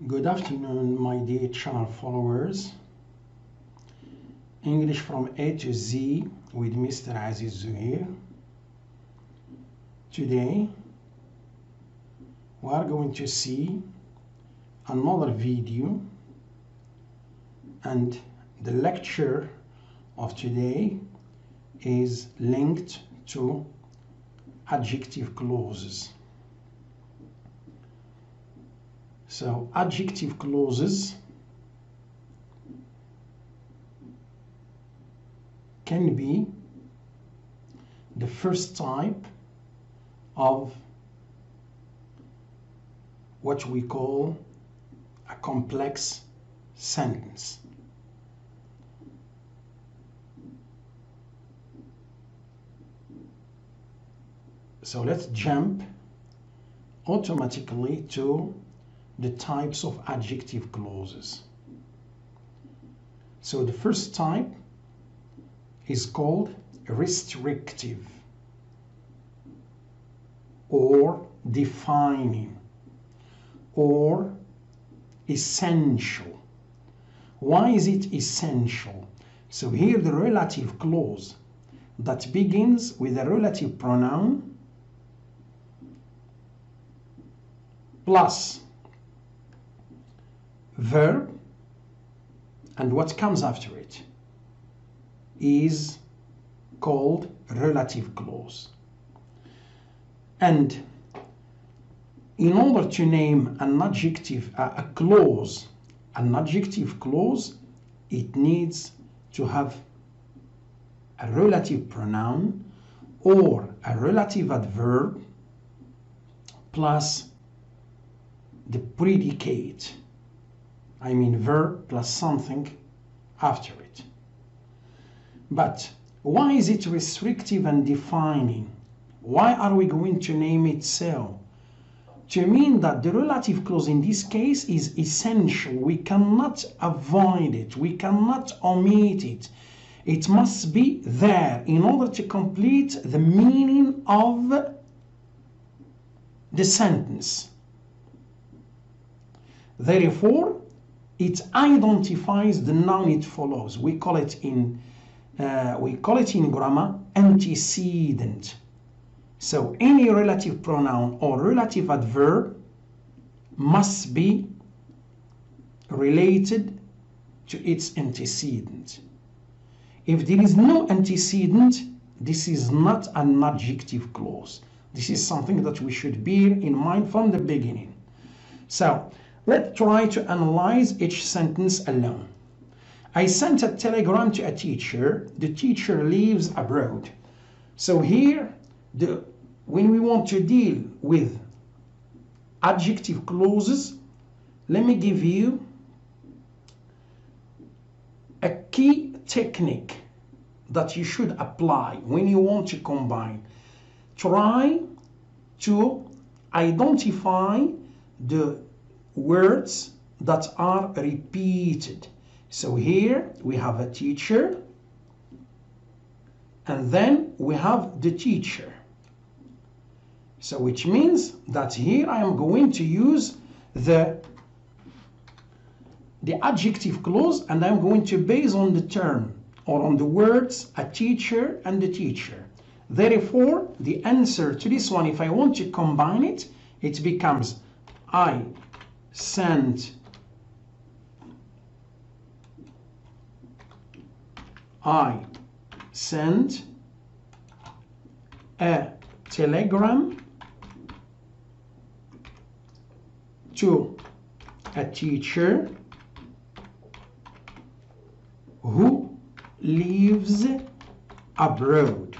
Good afternoon, my dear channel followers. English from A to Z with Mr. Aziz Zuhair. Today, we are going to see another video, and the lecture of today is linked to adjective clauses. So adjective clauses can be the first type of what we call a complex sentence. So let's jump automatically to the types of adjective clauses. So the first type is called restrictive or defining or essential. Why is it essential? So here the relative clause that begins with a relative pronoun plus verb, and what comes after it is called relative clause. And in order to name an adjective, an adjective clause, it needs to have a relative pronoun or a relative adverb plus the predicate. I mean verb plus something after it. But why is it restrictive and defining? Why are we going to name it so? To mean that the relative clause in this case is essential. We cannot avoid it. We cannot omit it. It must be there in order to complete the meaning of the sentence. Therefore, it identifies the noun it follows. We call it in grammar antecedent. So any relative pronoun or relative adverb must be related to its antecedent. If there is no antecedent, this is not an adjective clause. This is something that we should bear in mind from the beginning. So let's try to analyze each sentence alone. I sent a telegram to a teacher. The teacher lives abroad. So here, when we want to deal with adjective clauses, let me give you a key technique that you should apply when you want to combine. Try to identify the words that are repeated. So here we have a teacher, and then we have the teacher. So which means that here I am going to use the adjective clause, and I'm going to base on the term or on the words a teacher and the teacher. Therefore, the answer to this one, if I want to combine it, it becomes I sent a telegram to a teacher who lives abroad.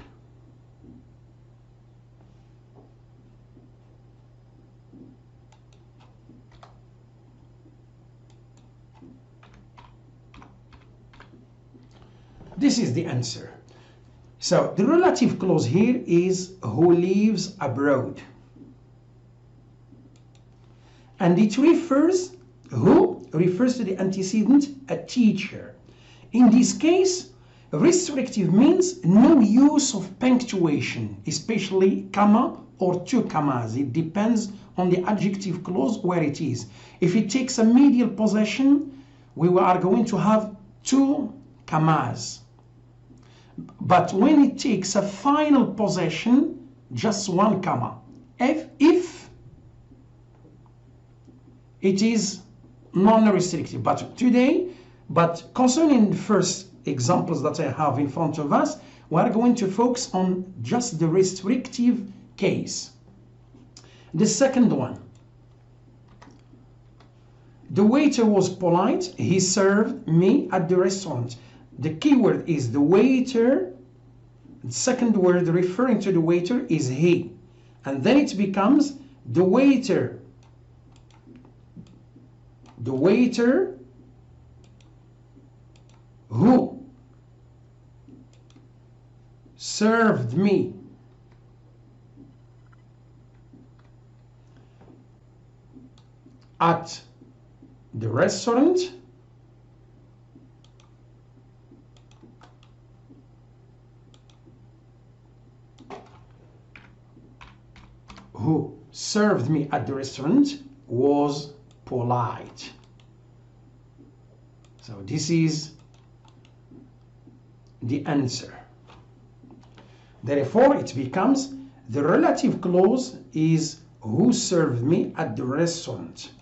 This is the answer. So the relative clause here is who lives abroad. And it refers, who refers to the antecedent, a teacher. In this case, restrictive means no use of punctuation, especially comma or two commas. It depends on the adjective clause where it is. If it takes a medial possession, we are going to have two commas. But when it takes a final possession, just one comma. If it is non-restrictive. But concerning the first examples that I have in front of us, we are going to focus on just the restrictive case. The second one. The waiter was polite. He served me at the restaurant. The key word is the waiter. The second word referring to the waiter is he. And then it becomes the waiter. The waiter who served me at the restaurant was polite. So this is the answer. Therefore, it becomes the relative clause is who served me at the restaurant.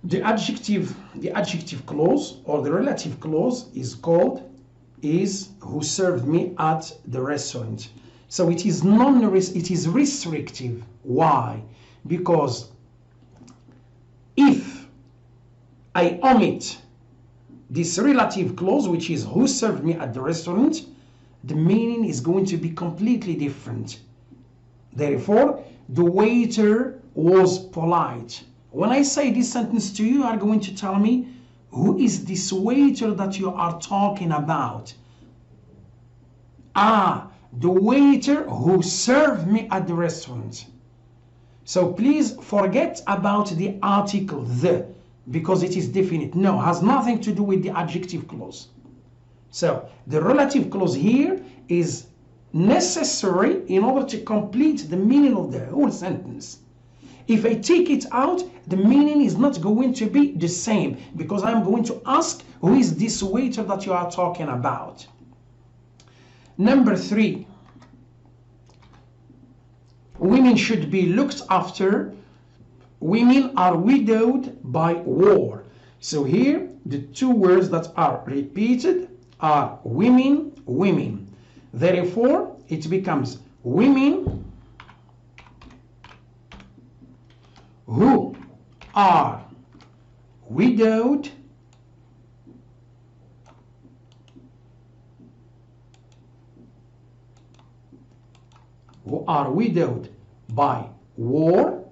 The adjective clause or the relative clause is who served me at the restaurant. So it is restrictive. Why? Because if I omit this relative clause, which is who served me at the restaurant, the meaning is going to be completely different. Therefore, the waiter was polite. When I say this sentence to you, you are going to tell me, who is this waiter that you are talking about? Ah, the waiter who served me at the restaurant. So please forget about the article the, because it is definite. No, has nothing to do with the adjective clause. So the relative clause here is necessary in order to complete the meaning of the whole sentence. If I take it out, the meaning is not going to be the same, because I'm going to ask, who is this waiter that you are talking about? Number 3, women should be looked after. Women are widowed by war. So here, the two words that are repeated are women, women. Therefore, it becomes women who are widowed by war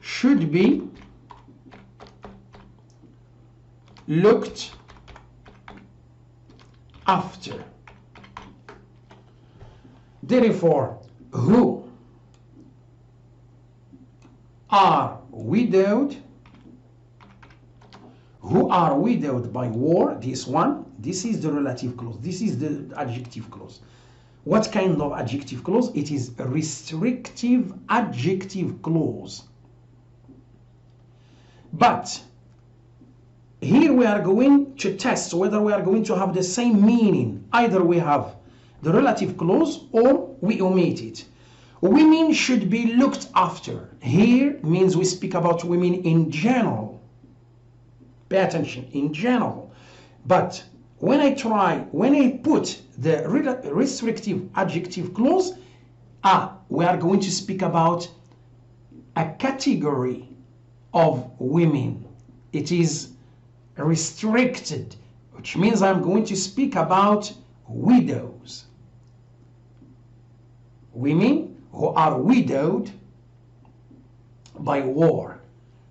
should be looked after. Therefore, who are widowed by war, this is the relative clause, this is the adjective clause. What kind of adjective clause? It is a restrictive adjective clause. But here we are going to test whether we are going to have the same meaning. Either we have the relative clause or we omit it. Women should be looked after. Here means we speak about women in general. Pay attention, in general. But when I put the restrictive adjective clause, we are going to speak about a category of women. It is restricted, which means I'm going to speak about widows. Women who are widowed by war.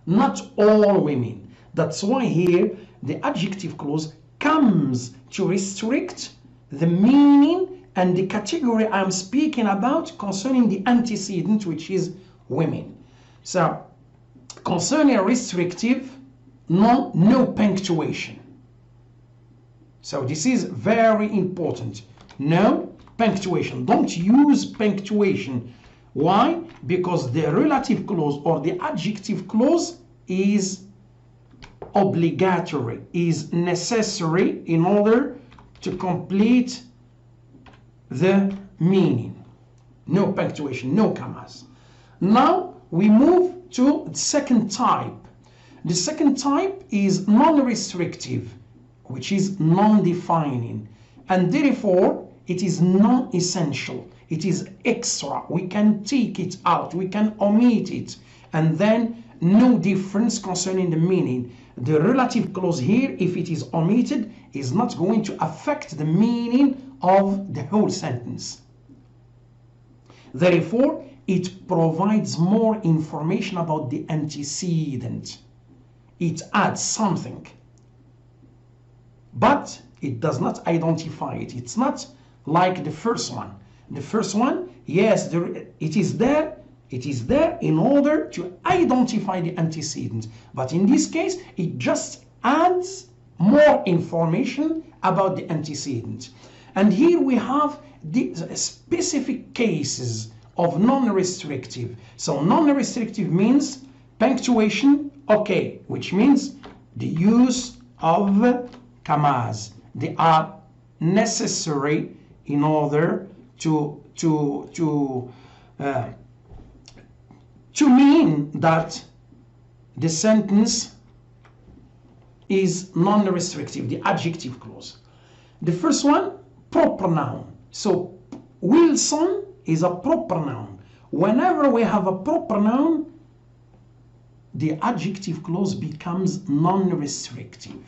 not all women. That's why here the adjective clause comes to restrict the meaning and the category I'm speaking about concerning the antecedent, which is women. So concerning restrictive, no punctuation. So this is very important. No punctuation. Don't use punctuation. Why? Because the relative clause or the adjective clause is obligatory, is necessary in order to complete the meaning. No punctuation, no commas. Now we move to the second type. The second type is non-restrictive, which is non-defining, and therefore it is non-essential. It is extra. We can take it out, we can omit it, and then no difference concerning the meaning. The relative clause here, if it is omitted, is not going to affect the meaning of the whole sentence. Therefore, it provides more information about the antecedent. It adds something, but it does not identify it. It's not like the first one. The first one, yes, it is there. It is there in order to identify the antecedent. But in this case, it just adds more information about the antecedent. And here we have the specific cases of non-restrictive. So non-restrictive means punctuation, okay, which means the use of commas. They are necessary in order to mean that the sentence is non-restrictive, the adjective clause. The first one, proper noun. So Wilson is a proper noun. Whenever we have a proper noun, the adjective clause becomes non-restrictive.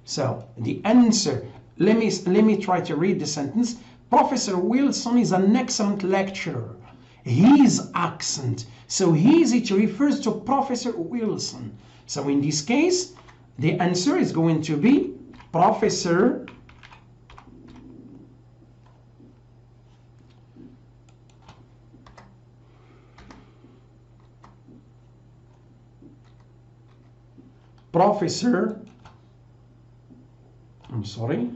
So the answer, let me try to read the sentence. Professor Wilson is an excellent lecturer. His accent. So his, it refers to Professor Wilson. So in this case, the answer is going to be Professor I'm sorry.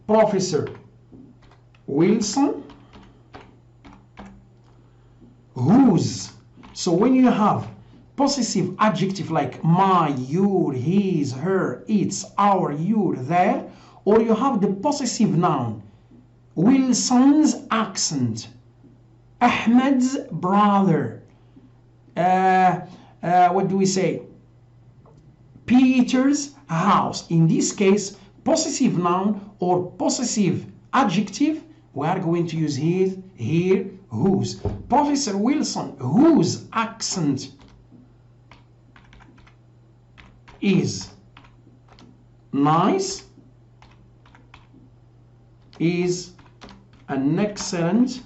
Professor Wilson, whose. So when you have possessive adjective like my, your, his, her, its, our, your, their, or you have the possessive noun Wilson's accent, Ahmed's brother, what do we say, Peter's house. In this case, possessive noun or possessive adjective, we are going to use here whose. Professor Wilson, whose accent is nice, is an excellent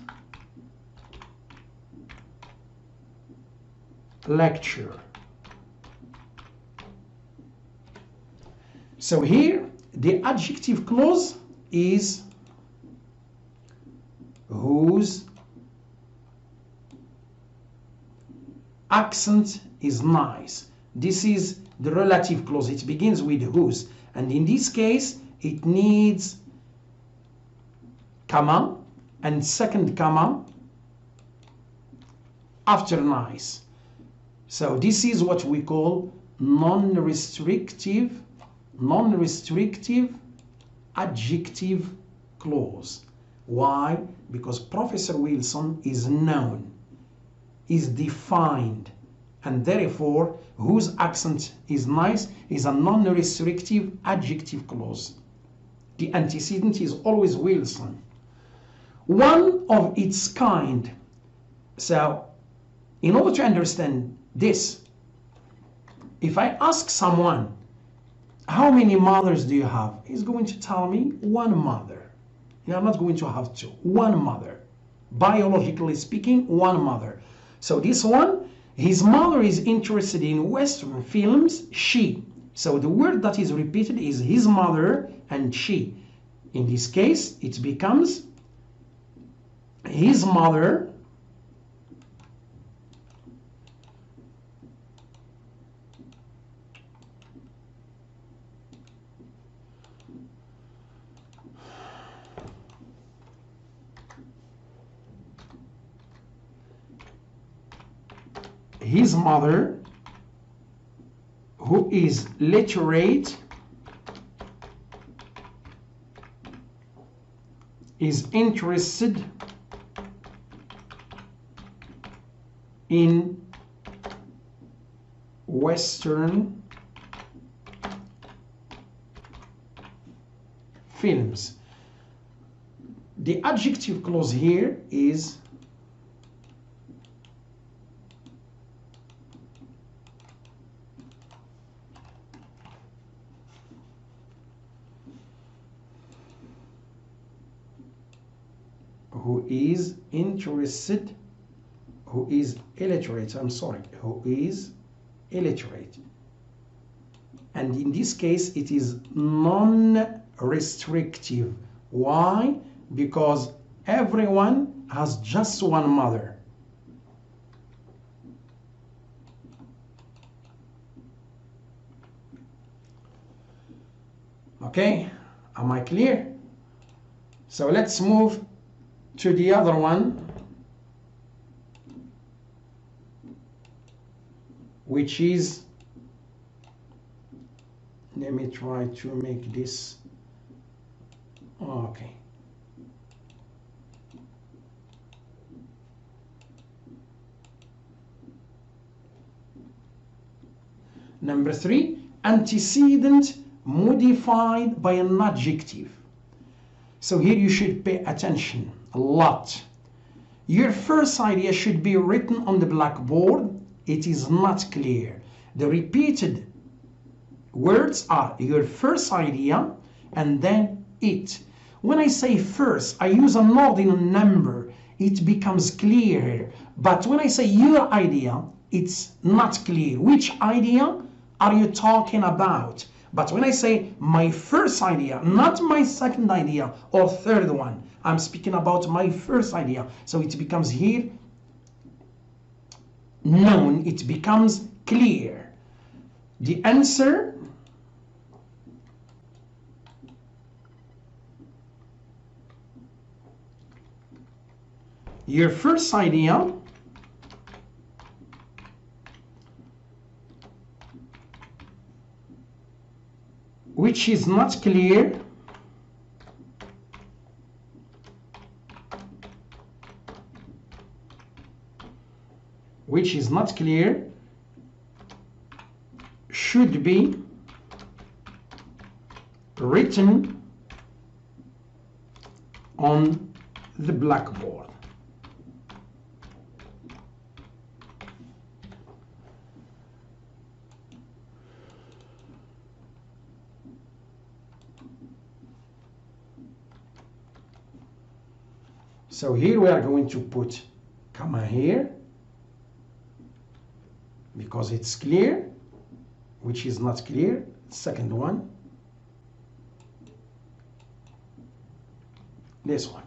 lecturer. So here the adjective clause is whose accent is nice. This is the relative clause. It begins with whose, and in this case it needs comma and second comma after nice. So this is what we call non-restrictive adjective clause. Why? Because Professor Wilson is known, is defined, and therefore whose accent is nice is a non-restrictive adjective clause. The antecedent is always Wilson. One of its kind. So in order to understand this, If I ask someone, how many mothers do you have? He's going to tell me one mother. You are not going to have two. One mother. Biologically speaking, one mother. So this one, his mother is interested in Western films, she. So the word that is repeated is his mother and she. In this case, it becomes his mother who is literate is interested in Western films. The adjective clause here is who is interested, who is illiterate, who is illiterate. And in this case, it is non-restrictive. Why? Because everyone has just one mother. Okay, am I clear? So let's move to the other one, which is, let me try to make this, okay. Number 3, antecedent modified by an adjective. So here you should pay attention a lot. Your first idea should be written on the blackboard. It is not clear. The repeated words are your first idea and then it. When I say first, I use an ordinal number. It becomes clear. But when I say your idea, it's not clear. Which idea are you talking about? But when I say my first idea, not my second idea or third one, I'm speaking about my first idea. So it becomes here known, it becomes clear. The answer your first idea which is not clear should be written on the blackboard. So here we are going to put comma here because it's clear, which is not clear. Second one, this one.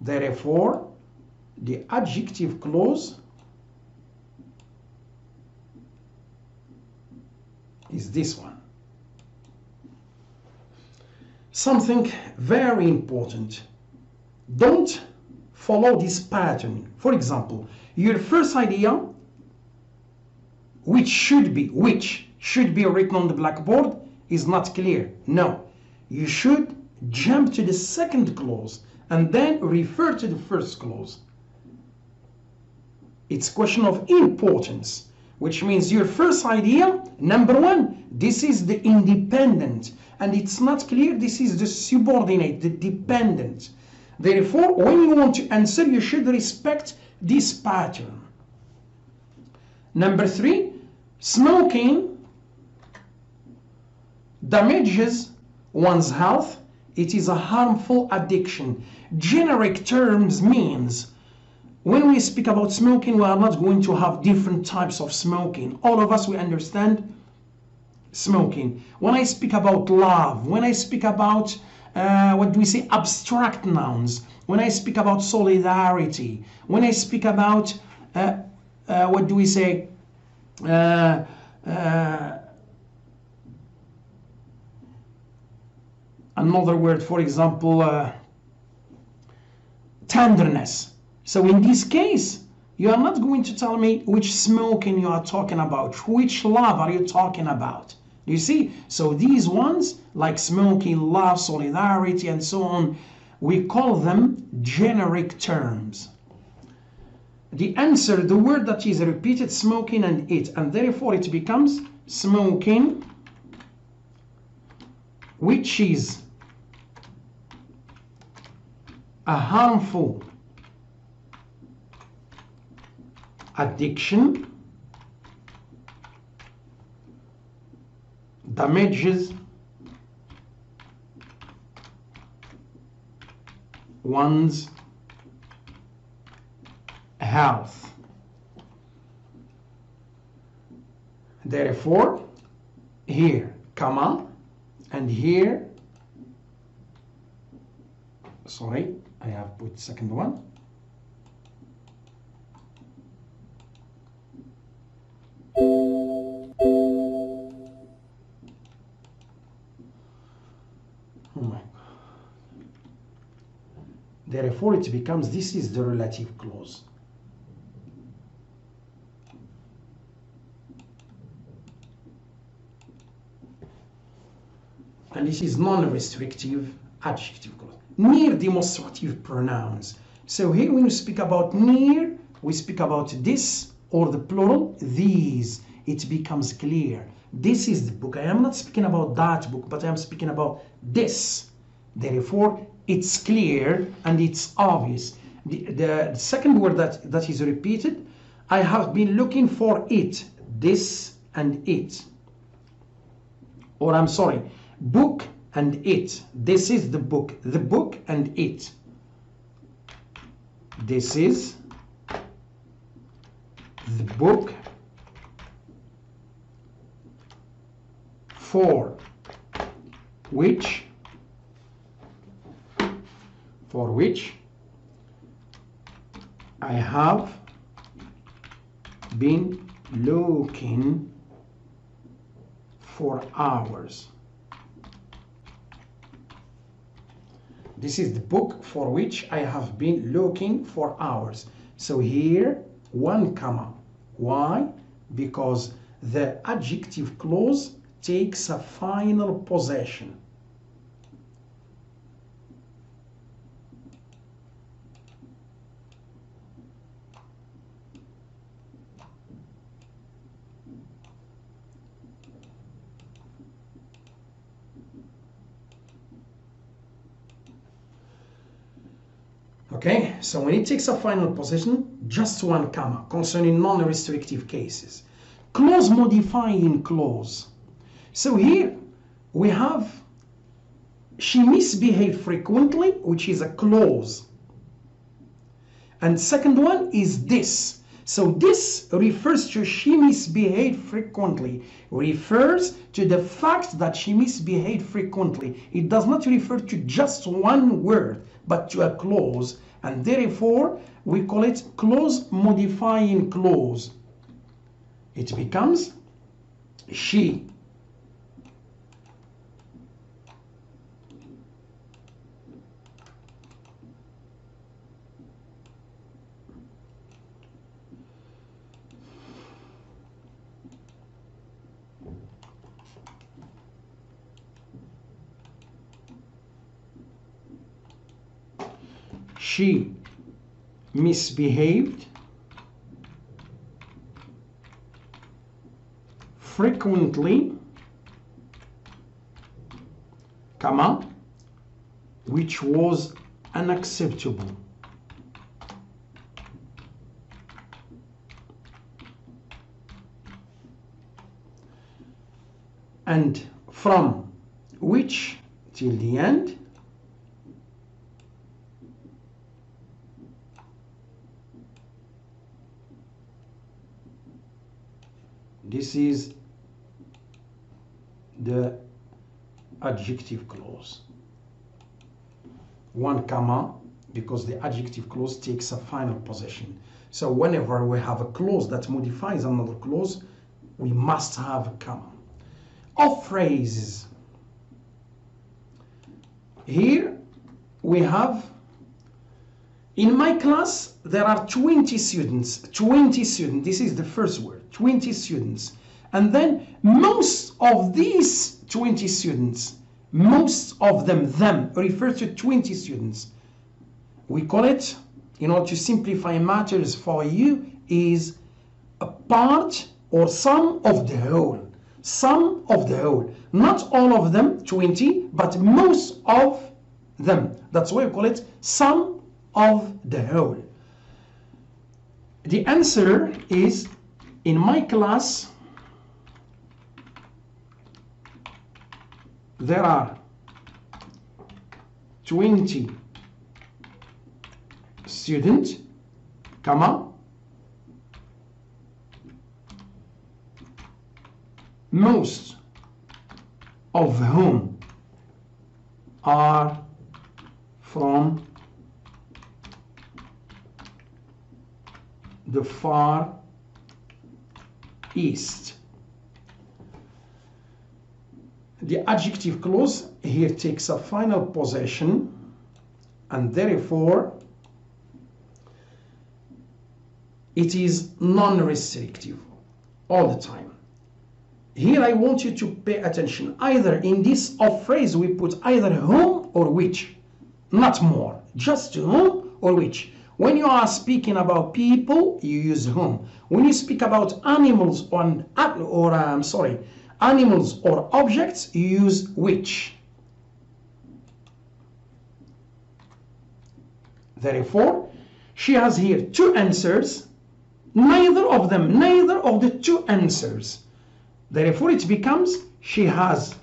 Therefore, the adjective clause is this one. Something very important. Don't follow this pattern. For example, your first idea, which should be written on the blackboard, is not clear. No, you should jump to the second clause and then refer to the first clause. It's a question of importance, which means your first idea, number one, this is the independent, and it's not clear, this is the subordinate, the dependent. Therefore, when you want to answer, you should respect this pattern. Number 3, smoking damages one's health. It is a harmful addiction. Generic terms means when we speak about smoking, we are not going to have different types of smoking. All of us, we understand smoking. When I speak about love, when I speak about what do we say, abstract nouns, when I speak about solidarity, when I speak about what do we say, another word, for example, tenderness. So in this case, you are not going to tell me which smoking you are talking about, which love are you talking about. You see, so these ones like smoking, love, solidarity, and so on, we call them generic terms. The answer, the word that is repeated, smoking and it, and therefore it becomes smoking, which is a harmful addiction, damages one's health. Therefore, here, comma, and here, sorry, I have put second one. Oh my God. Therefore, it becomes, this is the relative clause. And this is non-restrictive adjective clause. Near demonstrative pronouns. So here when we speak about near, we speak about this or the plural, these. It becomes clear. This is the book. I am not speaking about that book, but I am speaking about this. Therefore, it's clear and it's obvious. The second word that is repeated, I have been looking for it, this and it. Or I'm sorry, book and it. This is the book and it. This is the book for which I have been looking for hours. This is the book for which I have been looking for hours. So here, one comma. Why? Because the adjective clause takes a final possession. Okay, so when it takes a final possession, just one comma concerning non-restrictive cases. Clause modifying clause. So here we have she misbehaved frequently, which is a clause. And second one is this. So this refers to she misbehaved frequently, refers to the fact that she misbehaved frequently. It does not refer to just one word, but to a clause. And therefore, we call it clause modifying clause. It becomes she misbehaved frequently, comma, which was unacceptable. And from which till the end. This is the adjective clause. One comma, because the adjective clause takes a final possession. So whenever we have a clause that modifies another clause, we must have a comma. Of phrases. Here we have, in my class there are 20 students. 20 students, this is the first word, 20 students. And then most of these 20 students, most of them refer to 20 students. We call it, in order to simplify matters for you, is a part or some of the whole. Some of the whole. Not all of them, 20, but most of them. That's why we call it some of the whole. The answer is, in my class, there are 20 students, comma, most of whom are from the Far East. The adjective clause here takes a final possession, and therefore it is non-restrictive all the time. Here I want you to pay attention. Either in this of phrase we put either whom or which, not more, just whom or which. When you are speaking about people, you use whom. When you speak about animals animals or objects, you use which. Therefore, she has here two answers, neither of the two answers. Therefore, it becomes she has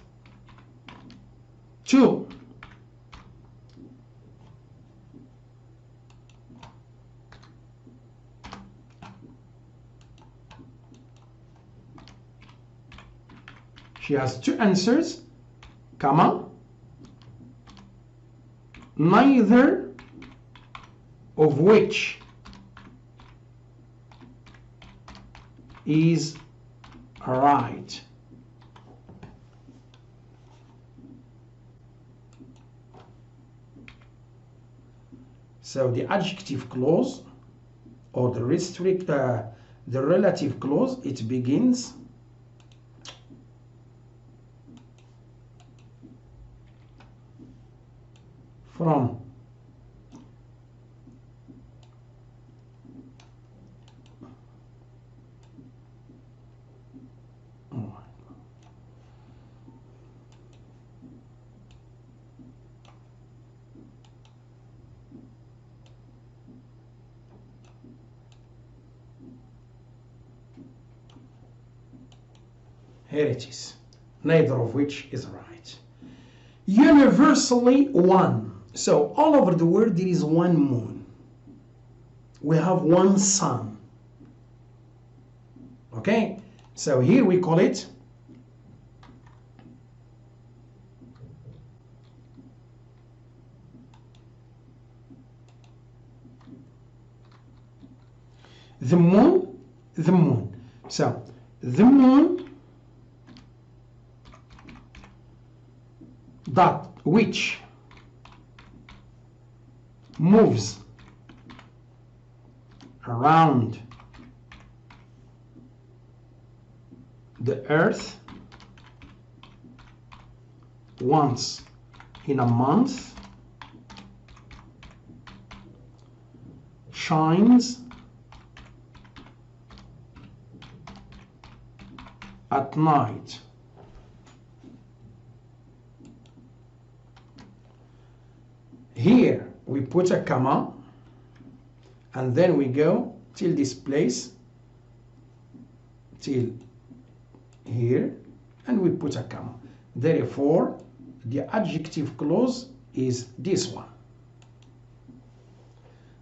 two answers, comma, neither of which is right. So the adjective clause or the relative clause, it begins from here it is, neither of which is right. Universally one. So all over the world there is one moon. We have one sun. Okay? So here we call it the moon, the moon. So the moon that which moves around the earth once in a month shines at night. Here we put a comma and then we go till this place, till here, and we put a comma. Therefore, the adjective clause is this one.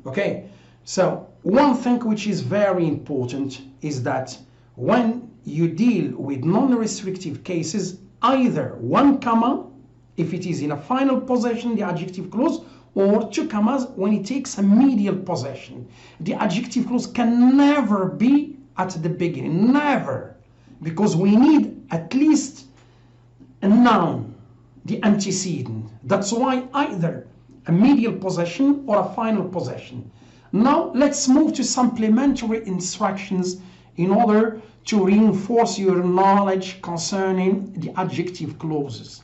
Okay, so one thing which is very important is that when you deal with non-restrictive cases, either one comma if it is in a final possession, the adjective clause, or two commas when it takes a medial possession. The adjective clause can never be at the beginning, never, because we need at least a noun, the antecedent. That's why either a medial possession or a final possession. Now let's move to supplementary instructions in order to reinforce your knowledge concerning the adjective clauses.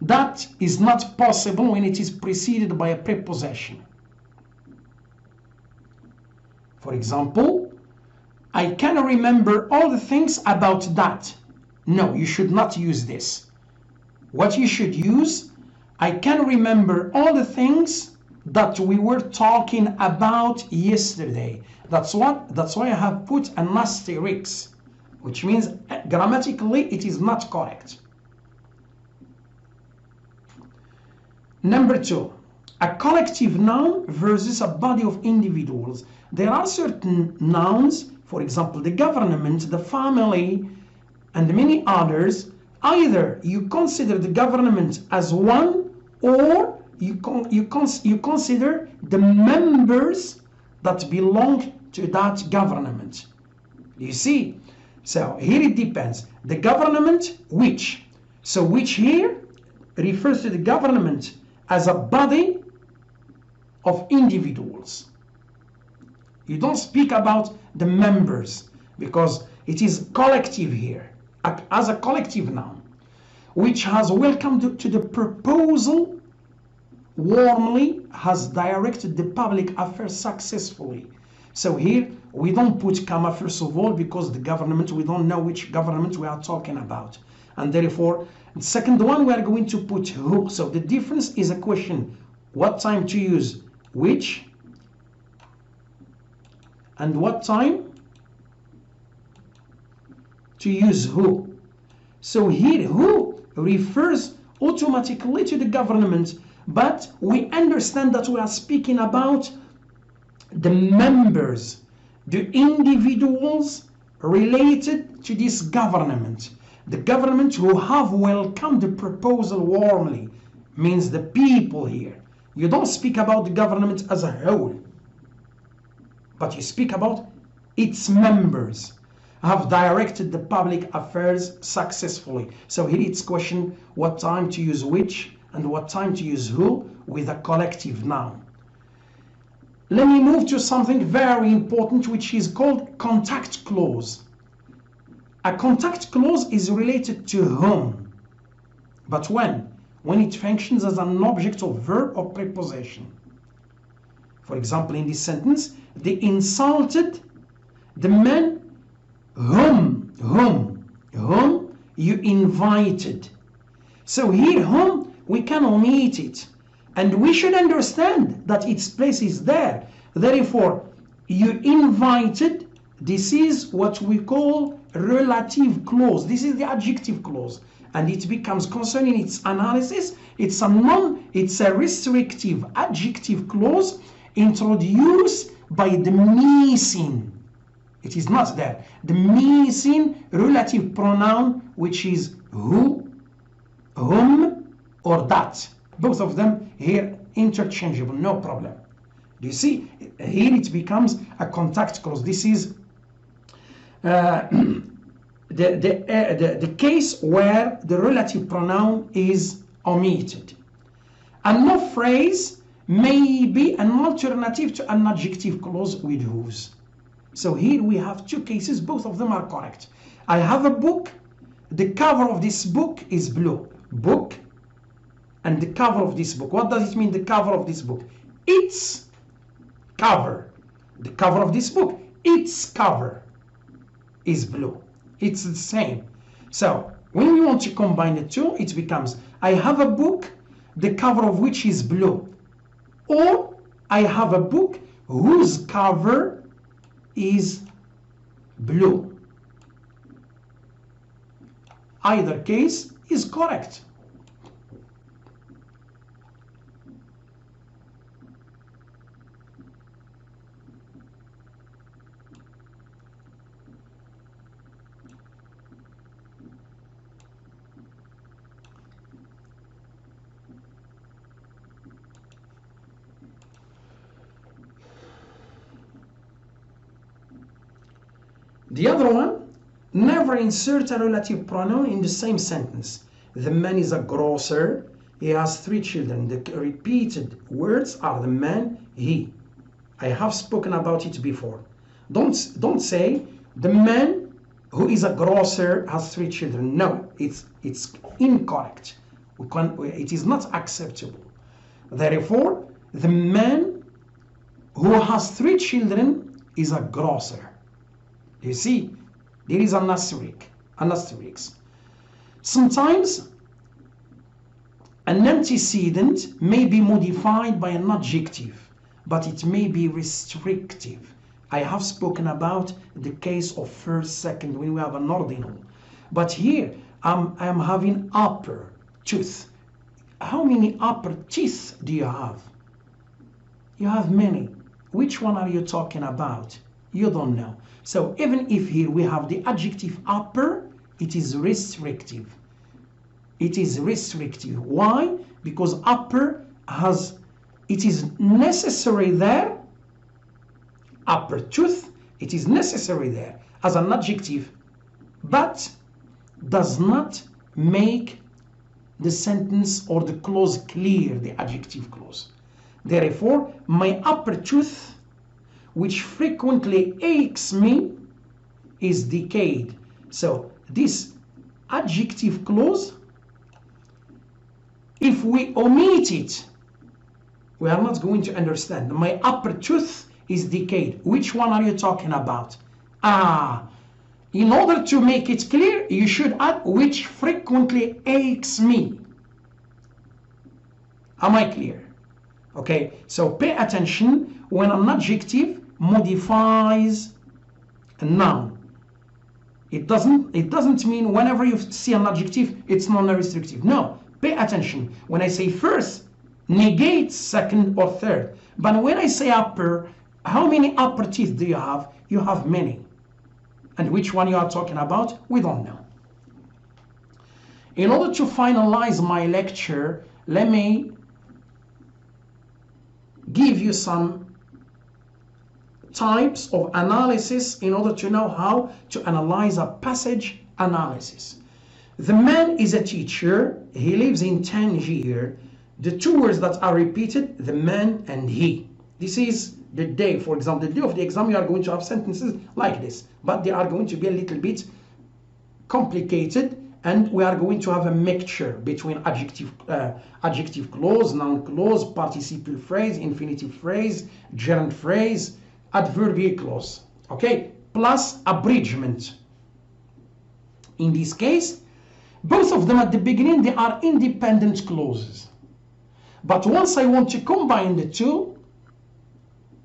That is not possible when it is preceded by a prepossession. For example, I can remember all the things about that. No, you should not use this. What you should use, I can remember all the things that we were talking about yesterday. That's why I have put an asterisk, which means grammatically it is not correct. Number two, a collective noun versus a body of individuals. There are certain nouns, for example, the government, the family, and many others. Either you consider the government as one, or you consider the members that belong to that government. You see? So here it depends. The government, which? So which here refers to the government as a body of individuals. You don't speak about the members because it is collective here, as a collective noun, which has welcomed to the proposal warmly, has directed the public affairs successfully. So here we don't put comma first of all because the government, we don't know which government we are talking about, and therefore the second one we are going to put who. So the difference is a question what time to use which and what time to use who. So here who refers automatically to the government, but we understand that we are speaking about the members, the individuals related to this government. The government who have welcomed the proposal warmly means the people here. You don't speak about the government as a whole, but you speak about its members have directed the public affairs successfully. So here it's question what time to use which and what time to use who with a collective noun. Let me move to something very important, which is called contact clause. A contact clause is related to whom, but when it functions as an object of verb or preposition. For example, in this sentence, they insulted the man whom you invited. So here whom, we can omit it, and we should understand that its place is there. Therefore, you invited, this is what we call relative clause. This is the adjective clause, and it becomes, concerning its analysis, it's a restrictive adjective clause introduced by the missing. It is not there. The missing relative pronoun, which is who, whom, or that. Both of them here interchangeable, no problem. Do you see? Here it becomes a contact clause. This is the case where the relative pronoun is omitted. A no phrase may be an alternative to an adjective clause with whose. So here we have two cases, both of them are correct. I have a book, the cover of this book is blue. Book and the cover of this book. What does it mean, the cover of this book? Its cover. The cover of this book, its cover is blue. It's the same. So when we want to combine the two, it becomes I have a book, the cover of which is blue, or I have a book whose cover is blue. Either case is correct. The other one, never insert a relative pronoun in the same sentence. The man is a grocer. He has 3 children. The repeated words are the man, he. I have spoken about it before. Don't say the man who is a grocer has 3 children. No, it's incorrect. It is not acceptable. Therefore, the man who has 3 children is a grocer. You see, there is an asterisk. Sometimes an antecedent may be modified by an adjective, but it may be restrictive. I have spoken about the case of first, second, when we have an ordinal. But here, I'm having upper tooth. How many upper teeth do you have? You have many. Which one are you talking about? You don't know. So even if here we have the adjective upper, it is restrictive. It is restrictive. Why? Because upper it is necessary there, upper tooth, it is necessary there as an adjective, but does not make the sentence or the clause clear, the adjective clause. Therefore, my upper tooth, which frequently aches me, is decayed. So this adjective clause, if we omit it, we are not going to understand. My upper tooth is decayed. Which one are you talking about? In order to make it clear, you should add which frequently aches me. Am I clear? Okay, so pay attention when an adjective modifies a noun. It doesn't mean whenever you see an adjective, it's non-restrictive. No, pay attention. When I say first, negate second or third. But when I say upper, how many upper teeth do you have? You have many. And which one you are talking about, we don't know. In order to finalize my lecture, let me give you some types of analysis in order to know how to analyze a passage analysis. The man is a teacher. He lives in Tangier. The 2 words that are repeated, the man and he. This is the day. For example, the day of the exam, you are going to have sentences like this, but they are going to be a little bit complicated, and we are going to have a mixture between adjective clause, noun clause, participle phrase, infinitive phrase, gerund phrase, adverbial clause, okay, plus abridgment. In this case, both of them at the beginning, they are independent clauses. But once I want to combine the two,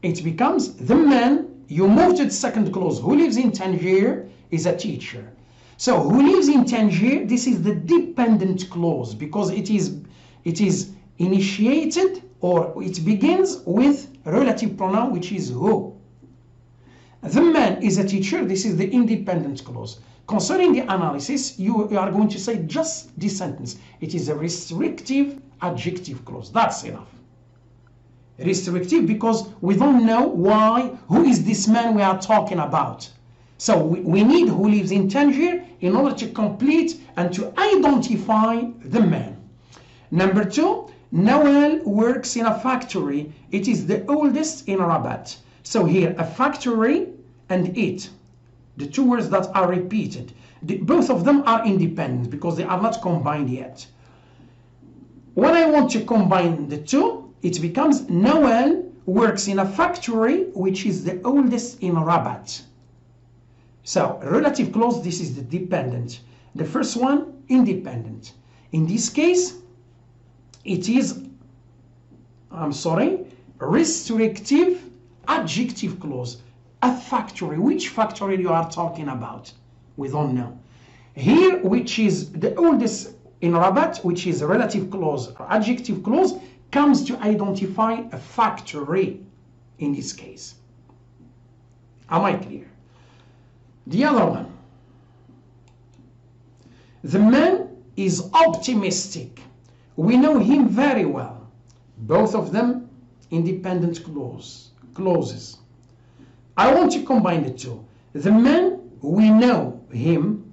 it becomes the man, you move to the second clause, who lives in Tangier is a teacher. So who lives in Tangier, this is the dependent clause because it is initiated, or it begins with relative pronoun, which is who. The man is a teacher, this is the independent clause. Concerning the analysis, you are going to say just this sentence. It is a restrictive adjective clause. That's enough. Restrictive because we don't know who is this man we are talking about. So we need who lives in Tangier in order to complete and to identify the man. Number 2, Noel works in a factory. It is the oldest in Rabat. So here, a factory and it, the 2 words that are repeated, both of them are independent because they are not combined yet. When I want to combine the 2, it becomes Noel works in a factory which is the oldest in Rabat. So relative clause, this is the dependent. The first one, independent. In this case, it is, restrictive adjective clause. A factory. Which factory you are talking about? We don't know. Here, which is the oldest in Rabat, which is a relative clause or adjective clause, comes to identify a factory in this case. Am I clear? The other one. The man is optimistic. We know him very well. Both of them independent clauses. I want to combine the two. The man we know him,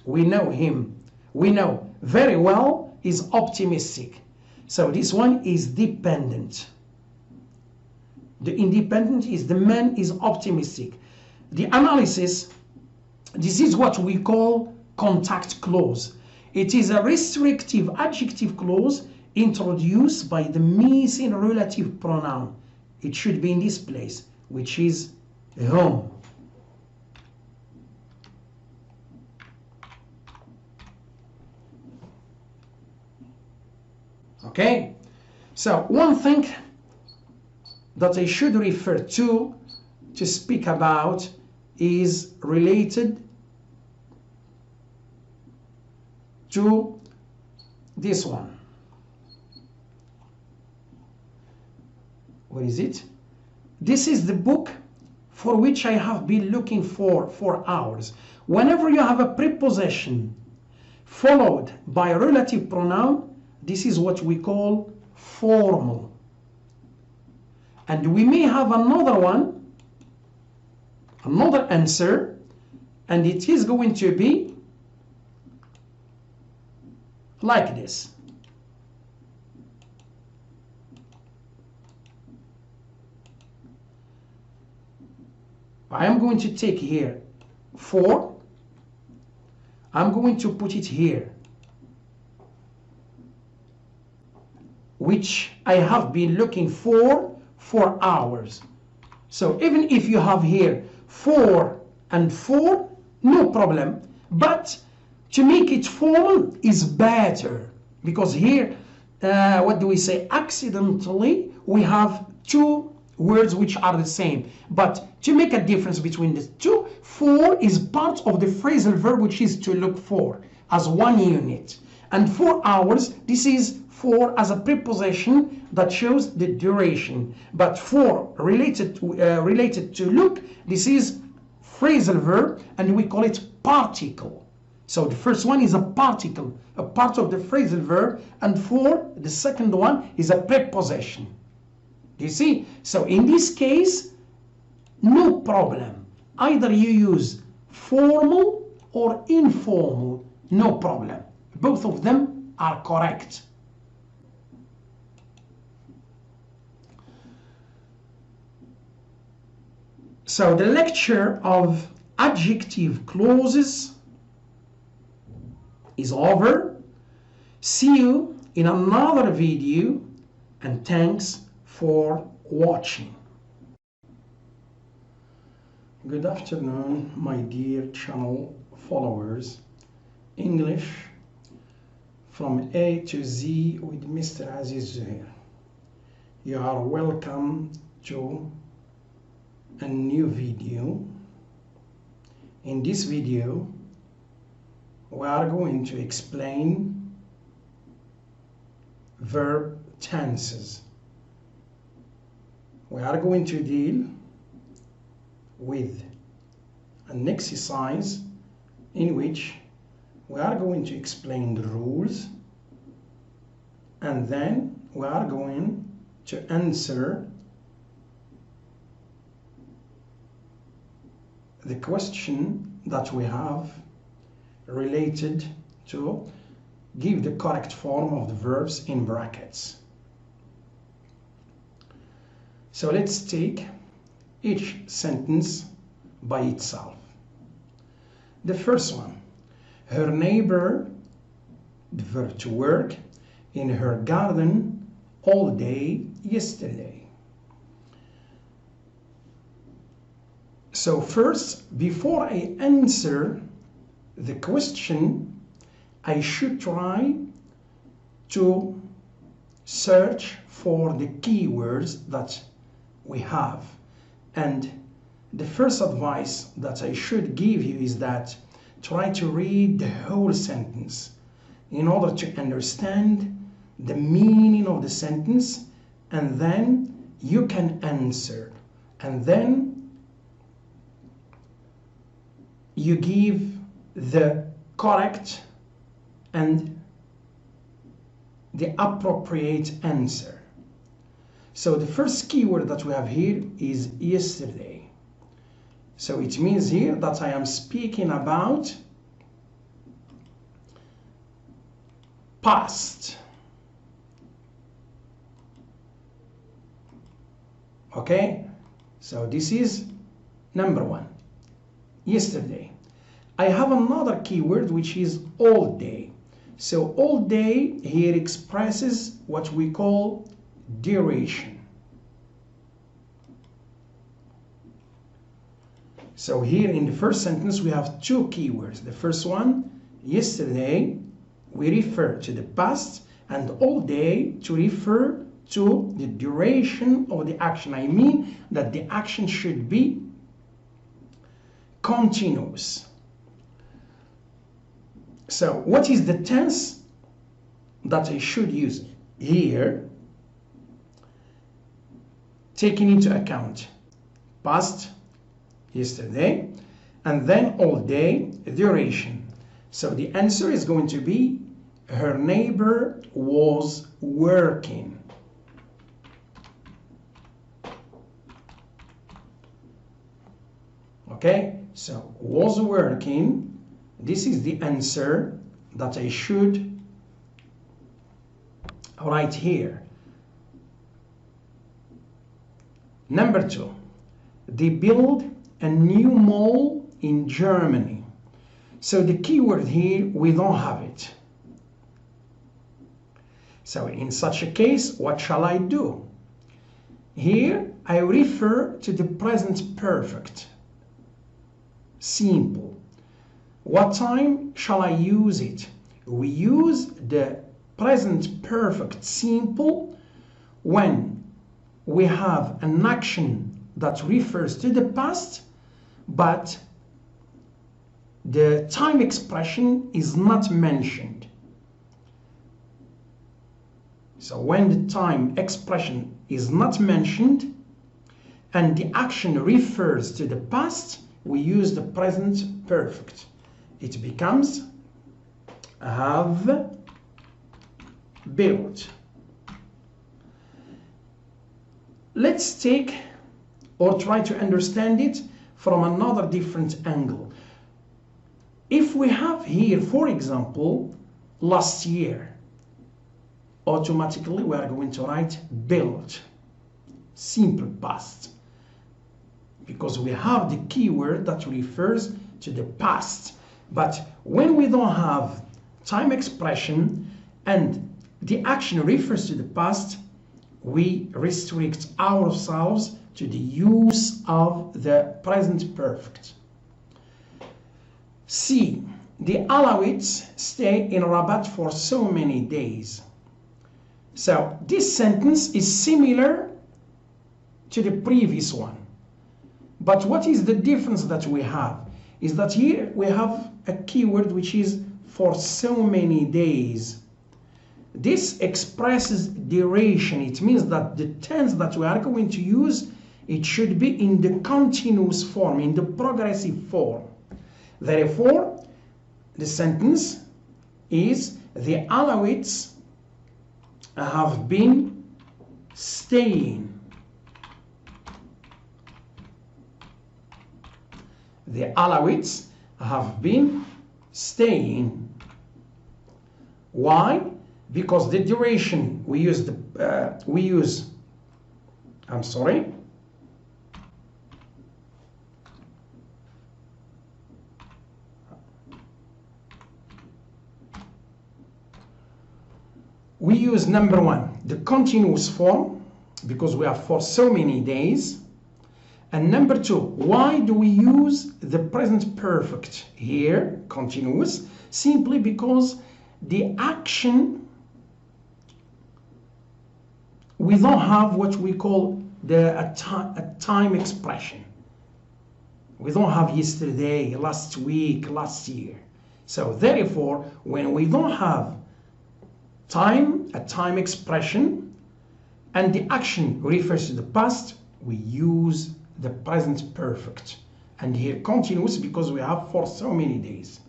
we know very well is optimistic. So this one is dependent. The independent is the man is optimistic. The analysis, this is what we call contact clause. It is a restrictive adjective clause introduced by the missing relative pronoun. It should be in this place, which is whom. Okay, so one thing that I should refer to speak about is related to this one. What is it? This is the book for which I have been looking for hours. Whenever you have a preposition followed by a relative pronoun, this is what we call formal. And we may have another one, another answer, and it is going to be like this. I am going to take here for, I'm going to put it here, which I have been looking for hours. So even if you have here 4 and 4, no problem. But to make it formal is better, because here, what do we say? Accidentally, we have two words which are the same. But to make a difference between the two, 4 is part of the phrasal verb, which is to look for, as one unit. And 4 hours, this is for as a preposition that shows the duration. But for related to look, this is phrasal verb, and we call it particle. So the first one is a particle, a part of the phrasal verb, and for the second one is a preposition. Do you see? So in this case, no problem. Either you use formal or informal, no problem. Both of them are correct. So the lecture of adjective clauses is over. See you in another video, and thanks for watching. Good afternoon, my dear channel followers. English from A to Z with Mr. Aziz Zuhair. You are welcome to a new video. In this video, we are going to explain verb tenses. We are going to deal with an exercise in which we are going to explain the rules, and then we are going to answer the question that we have related to give the correct form of the verbs in brackets. So let's take each sentence by itself. The first one, her neighbor, the verb to work, in her garden all day yesterday. So first, before I answer the question, I should try to search for the keywords that we have. And the first advice that I should give you is that try to read the whole sentence in order to understand the meaning of the sentence, and then you can answer. And then you give the correct and the appropriate answer. So the first keyword that we have here is yesterday. So it means here that I am speaking about past. Okay, so this is number one, yesterday. I have another keyword which is all day. So all day here expresses what we call duration. So here in the first sentence we have two keywords. The first one, yesterday, we refer to the past, and all day to refer to the duration of the action. I mean that the action should be continuous. So what is the tense that I should use here? Taking into account past, yesterday, and then all day, duration. So the answer is going to be her neighbor was working. Okay, so was working. This is the answer that I should write here. Number two, they build a new mall in Germany. So the keyword here, we don't have it. So in such a case, what shall I do? Here I refer to the present perfect. Simple. What time shall I use it? We use the present perfect simple when we have an action that refers to the past, but the time expression is not mentioned. So when the time expression is not mentioned and the action refers to the past, we use the present perfect. It becomes have built. Let's take or try to understand it from another different angle. If we have here, for example, last year, automatically we are going to write built, simple past, because we have the keyword that refers to the past. But when we don't have time expression and the action refers to the past, we restrict ourselves to the use of the present perfect. C. The Alawites stay in Rabat for so many days. So this sentence is similar to the previous one. But what is the difference that we have? Is that here we have a keyword which is for so many days. This expresses duration. It means that the tense that we are going to use, it should be in the continuous form, in the progressive form. Therefore, the sentence is the Alawites have been staying. The Alawites have been staying. Why? Because the duration we use we use number one, the continuous form, because we have for so many days. And number two, why do we use the present perfect here, continuous? Simply because the action, we don't have what we call a time expression. We don't have yesterday, last week, last year. So therefore, when we don't have a time expression, and the action refers to the past, we use the present perfect. And here continuous because we have for so many days.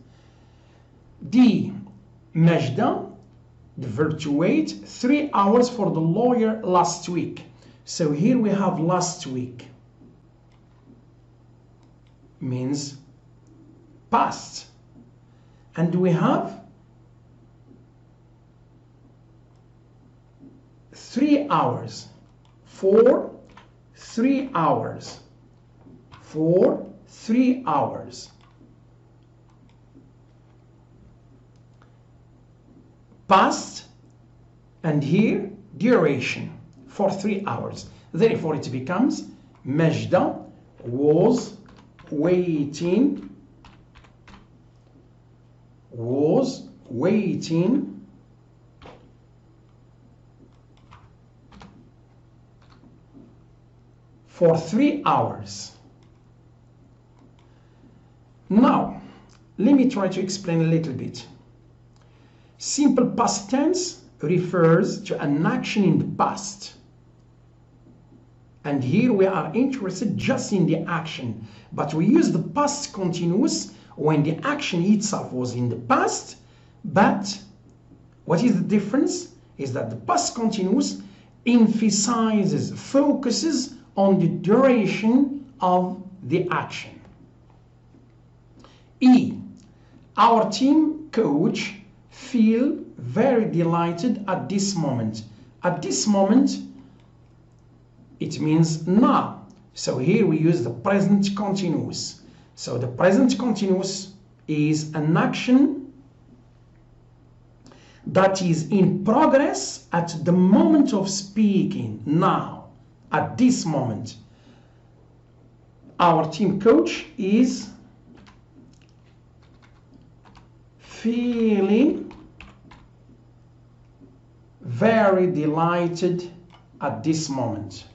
D. Majda, the verb to wait, 3 hours for the lawyer last week. So here we have last week. means past. And we have 3 hours. For 3 hours. For 3 hours. Past, and here duration for 3 hours. Therefore it becomes Majda was waiting for 3 hours. Now let me try to explain a little bit. Simple past tense refers to an action in the past. And here we are interested just in the action. But we use the past continuous when the action itself was in the past. But what is the difference? Is that the past continuous emphasizes, focuses on the duration of the action. E. Our team coach feel very delighted at this moment. At this moment, it means now. So here we use the present continuous. So the present continuous is an action that is in progress at the moment of speaking, now, at this moment. Our team coach is feeling very delighted at this moment.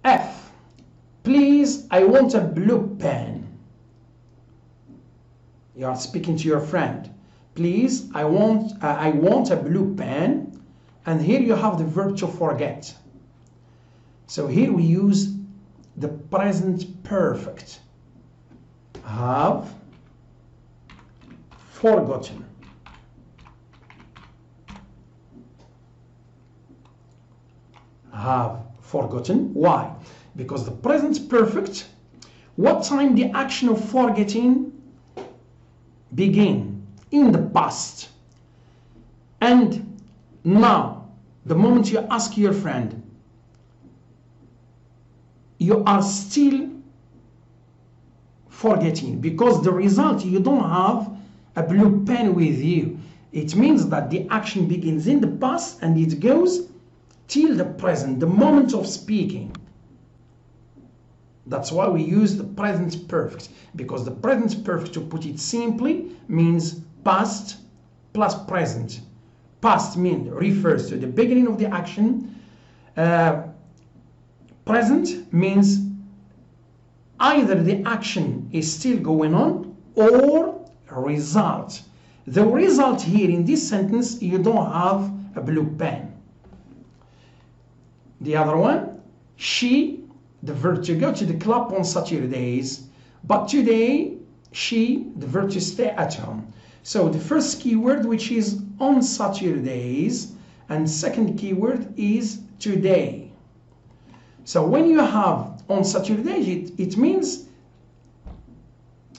F. Please, I want a blue pen. You are speaking to your friend. Please, I want a blue pen. And here you have the verb to forget. So here we use the present perfect. Have forgotten. Have forgotten. Why? Because the present perfect, what time the action of forgetting begin? In the past. And now, the moment you ask your friend, you are still forgetting, because the result, you don't have a blue pen with you. It means that the action begins in the past and it goes till the present, the moment of speaking. That's why we use the present perfect, because the present perfect, to put it simply, means past plus present. Past refers to the beginning of the action. Present means either the action is still going on or result. The result here in this sentence, you don't have a blue pen. The other one, she, the verb to go to the club on Saturdays, but today she, the verb to stay at home. So the first keyword, which is on Saturdays, and second keyword is today. So when you have on Saturdays, it means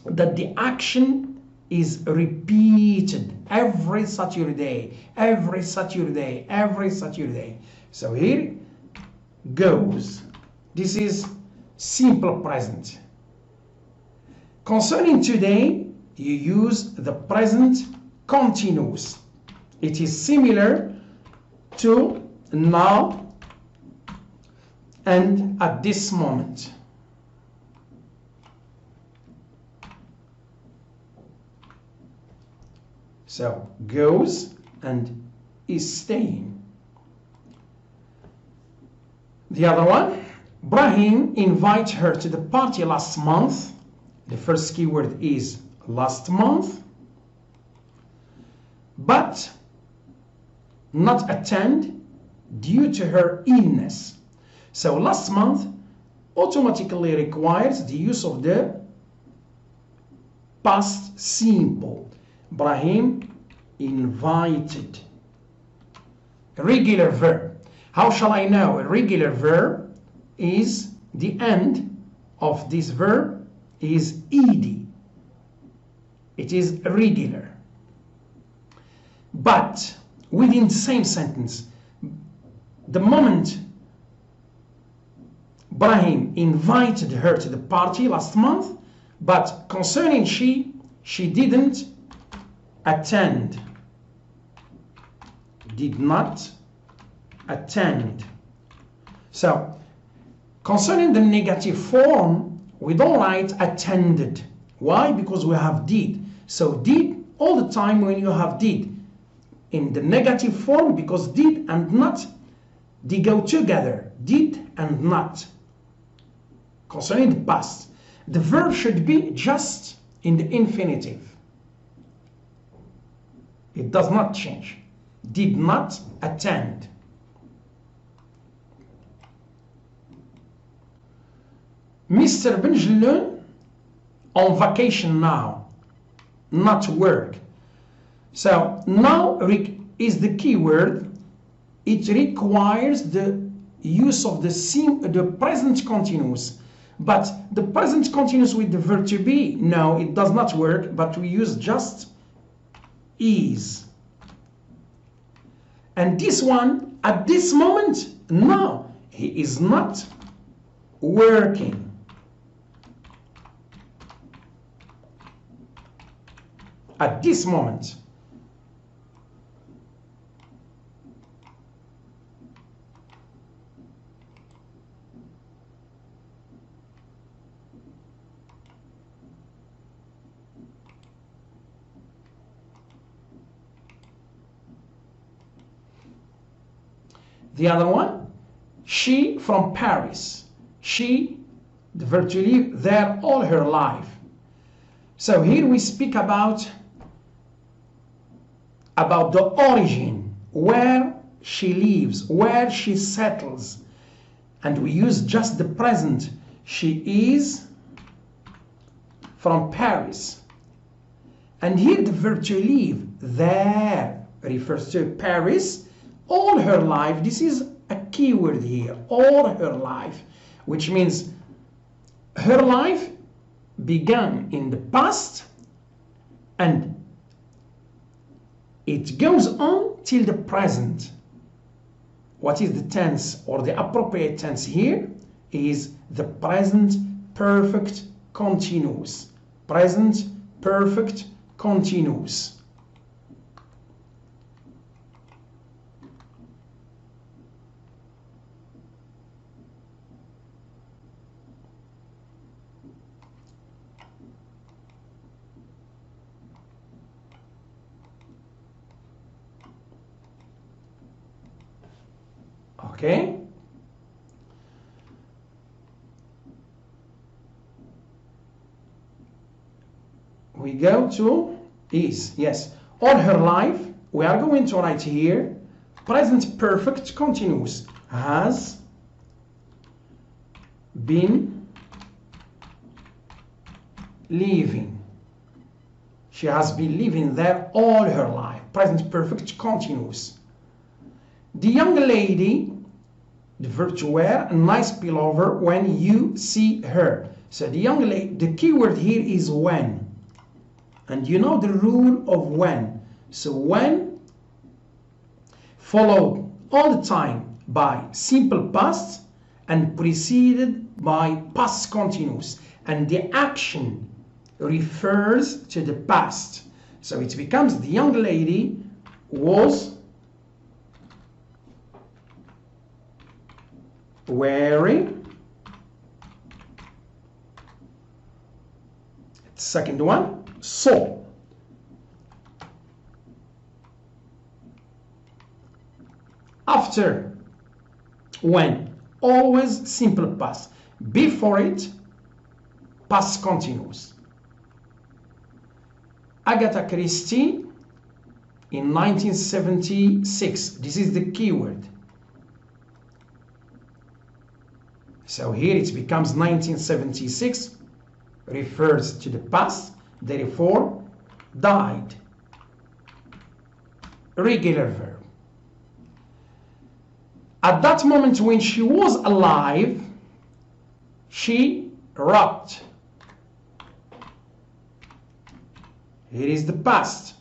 that the action is repeated every Saturday, every Saturday, every Saturday. So here goes. This is simple present. Concerning today, you use the present continuous. It is similar to now and at this moment. So goes and is staying. The other one, Brahim invited her to the party last month. The first keyword is last month, but not attend due to her illness. So last month automatically requires the use of the past simple. Brahim invited. Regular verb. How shall I know? A regular verb is the end of this verb is ed. It is regular. But within the same sentence, the moment Brahim invited her to the party last month, but concerning she didn't attend. Did not attend. So, concerning the negative form, we don't write attended. Why? Because we have did. So, did, all the time when you have did in the negative form, because did and not, they go together. Did and not. Concerning the past, the verb should be just in the infinitive. It does not change. Did not attend. Mr. Benjelloun on vacation now, not work. So now is the key word. It requires the use of the present continuous. But the present continuous with the verb to be, no, it does not work, but we use just is. And this one, at this moment, no, he is not working. At this moment. The other one, she from Paris. She, the verb to live there all her life. So here we speak about the origin, where she lives, where she settles. And we use just the present. She is from Paris. And here the verb to live there refers to Paris. All her life, this is a key word here, all her life, which means her life began in the past and it goes on till the present. What is the tense or the appropriate tense here is the present perfect continuous. Present perfect continuous. Okay. We go to is, yes. All her life, we are going to write here, present perfect continuous, has been living. She has been living there all her life. Present perfect continuous. The young lady, the verb to wear, a nice pullover when you see her. So the young lady, the key word here is when. And you know the rule of when. So when followed all the time by simple past and preceded by past continuous. And the action refers to the past. So it becomes the young lady was wearing. Second one, saw. After, when, always simple past. Before it, past continuous. Agatha Christie in 1976. This is the keyword. So here it becomes 1976, refers to the past, therefore died. Regular verb. At that moment when she was alive, she wrote. It is the past.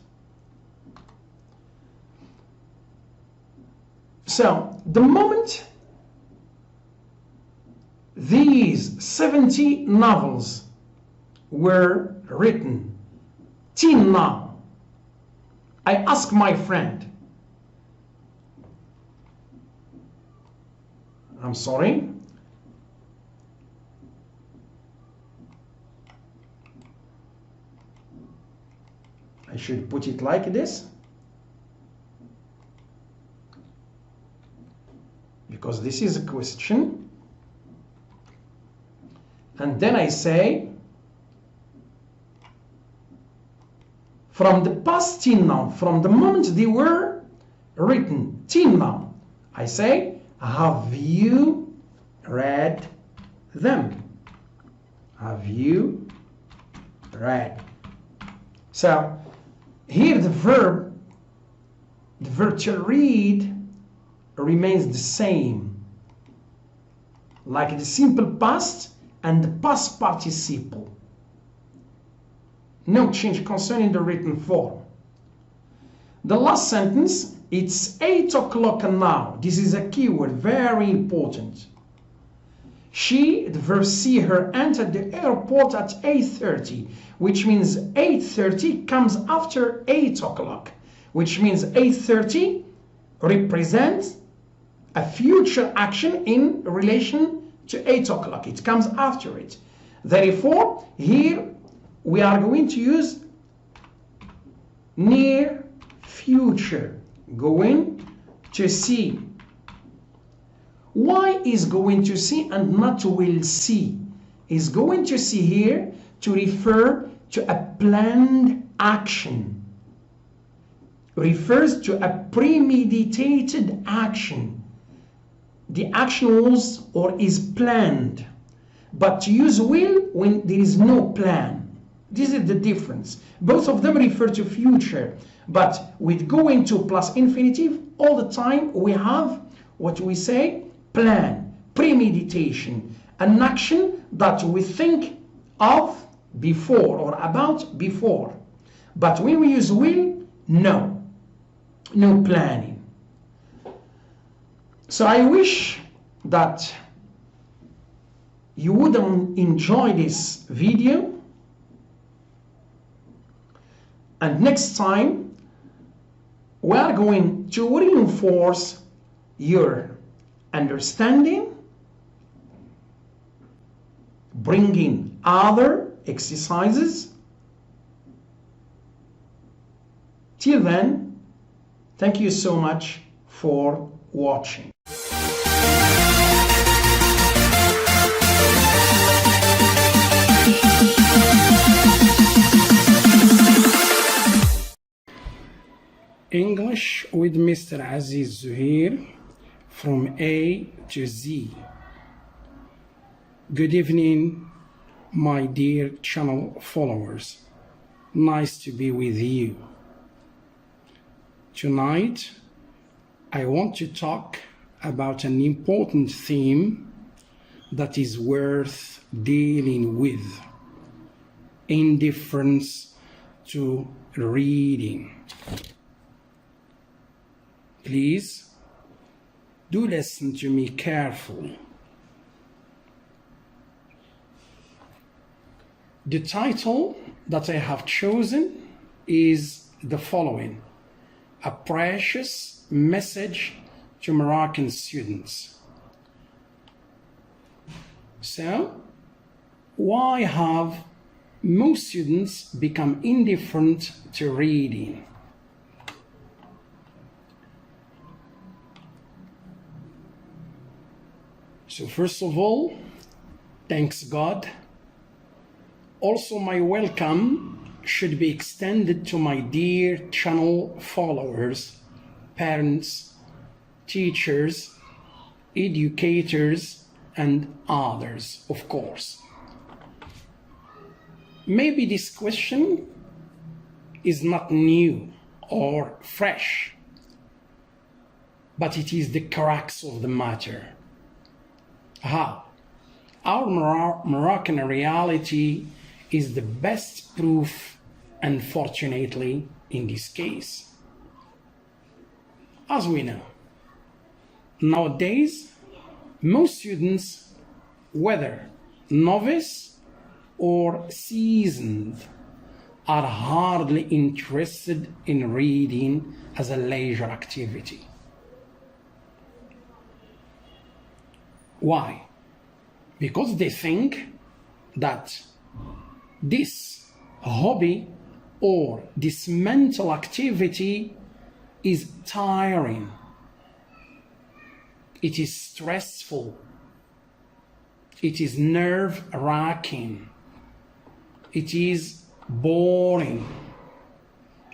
So the moment these 70 novels were written, till now, I ask my friend, I'm sorry, I should put it like this, because this is a question, and then I say, from the past till now, from the moment they were written till now, I say, have you read them? Have you read? So here the verb to read remains the same, like the simple past and the past participle. No change concerning the written form. The last sentence, it's 8 o'clock now. This is a keyword, very important. She, the verb see her, entered the airport at 8:30, which means 8:30 comes after 8 o'clock, which means 8:30 represents a future action in relation to 8 o'clock. It comes after it. Therefore, here we are going to use near future, going to see. Why is going to see and not will see? Is going to see here to refer to a planned action. Refers to a premeditated action. The action was or is planned. But to use will when there is no plan. This is the difference. Both of them refer to future, but with going to plus infinitive, all the time we have what we say, plan, premeditation, an action that we think of before or about before. But when we use will, no planning. So I wish that you would enjoy this video. And next time, we are going to reinforce your understanding, bringing other exercises. Till then, thank you so much for watching. English with Mr. Aziz Zuhair from A to Z. Good evening, my dear channel followers. Nice to be with you. Tonight, I want to talk about an important theme that is worth dealing with: indifference to reading. Please do listen to me carefully. The title that I have chosen is the following: A Precious Message to Moroccan Students. So, why have most students become indifferent to reading? So first of all, thanks God. Also, my welcome should be extended to my dear channel followers, parents, teachers, educators, and others, of course. Maybe this question is not new or fresh, but it is the crux of the matter. How? Our Moroccan reality is the best proof, unfortunately, in this case. As we know, nowadays, most students, whether novice or seasoned, are hardly interested in reading as a leisure activity. Why? Because they think that this hobby or this mental activity is tiring, it is stressful, it is nerve-wracking, it is boring,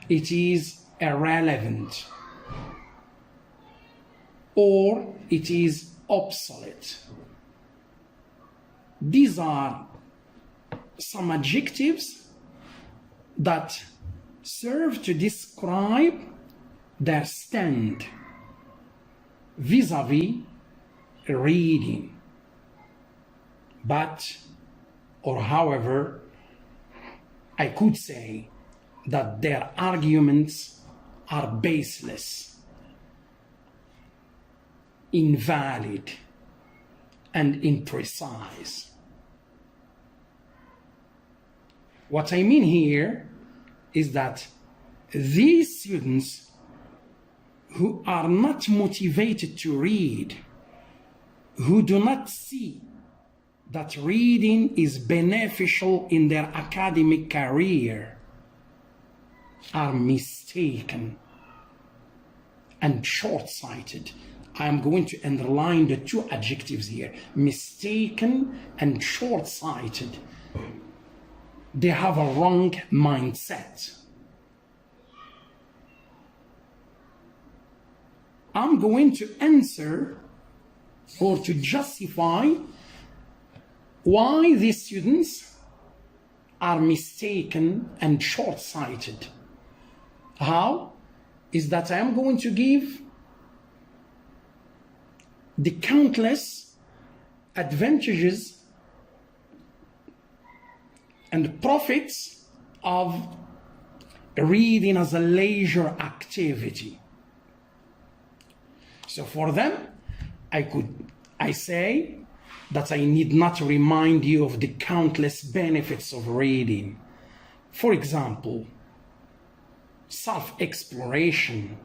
it is irrelevant, or it is obsolete. These are some adjectives that serve to describe their stand vis-a-vis reading. But, or however, I could say that their arguments are baseless, invalid, and imprecise. What I mean here is that these students who are not motivated to read, who do not see that reading is beneficial in their academic career, are mistaken and short-sighted. I am going to underline the two adjectives here: mistaken and short-sighted. They have a wrong mindset. I'm going to answer or to justify why these students are mistaken and short-sighted. How? Is that I am going to give the countless advantages and profits of reading as a leisure activity. So for them, I say that I need not remind you of the countless benefits of reading. For example, self-exploration.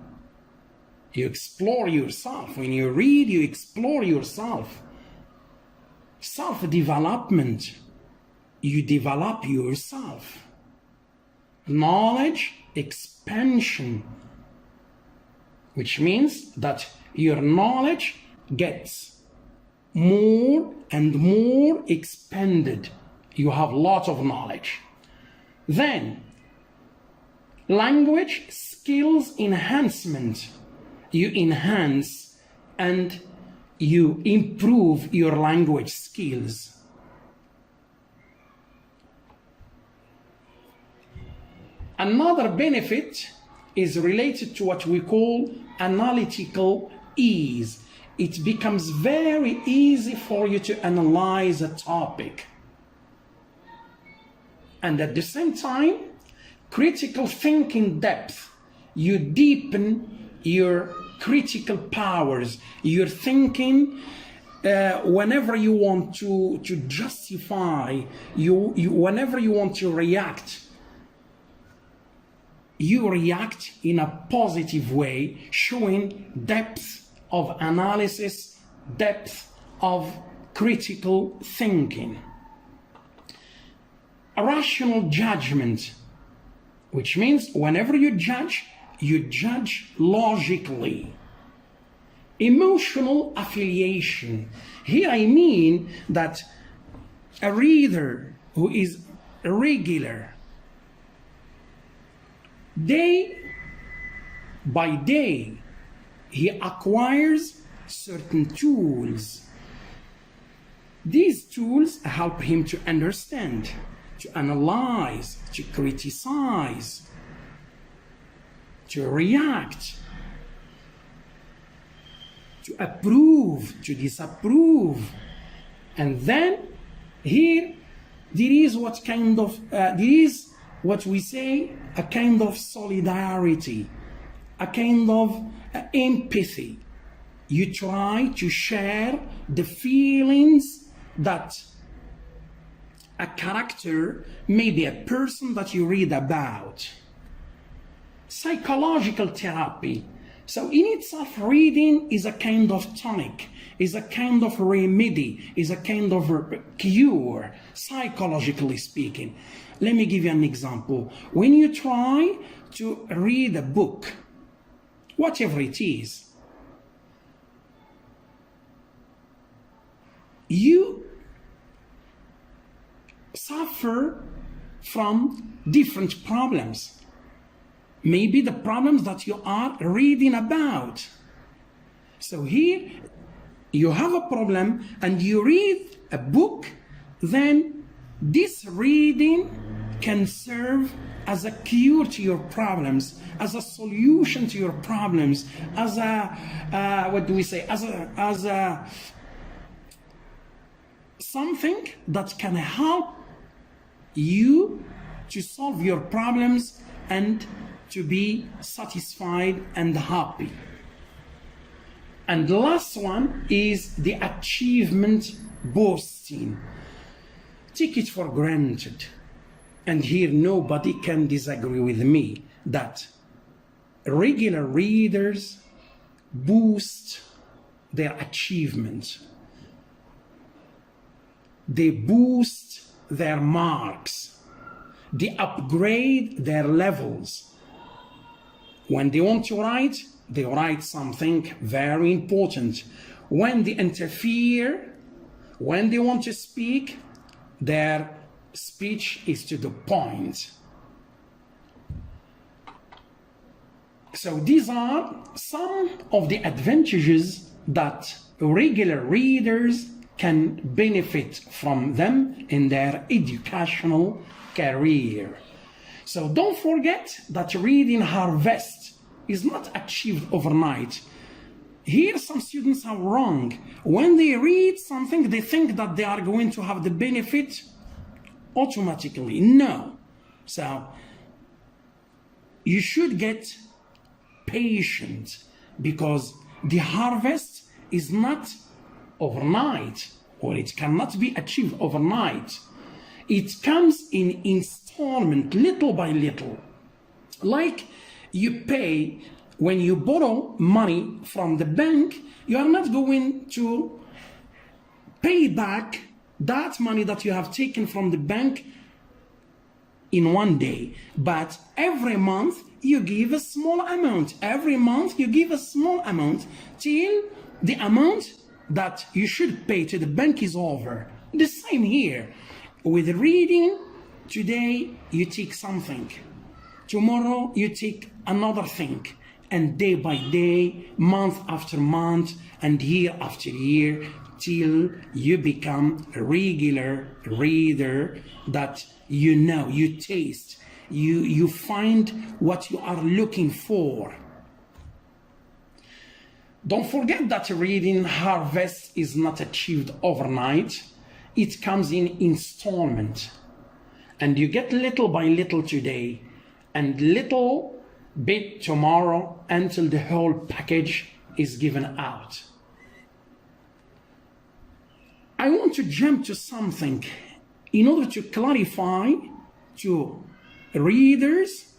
You explore yourself. When you read, you explore yourself. Self-development. You develop yourself. Knowledge expansion, which means that your knowledge gets more and more expanded. You have lots of knowledge. Then, language skills enhancement. You enhance and you improve your language skills. Another benefit is related to what we call analytical ease. It becomes very easy for you to analyze a topic. And at the same time, critical thinking depth. You deepen your critical powers. You're thinking whenever you want to justify, whenever you want to react, you react in a positive way, showing depth of analysis, depth of critical thinking. A rational judgment, which means whenever you judge logically. Emotional affiliation. Here I mean that a reader who is regular, day by day, he acquires certain tools. These tools help him to understand, to analyze, to criticize, to react, to approve, to disapprove, and then Here, there is what we say, a kind of solidarity, a kind of empathy. You try to share the feelings that a character, maybe a person that you read about. Psychological therapy. So in itself, reading is a kind of tonic, is a kind of remedy, is a kind of cure, psychologically speaking. Let me give you an example. When you try to read a book, whatever it is, you suffer from different problems. Maybe the problems that you are reading about. So here you have a problem and you read a book, then this reading can serve as a cure to your problems, as a solution to your problems, as a, what do we say, as a something that can help you to solve your problems and to be satisfied and happy. And the last one is the achievement boasting. Take it for granted, and here nobody can disagree with me, that regular readers boost their achievements. They boost their marks. They upgrade their levels. When they want to write, they write something very important. When they interfere, when they want to speak, their speech is to the point. So these are some of the advantages that regular readers can benefit from them in their educational career. So don't forget that reading harvest is not achieved overnight. Here some students are wrong. When they read something, they think that they are going to have the benefit automatically. No. So you should get patient, because the harvest is not overnight, or it cannot be achieved overnight. It comes in installment, little by little. Like you pay, when you borrow money from the bank, you are not going to pay back that money that you have taken from the bank in one day, but every month you give a small amount. Every month you give a small amount till the amount that you should pay to the bank is over. The same here. With reading, today you take something, tomorrow you take another thing, and day by day, month after month, and year after year, till you become a regular reader that you know, you taste, you find what you are looking for. Don't forget that reading harvest is not achieved overnight. It comes in installment, and you get little by little today and little bit tomorrow until the whole package is given out. I want to jump to something in order to clarify to readers,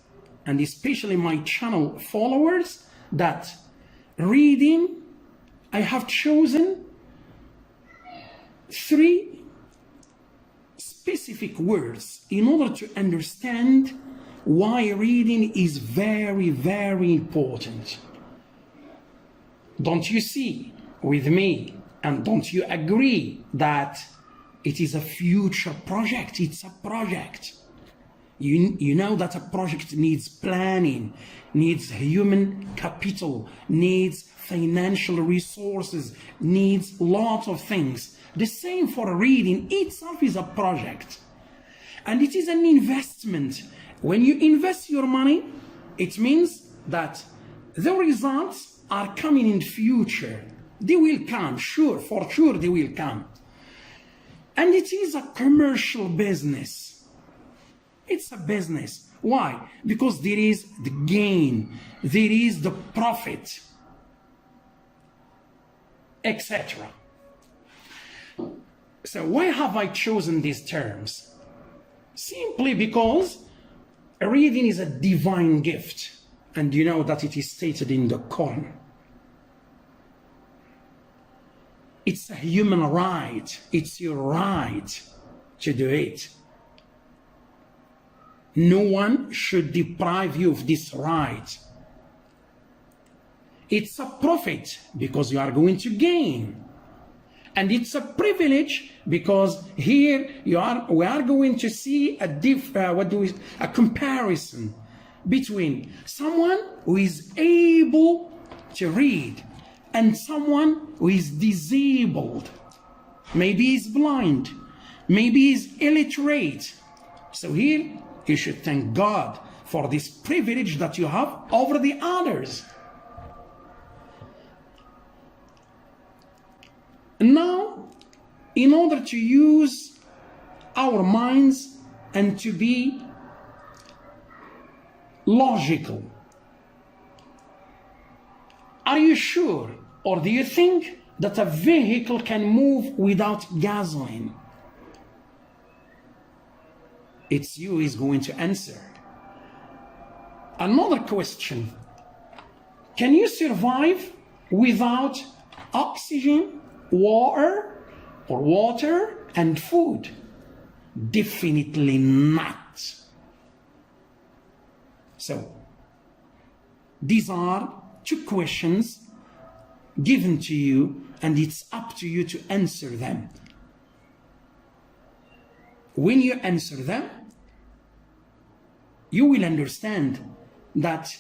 and especially my channel followers, that reading, I have chosen 3 specific words in order to understand why reading is very, very important. Don't you see with me, and don't you agree that it is a future project? It's a project. You know that a project needs planning, needs human capital, needs financial resources, needs a lot of things. The same for reading itself is a project. And it is an investment. When you invest your money, it means that the results are coming in future. They will come, sure, for sure they will come. And it is a commercial business. It's a business. Why? Because there is the gain, there is the profit, etc. So why have I chosen these terms? Simply because reading is a divine gift, and you know that it is stated in the Quran. It's a human right. It's your right to do it. No one should deprive you of this right. It's a profit because you are going to gain. And it's a privilege because here we are going to see a comparison between someone who is able to read and someone who is disabled. Maybe he's blind, maybe he's illiterate. So here you should thank God for this privilege that you have over the others. Now, in order to use our minds and to be logical, are you sure or do you think that a vehicle can move without gasoline? It's you who is going to answer. Another question: can you survive without oxygen, water and food? Definitely not. So these are two questions given to you, and it's up to you to answer them. When you answer them, you will understand that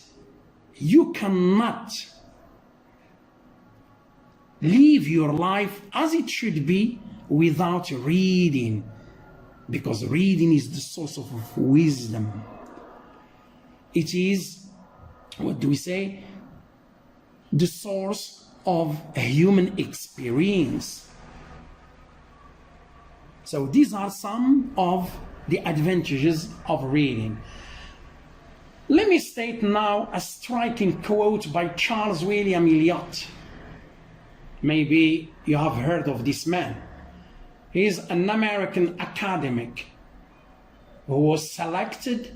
you cannot live your life as it should be without reading, because reading is the source of wisdom. It is, what do we say, the source of a human experience. So these are some of the advantages of reading. Let me state now a striking quote by Charles William Eliot. Maybe you have heard of this man. He is an American academic who was selected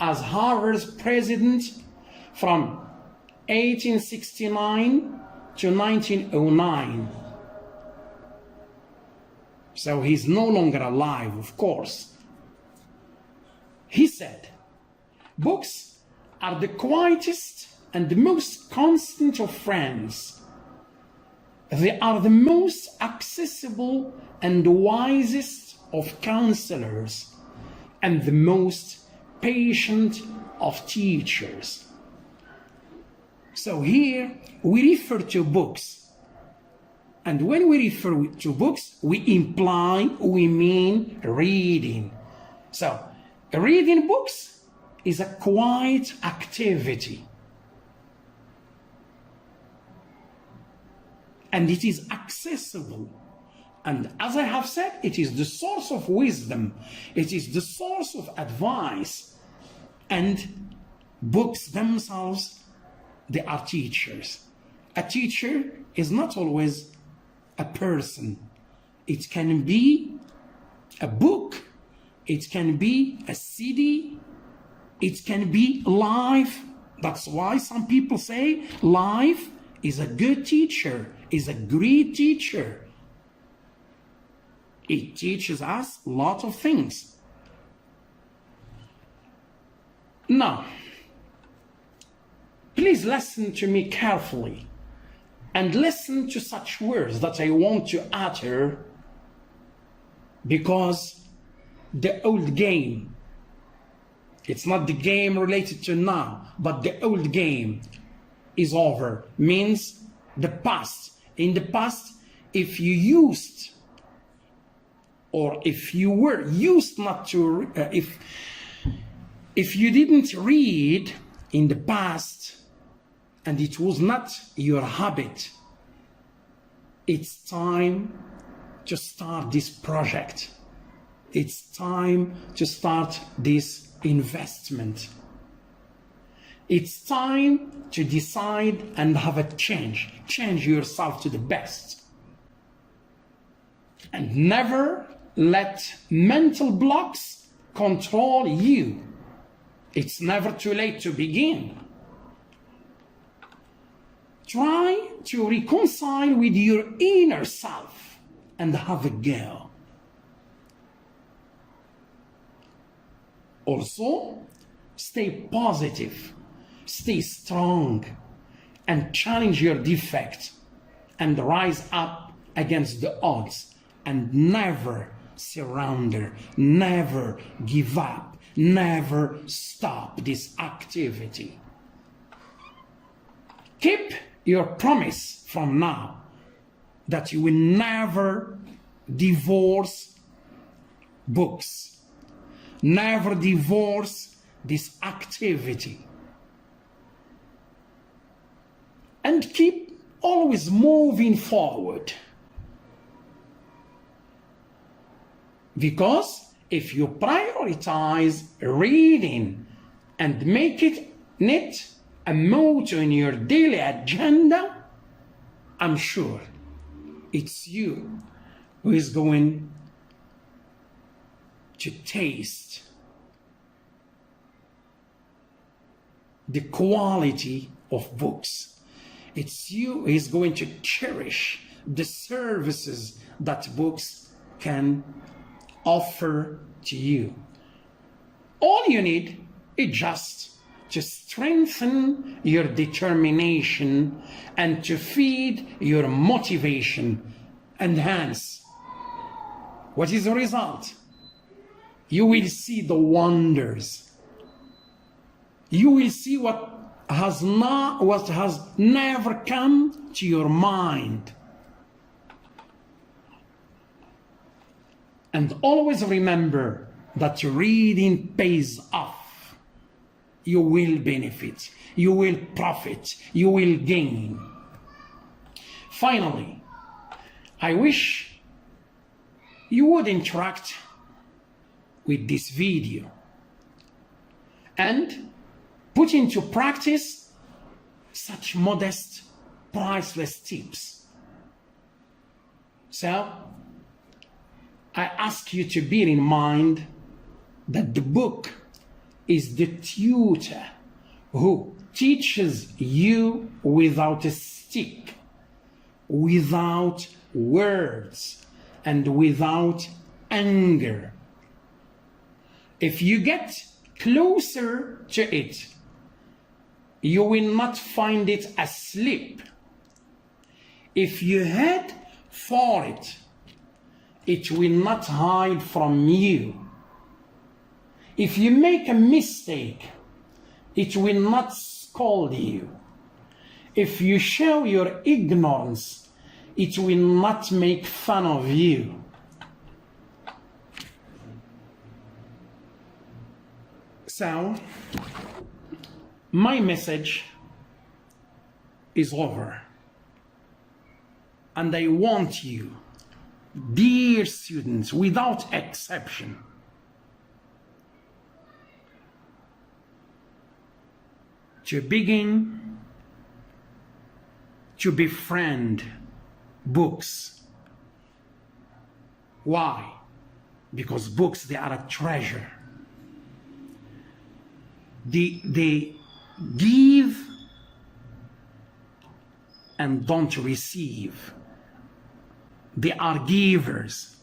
as Harvard's president from 1869 to 1909. So he's no longer alive, of course. He said, "Books are the quietest and the most constant of friends. They are the most accessible and the wisest of counselors, and the most patient of teachers." So here we refer to books. And when we refer to books, we mean reading. So reading books is a quiet activity. And it is accessible. And as I have said, it is the source of wisdom. It is the source of advice. And books themselves, they are teachers. A teacher is not always a person. It can be a book. It can be a CD. It can be life. That's why some people say life is a good teacher, is a great teacher. It teaches us a lot of things. Now, please listen to me carefully and listen to such words that I want to utter, because the old game, it's not the game related to now, but the old game is over, means the past. In the past, if you used, or if you were used not to, if you didn't read in the past, and it was not your habit, it's time to start this project. It's time to start this investment. It's time to decide and have a change. Change yourself to the best. And never let mental blocks control you. It's never too late to begin. Try to reconcile with your inner self and have a go. Also, stay positive, stay strong, and challenge your defect and rise up against the odds, and never surrender, never give up, never stop this activity. Keep your promise from now that you will never divorce books, never divorce this activity, and keep always moving forward. Because if you prioritize reading and make it a motto in your daily agenda, I'm sure it's you who is going to taste the quality of books. It's you who is going to cherish the services that books can offer to you. All you need is just to strengthen your determination and to feed your motivation. And hence, what is the result? You will see the wonders. You will see what has never come to your mind. And always remember that reading pays off. You will benefit, you will profit, you will gain. Finally, I wish you would interact with this video and put into practice such modest, priceless tips. So, I ask you to bear in mind that the book is the tutor who teaches you without a stick, without words, and without anger. If you get closer to it, you will not find it asleep. If you head for it, it will not hide from you. If you make a mistake, it will not scold you. If you show your ignorance, it will not make fun of you. So, my message is over. And I want you, dear students, without exception, to begin to befriend books. Why? Because books, they are a treasure. They give and don't receive. They are givers.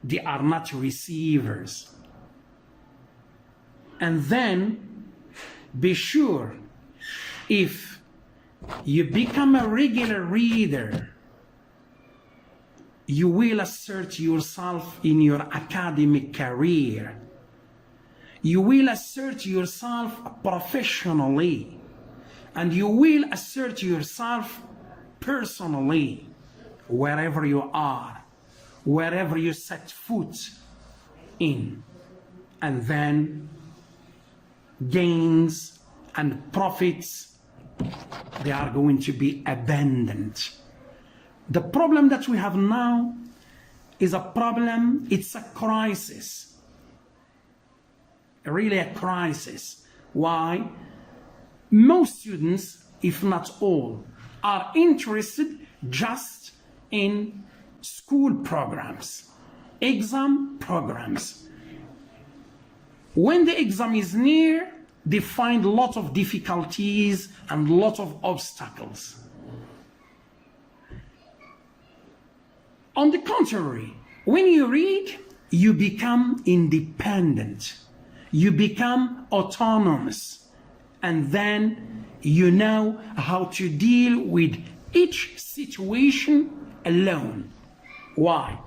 They are not receivers. And then be sure, if you become a regular reader, you will assert yourself in your academic career. You will assert yourself professionally, and you will assert yourself personally wherever you are, wherever you set foot in. And then gains and profits, they are going to be abundant. The problem that we have now is a problem, it's a crisis. Really a crisis. Why? Most students, if not all, are interested just in school programs, exam programs. When the exam is near, they find a lot of difficulties and a lot of obstacles. On the contrary, when you read, you become independent, you become autonomous, and then you know how to deal with each situation alone. Why?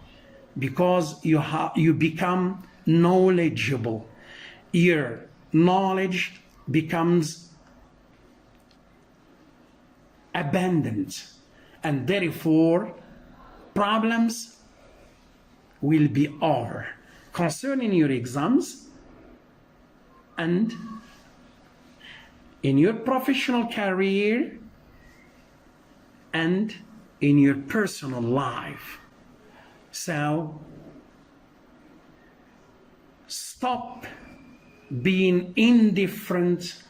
Because you become knowledgeable. Your knowledge becomes abundant, and therefore problems will be over concerning your exams and in your professional career and in your personal life. So stop being indifferent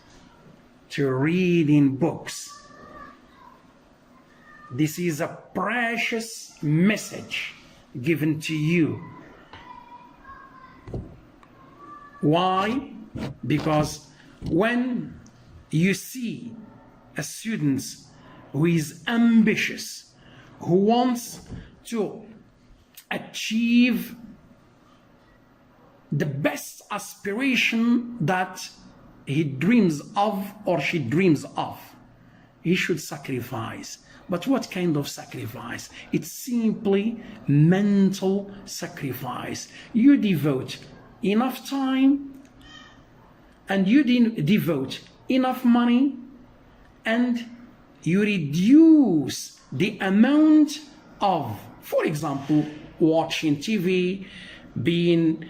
to reading books. This is a precious message given to you. Why? Because when you see a student who is ambitious, who wants to achieve the best aspiration that he dreams of or she dreams of, he should sacrifice. But what kind of sacrifice? It's simply mental sacrifice. You devote enough time and you devote enough money and you reduce the amount of, for example, watching TV, being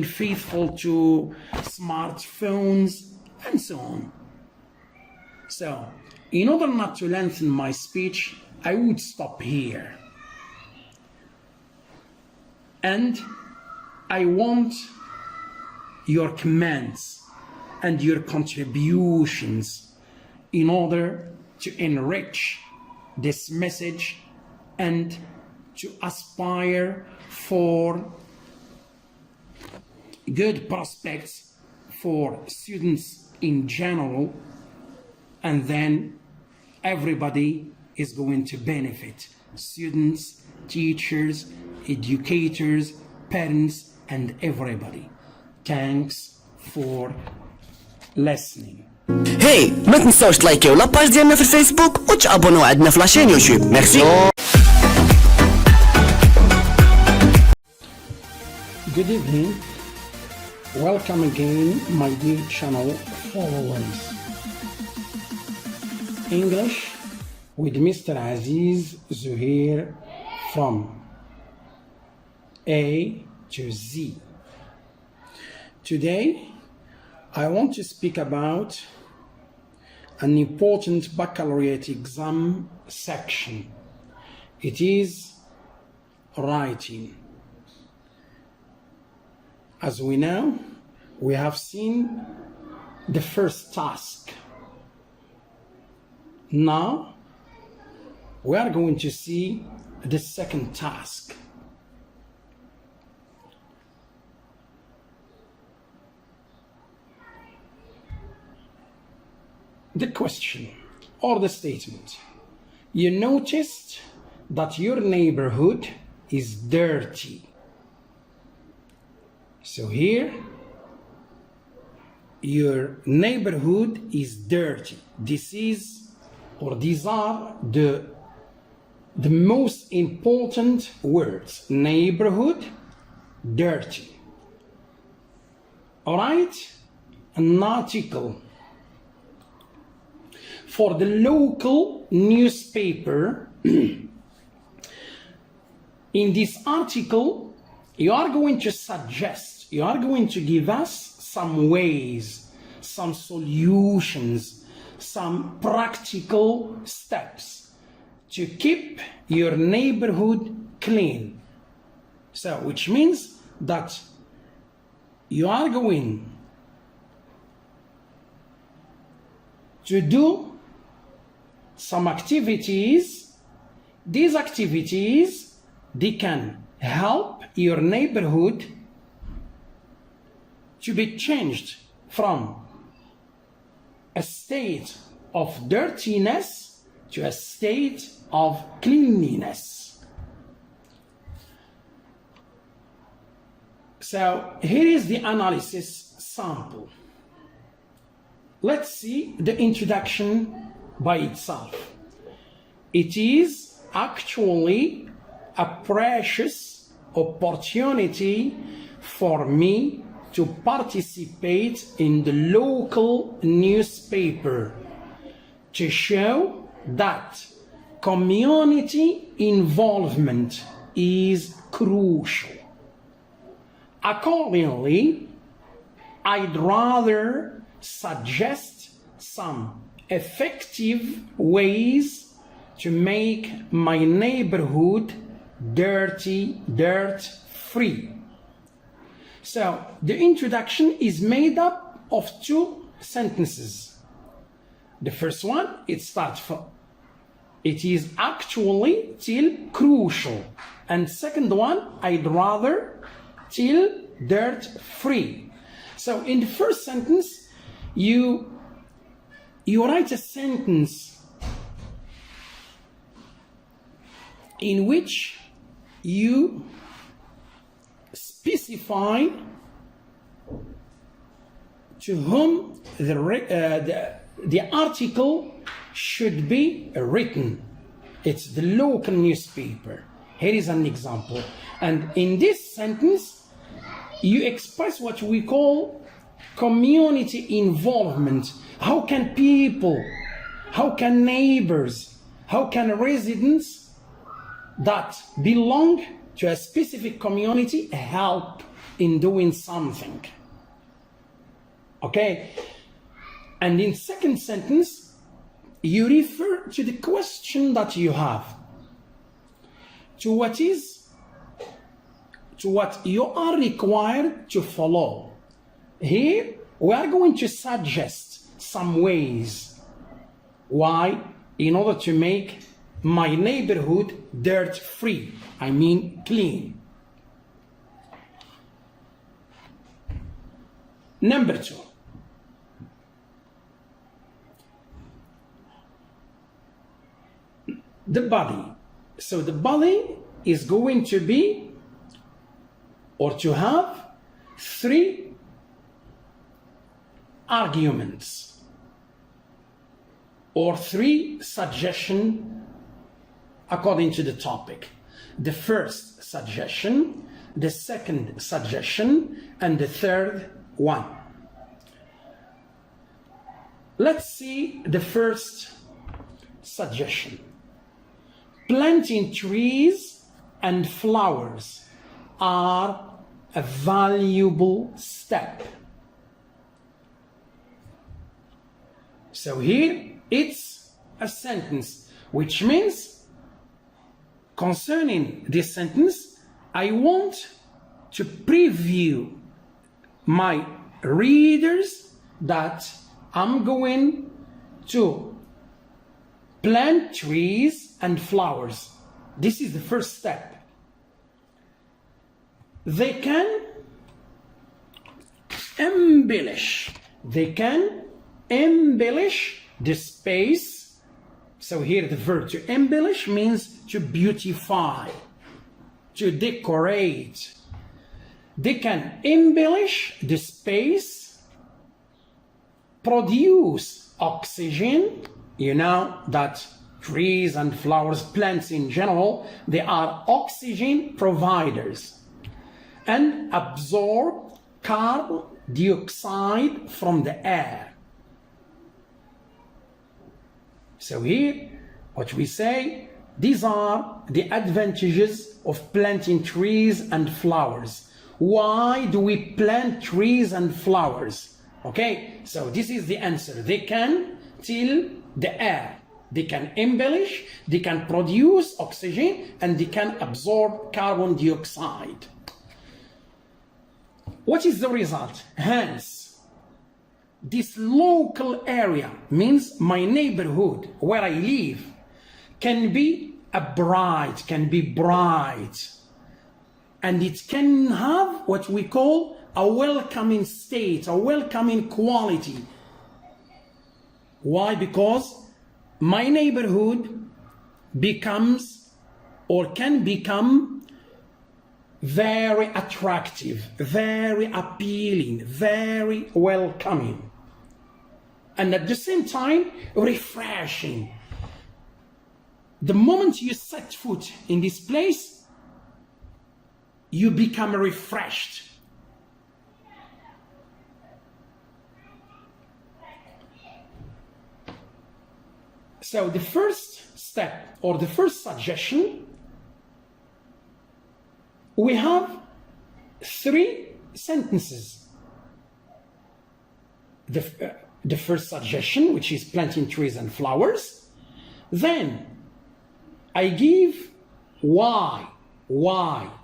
faithful to smartphones, and so on. So, in order not to lengthen my speech, I would stop here. And I want your comments and your contributions in order to enrich this message and to aspire for good prospects for students in general, and then everybody is going to benefit. Students, teachers, educators, parents, and everybody. Thanks for listening. Hey, ما تنساوش تلايكيو لاباج ديالنا في الفيسبوك وتابونوا عندنا في لاشين يوتيوب. ميرسي. Good evening. Welcome again, my dear channel followers. English with Mr. Aziz Zuhair from A to Z. Today, I want to speak about an important baccalaureate exam section. It is writing. As we know, we have seen the first task. Now, we are going to see the second task. The question or the statement. You noticed that your neighborhood is dirty. So here, your neighborhood is dirty. These are the most important words. Neighborhood, dirty. All right? An article for the local newspaper. In this article, you are going to suggest, you are going to give us some ways, some solutions, some practical steps to keep your neighborhood clean. So, which means that you are going to do some activities. These activities, they can help your neighborhood to be changed from a state of dirtiness to a state of cleanliness. So here is the analysis sample. Let's see the introduction by itself. It is actually a precious opportunity for me to participate in the local newspaper to show that community involvement is crucial. Accordingly, I'd rather suggest some effective ways to make my neighborhood dirt-free. So the introduction is made up of 2 sentences. The first one, it starts from, it is actually till crucial. And second one, I'd rather till dirt-free. So in the first sentence, you write a sentence in which you specify to whom the article should be written. It's the local newspaper. Here is an example. And in this sentence, you express what we call community involvement. How can people, how can neighbors, how can residents that belong to a specific community help in doing something? Okay? And in second sentence, you refer to the question that you have, to what you are required to follow. Here, we are going to suggest some ways why, in order to make my neighborhood dirt-free, I mean clean. Number 2. The body. So the body is going to be, or to have, 3 arguments or 3 suggestions according to the topic. The first suggestion, the second suggestion, and the third one. Let's see the first suggestion. Planting trees and flowers are a valuable step. So here it's a sentence, which means concerning this sentence, I want to preview my readers that I'm going to plant trees and flowers. This is the first step. They can embellish. They can embellish the space. So here the verb to embellish means to beautify, to decorate. They can embellish the space, produce oxygen. You know that trees and flowers, plants in general, they are oxygen providers, and absorb carbon dioxide from the air. So here, what we say, these are the advantages of planting trees and flowers. Why do we plant trees and flowers? Okay, so this is the answer. They can till the air. They can embellish, they can produce oxygen, and they can absorb carbon dioxide. What is the result? Hence, this local area means my neighborhood where I live can be bright, and it can have what we call a welcoming state, a welcoming quality. Why? Because my neighborhood becomes or can become very attractive, very appealing, very welcoming, and at the same time refreshing. The moment you set foot in this place, you become refreshed. So the first step or the first suggestion, we have 3 sentences. The first suggestion, which is planting trees and flowers. Then I give why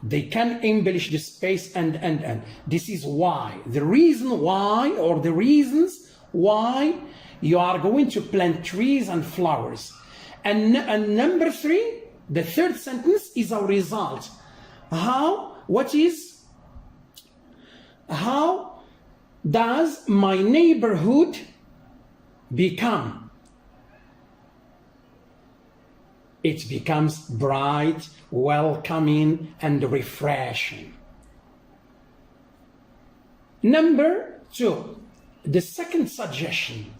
they can embellish the space and this is why, the reason why, or the reasons why you are going to plant trees and flowers. And number 3, the third sentence, is a result. How does my neighborhood become? It becomes bright, welcoming, and refreshing. Number 2, the second suggestion.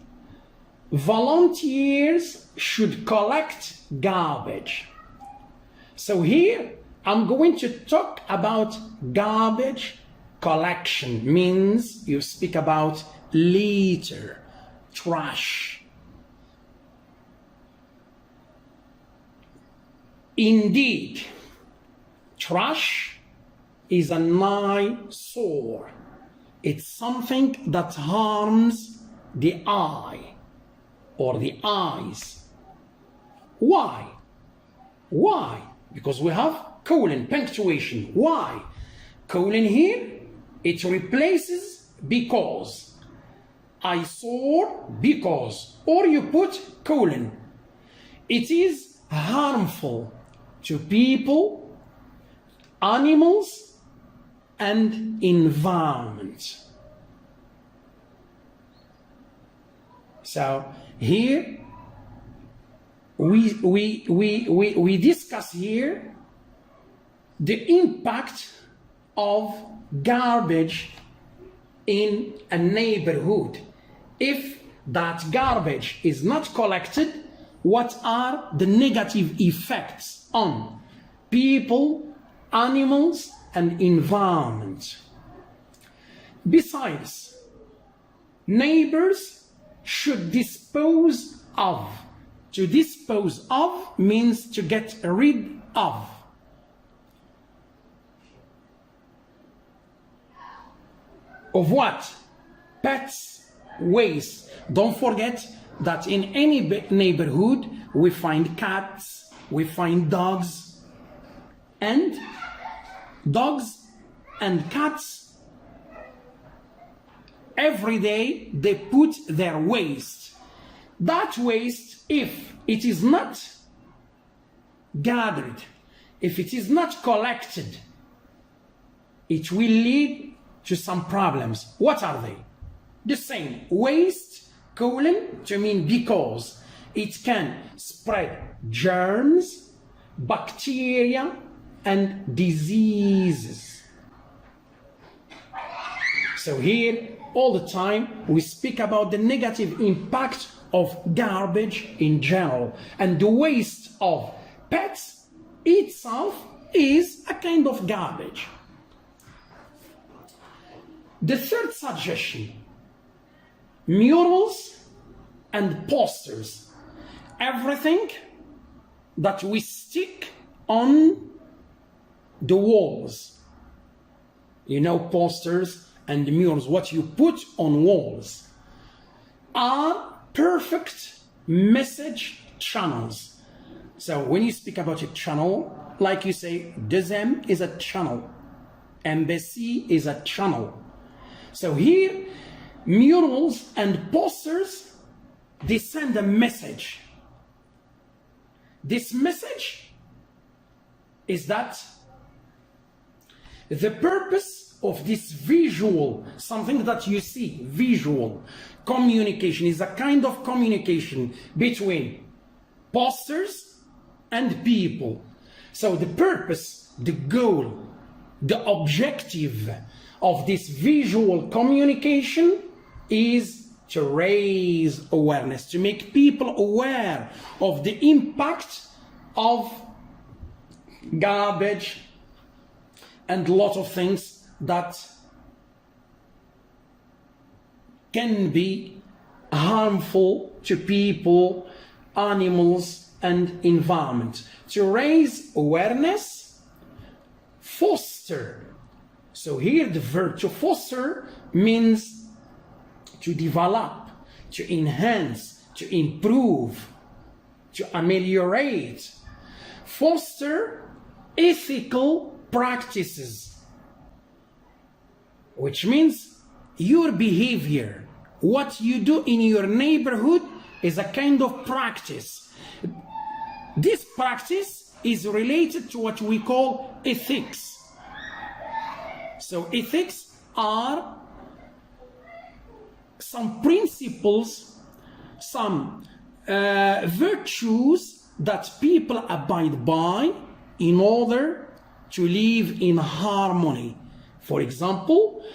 Volunteers should collect garbage. So here I'm going to talk about garbage collection. Means you speak about litter, trash. Indeed, trash is an eyesore. It's something that harms the eye or the eyes. Why? Why? Because we have colon, punctuation. Why? Colon here, it replaces because. Eyesore, because. Or you put colon. It is harmful to people, animals, and environment. So here we discuss here the impact of garbage in a neighborhood. If that garbage is not collected, what are the negative effects on people, animals, and environment? Besides, neighbors should dispose of. To dispose of means to get rid of. Of what? Pets, waste. Don't forget that in any neighborhood we find cats, we find dogs, and cats every day they put their waste. That waste, if it is not gathered, if it is not collected, it will lead to some problems. What are they? The same. Waste, colon, to mean because. It can spread germs, bacteria, and diseases. So here, all the time, we speak about the negative impact of garbage in general. And the waste of pets itself is a kind of garbage. The third suggestion, murals and posters. Everything that we stick on the walls. You know, posters and murals, what you put on walls, are perfect message channels. So when you speak about a channel, like you say, Dezem is a channel, Embassy is a channel. So here, murals and posters, they send a message. This message is that the purpose of this visual, something that you see, visual communication, is a kind of communication between posters and people. So the purpose, the goal, the objective of this visual communication is to raise awareness, to make people aware of the impact of garbage and a lot of things that can be harmful to people, animals, and environment. To raise awareness, foster. So here the verb to foster means to develop, to enhance, to improve, to ameliorate. Foster ethical practices, which means your behavior, what you do in your neighborhood is a kind of practice. This practice is related to what we call ethics. So ethics are some principles, some virtues that people abide by in order to live in harmony. For example,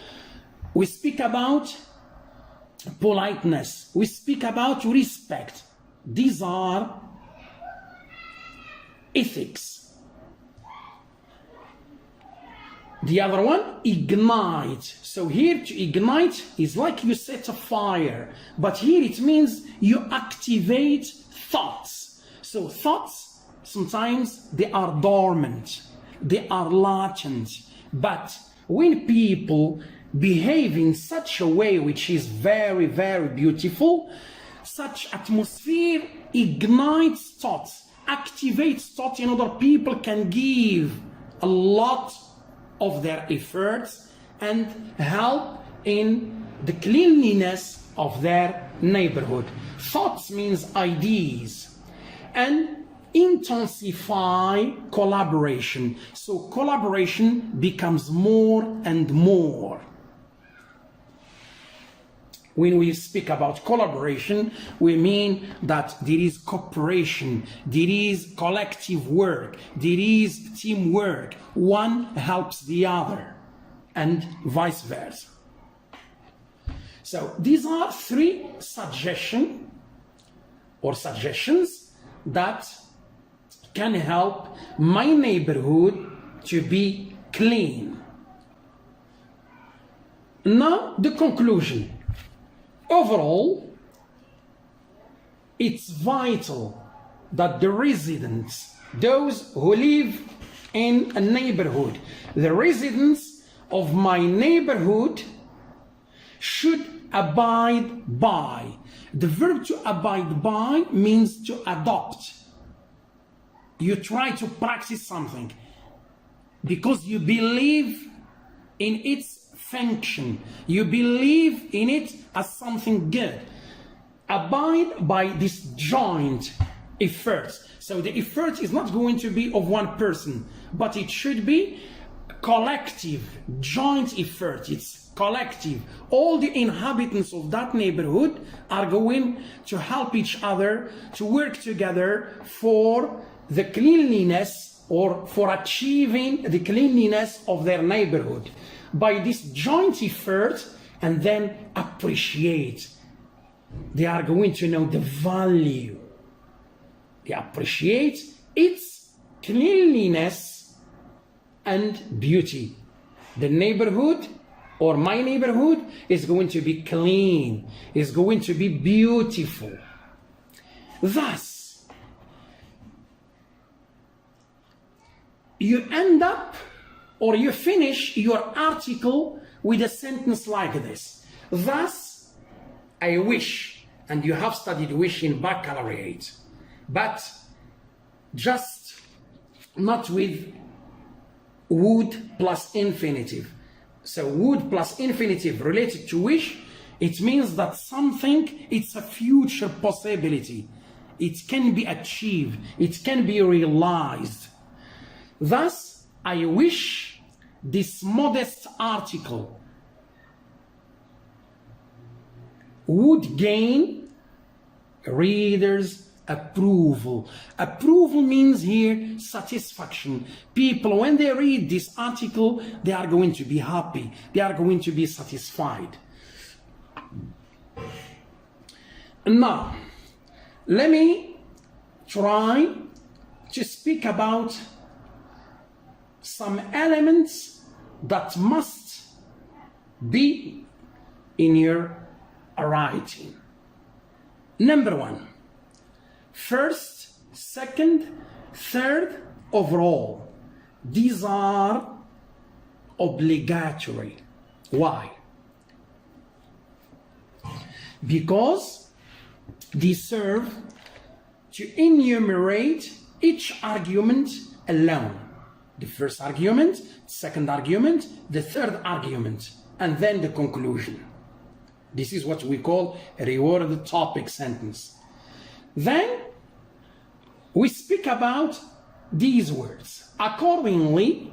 we speak about politeness, we speak about respect. These are ethics. The other one, ignite. So here to ignite is like you set a fire, but here it means you activate thoughts. So thoughts, sometimes they are dormant, they are latent, but when people behave in such a way which is very, very beautiful, such atmosphere ignites thoughts, activates thoughts in order people can give a lot of their efforts and help in the cleanliness of their neighborhood. Thoughts means ideas, and intensify collaboration. So collaboration becomes more and more. When we speak about collaboration, we mean that there is cooperation, there is collective work, there is teamwork. One helps the other, and vice versa. So these are three suggestions that can help my neighborhood to be clean. Now the conclusion. Overall, it's vital that the residents, those who live in a neighborhood, the residents of my neighborhood should abide by. The verb to abide by means to adopt. You try to practice something because you believe in its function. You believe in it as something good. Abide by this joint effort. So the effort is not going to be of one person, but it should be collective, joint effort. It's collective. All the inhabitants of that neighborhood are going to help each other to work together for the cleanliness or for achieving the cleanliness of their neighborhood. By this joint effort, and then appreciate. They are going to know the value. They appreciate its cleanliness and beauty. The neighborhood or my neighborhood is going to be clean, is going to be beautiful. Thus, you end up or you finish your article with a sentence like this. Thus, I wish, and you have studied wish in baccalaureate. but just not with would plus infinitive. So would plus infinitive related to wish, it means that something, it's a future possibility. It can be achieved, it can be realized. Thus, I wish this modest article would gain readers' approval. Approval means here satisfaction. People, when they read this article, they are going to be happy. They are going to be satisfied. Now, let me try to speak about some elements that must be in your writing. Number one, first, second, third, overall. These are obligatory. Why? Because they serve to enumerate each argument alone. The first argument, second argument, the third argument, and then the conclusion. This is what we call a rewarded topic sentence. Then we speak about these words. Accordingly,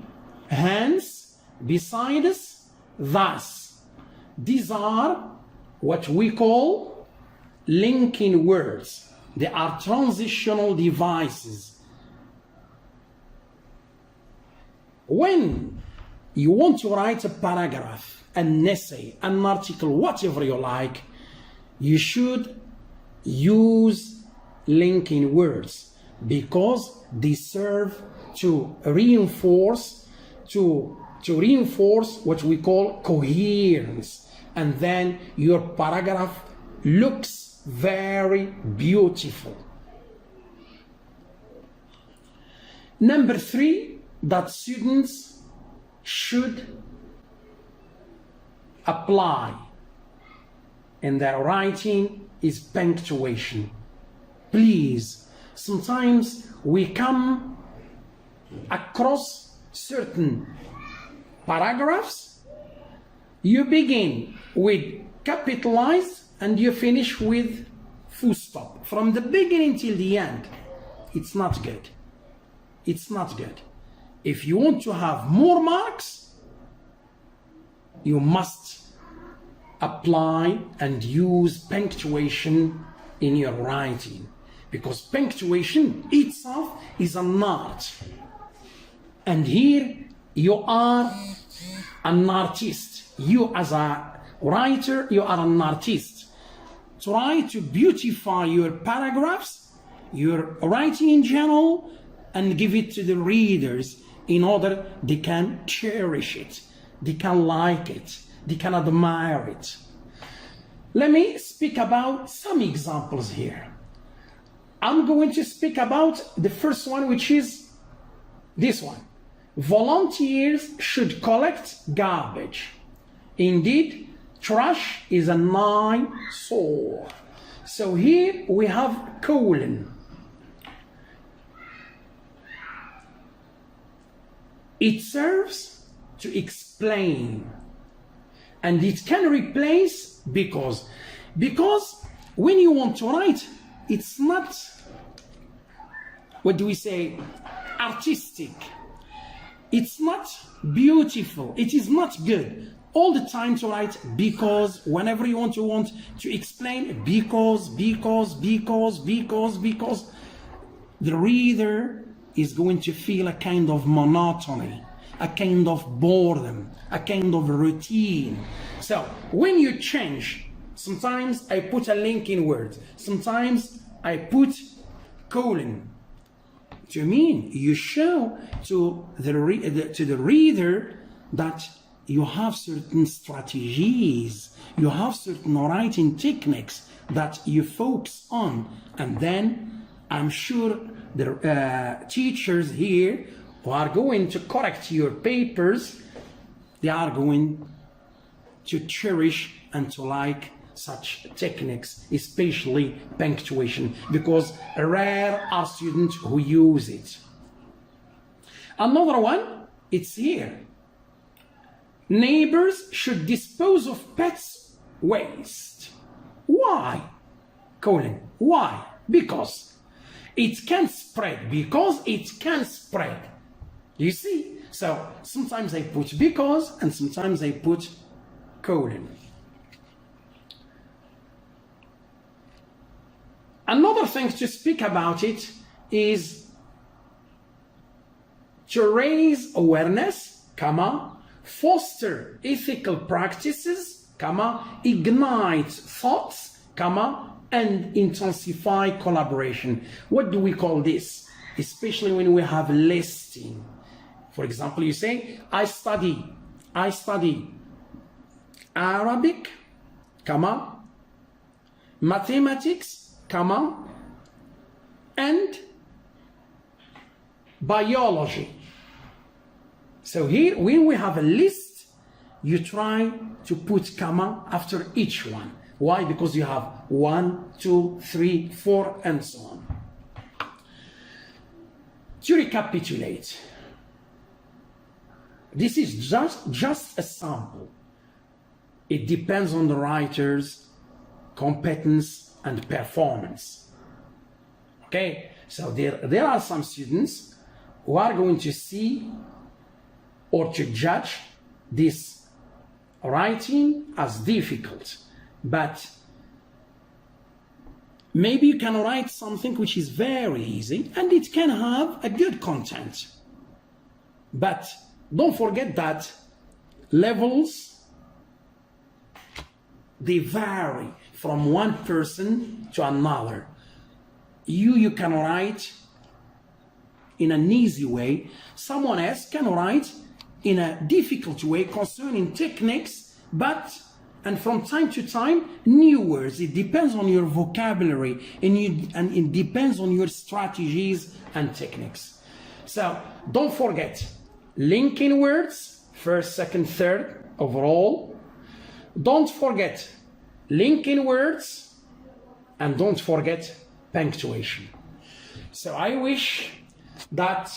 hence, besides, thus. These are what we call linking words. They are transitional devices. When you want to write a paragraph, an essay, an article, whatever you like, you should use linking words because they serve to reinforce what we call coherence, and then your paragraph looks very beautiful. Number three, that students should apply in their writing is punctuation. Please, sometimes we come across certain paragraphs, you begin with capitalized and you finish with full stop. From the beginning till the end, it's not good. It's not good. If you want to have more marks, you must apply and use punctuation in your writing, because punctuation itself is an art. And here you are an artist. You as a writer, you are an artist. Try to beautify your paragraphs, your writing in general, and give it to the readers in order they can cherish it, they can like it, they can admire it. Let me speak about some examples here. I'm going to speak about the first one, which is this one. Volunteers should collect garbage. Indeed, trash is an eyesore. So here we have colon. It serves to explain, and it can replace because when you want to write, it's not, what do we say, artistic. It's not beautiful. It is not good all the time to write because whenever you want to explain because the reader is going to feel a kind of monotony, a kind of boredom, a kind of routine. So when you change, sometimes I put a link in Word, sometimes I put colon. To mean you show to the reader that you have certain strategies, you have certain writing techniques that you focus on, and then I'm sure the teachers here who are going to correct your papers, they are going to cherish and to like such techniques, especially punctuation, because rare are students who use it. Another one, it's here. Neighbors should dispose of pets' waste. Why? Colin, why? Because it can spread. Because it can spread. You see? So sometimes I put because and sometimes I put colon. Another thing to speak about it is to raise awareness, foster ethical practices, ignite thoughts, and intensify collaboration. What do we call this? Especially when we have listing. For example, you say, I study Arabic, mathematics, and biology. So here, when we have a list, you try to put comma after each one. Why? Because you have 1, 2, 3, 4, and so on. To recapitulate, this is just a sample. It depends on the writer's competence and performance. Okay, so there are some students who are going to see or to judge this writing as difficult, but maybe you can write something which is very easy and it can have a good content. But don't forget that levels, they vary from one person to another. You can write in an easy way. Someone else can write in a difficult way concerning techniques, and from time to time, new words. It depends on your vocabulary and it depends on your strategies and techniques. So don't forget, linking words, first, second, third, overall. Don't forget linking words, and don't forget punctuation. So I wish that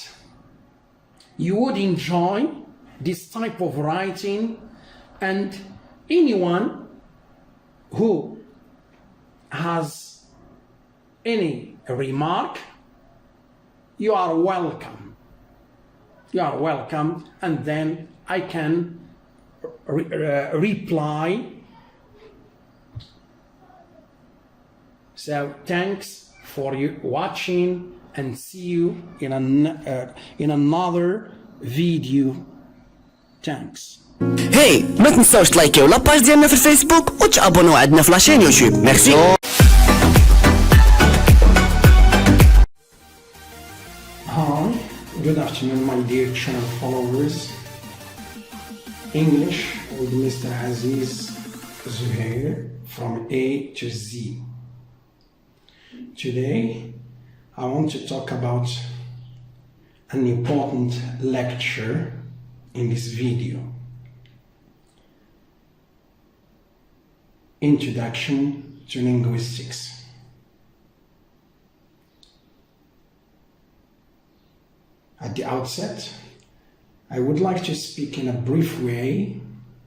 you would enjoy this type of writing, and anyone who has any remark, you are welcome. You are welcome, and then I can reply. So thanks for you watching, and see you in another video. Thanks. هاي ما تنساوش تلايكيو لاباج ديالنا في الفيسبوك وتابونوا عندنا في لاشين يوتيوب. ميرسي. Hi, good afternoon my dear channel followers. English with Mr. Aziz Zuhair from A to Z. Today I want to talk about an important lecture in this video. Introduction to linguistics. At the outset, I would like to speak in a brief way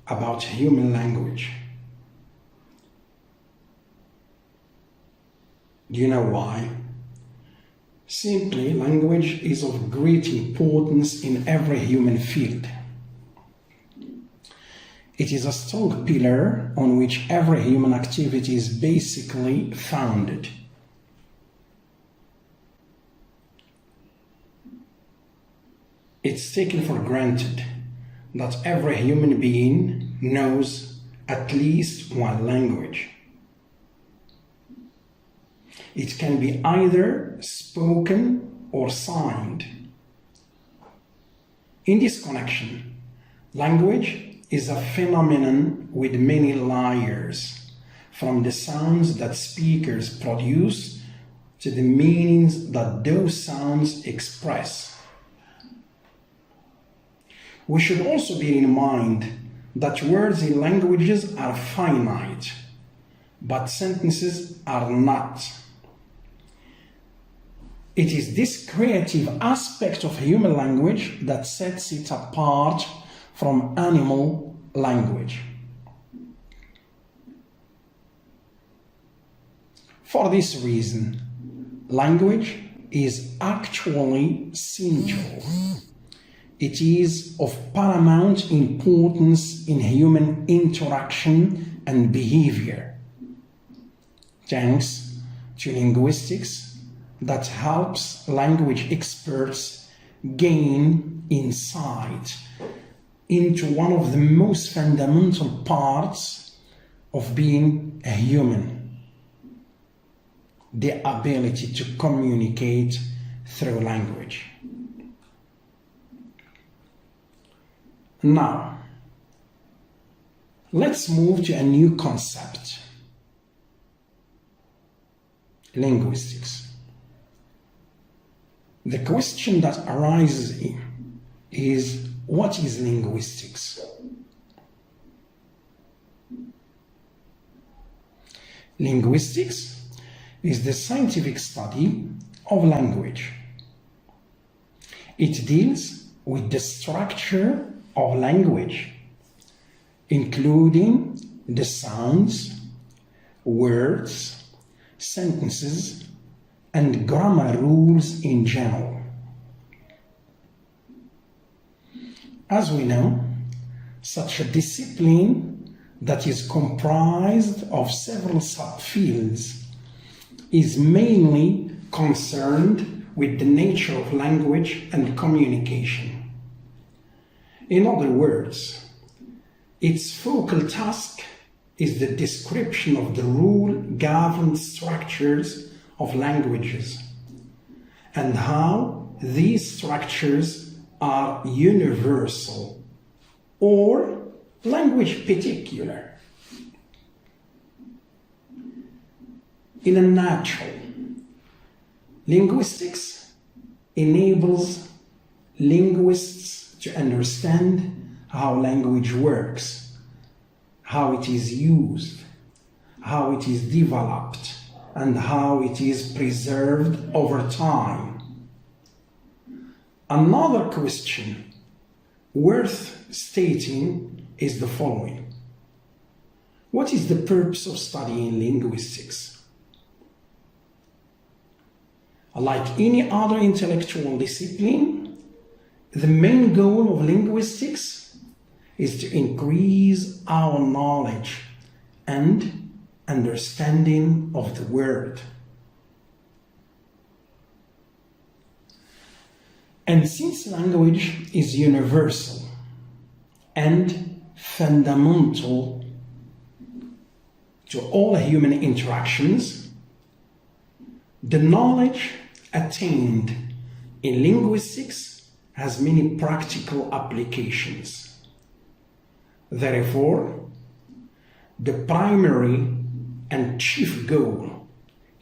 about human language. Do you know why? Simply, language is of great importance in every human field. It is a strong pillar on which every human activity is basically founded. It's taken for granted that every human being knows at least one language. It can be either spoken or signed. In this connection, language is a phenomenon with many layers, from the sounds that speakers produce to the meanings that those sounds express. We should also bear in mind that words in languages are finite. but sentences are not. It is this creative aspect of human language that sets it apart from animal language. For this reason, language is actually central. It is of paramount importance in human interaction and behavior. Thanks to linguistics that helps language experts gain insight into one of the most fundamental parts of being a human, the ability to communicate through language. Now, let's move to a new concept: linguistics. The question that arises is, what is linguistics? Linguistics is the scientific study of language. It deals with the structure of language, including the sounds, words, sentences, and grammar rules in general. As we know, such a discipline that is comprised of several subfields is mainly concerned with the nature of language and communication. In other words, its focal task is the description of the rule-governed structures of languages and how these structures are universal or language particular. In a nutshell, linguistics enables linguists to understand how language works, how it is used, how it is developed, and how it is preserved over time. Another question worth stating is the following: what is the purpose of studying linguistics? Like any other intellectual discipline, the main goal of linguistics is to increase our knowledge and understanding of the world. And since language is universal and fundamental to all human interactions, the knowledge attained in linguistics has many practical applications. Therefore, the primary and chief goal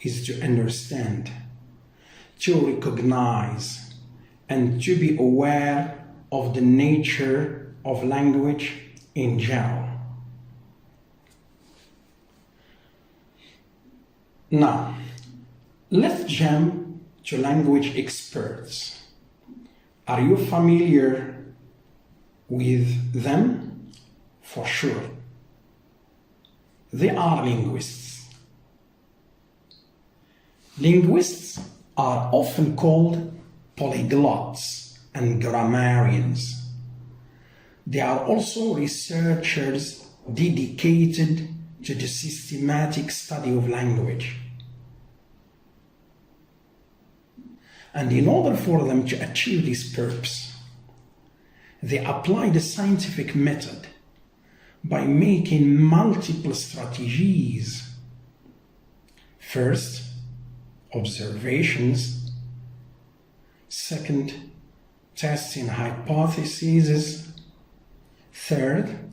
is to understand, to recognize, and to be aware of the nature of language in general. Now, let's jump to language experts. Are you familiar with them? For sure. They are linguists. Linguists are often called polyglots and grammarians. They are also researchers dedicated to the systematic study of language. And in order for them to achieve this purpose, they apply the scientific method by making multiple strategies. First, observations. Second, testing hypotheses. Third,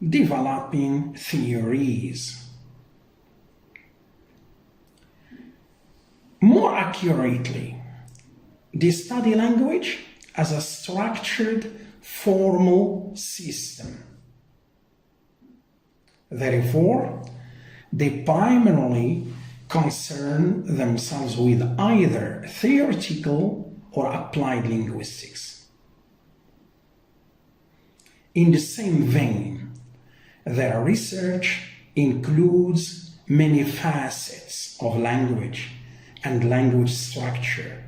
developing theories. More accurately, they study language as a structured, formal system. Therefore, they primarily concern themselves with either theoretical or applied linguistics. In the same vein, their research includes many facets of language and language structure,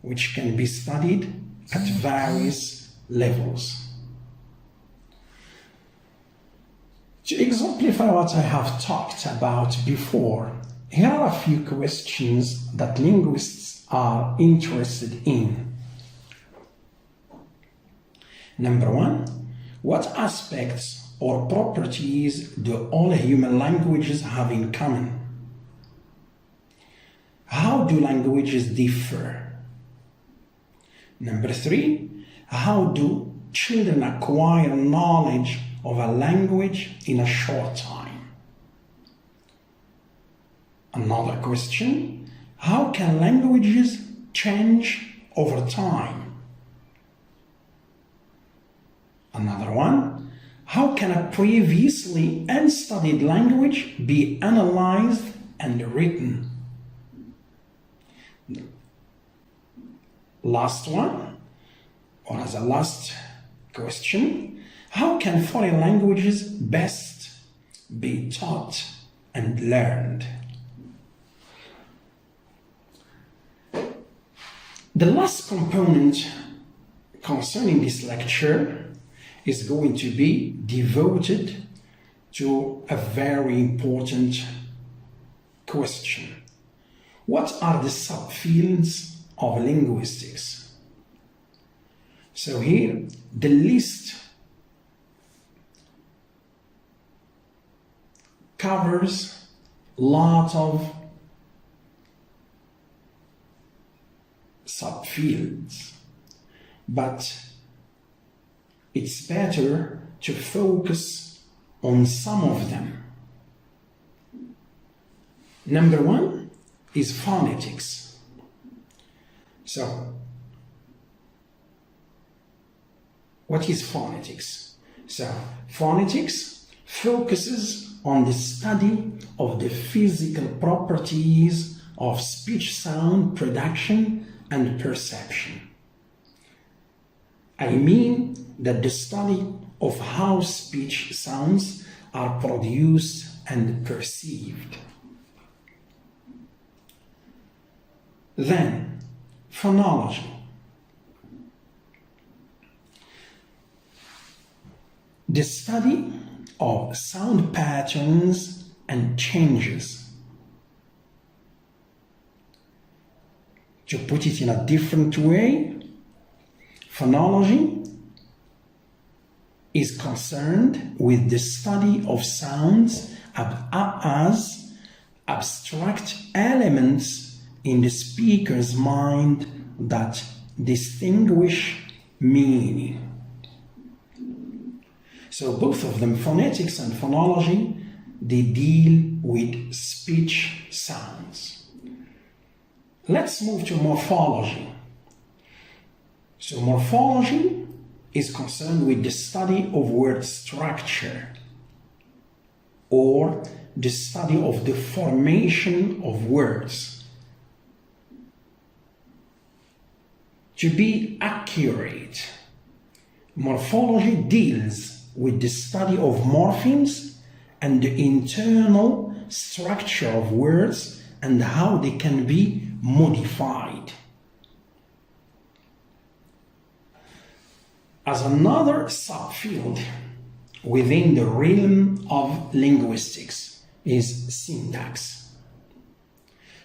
which can be studied at various levels. To exemplify what I have talked about before, here are a few questions that linguists are interested in. Number one, what aspects or properties do all human languages have in common? How do languages differ? Number three, how do children acquire knowledge of a language in a short time? Another question, how can languages change over time? Another one, how can a previously unstudied language be analyzed and written? Last one, or as a last question, how can foreign languages best be taught and learned? The last component concerning this lecture is going to be devoted to a very important question. What are the subfields of linguistics? So here, the list covers a lot of subfields, but it's better to focus on some of them. Number one is phonetics. So, what is phonetics? So, phonetics focuses on the study of the physical properties of speech sound production and perception. I mean that the study of how speech sounds are produced and perceived. Then, phonology. The study of sound patterns and changes. To put it in a different way, phonology is concerned with the study of sounds as abstract elements in the speaker's mind that distinguish meaning. So both of them, phonetics and phonology, they deal with speech sounds. Let's move to morphology. So morphology is concerned with the study of word structure, or the study of the formation of words. To be accurate, morphology deals with the study of morphemes and the internal structure of words and how they can be modified. As another subfield within the realm of linguistics is syntax.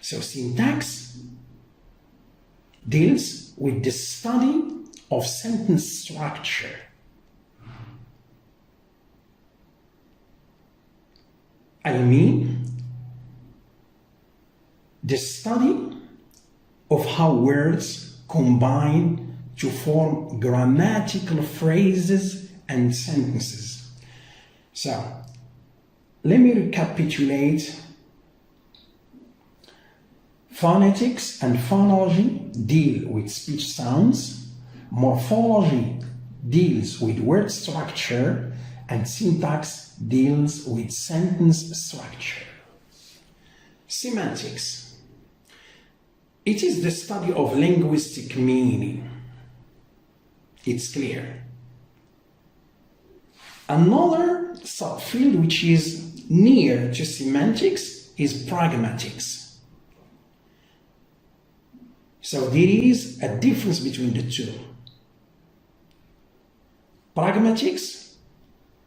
So syntax deals with the study of sentence structure. I mean, the study of how words combine to form grammatical phrases and sentences. So, let me recapitulate. Phonetics and phonology deal with speech sounds, morphology deals with word structure, and syntax deals with sentence structure. Semantics. It is the study of linguistic meaning. It's clear. Another subfield which is near to semantics is pragmatics. So there is a difference between the two. Pragmatics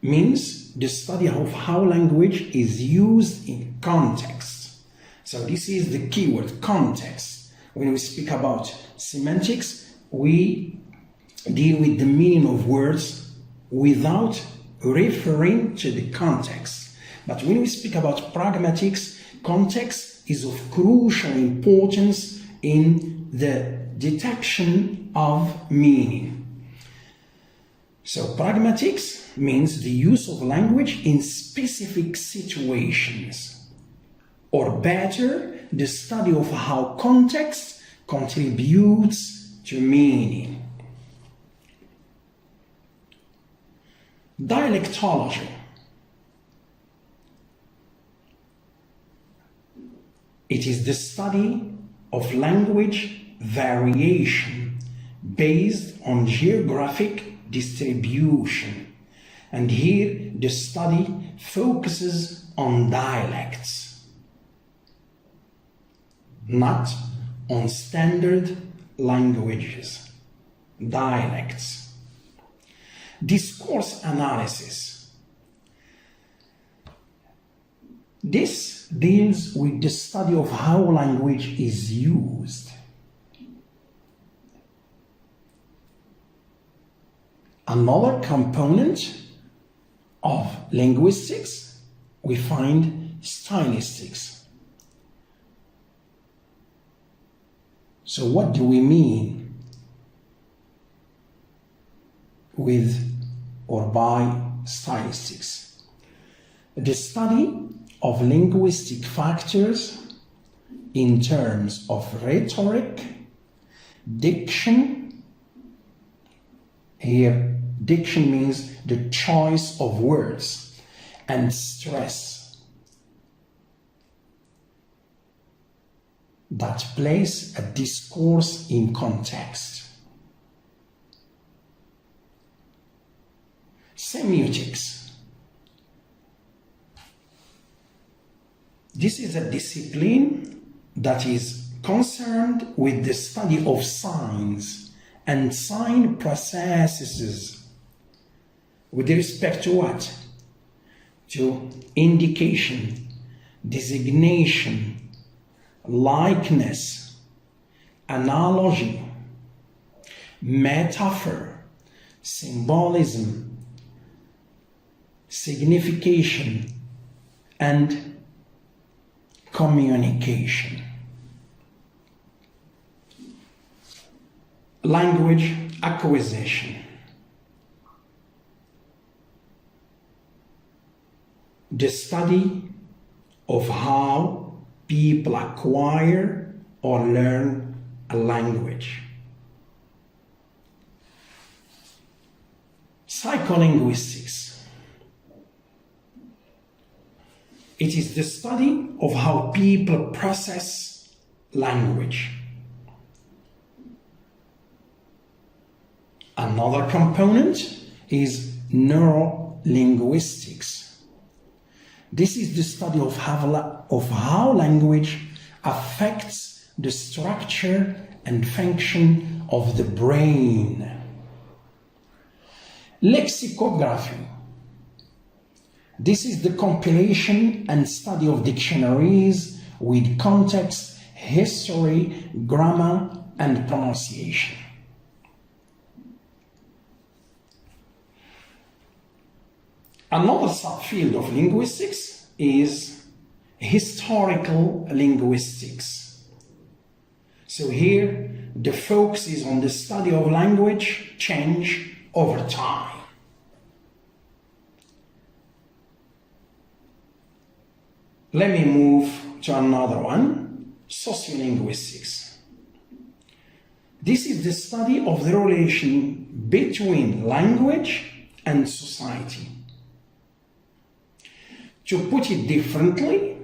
means the study of how language is used in context. So this is the keyword, context. When we speak about semantics, we deal with the meaning of words without referring to the context. But when we speak about pragmatics, context is of crucial importance in the detection of meaning. So pragmatics means the use of language in specific situations, or better, the study of how context contributes to meaning. Dialectology. It is the study of language variation based on geographic distribution. And here the study focuses on dialects, not on standard languages. Dialects. Discourse analysis. This deals with the study of how language is used. Another component of linguistics, we find stylistics. So what do we mean with or by stylistics? The study of linguistic factors in terms of rhetoric, diction. Here, diction means the choice of words, and stress, that place a discourse in context. Semiotics. This is a discipline that is concerned with the study of signs and sign processes with respect to what? To indication, designation, likeness, analogy, metaphor, symbolism, signification, and communication. Language acquisition. The study of how people acquire or learn a language. Psycholinguistics. It is the study of how people process language. Another component is neurolinguistics. This is the study of how language affects the structure and function of the brain. Lexicography. This is the compilation and study of dictionaries with context, history, grammar, and pronunciation. Another subfield of linguistics is historical linguistics. So here, the focus is on the study of language change over time. Let me move to another one, sociolinguistics. This is the study of the relation between language and society. To put it differently,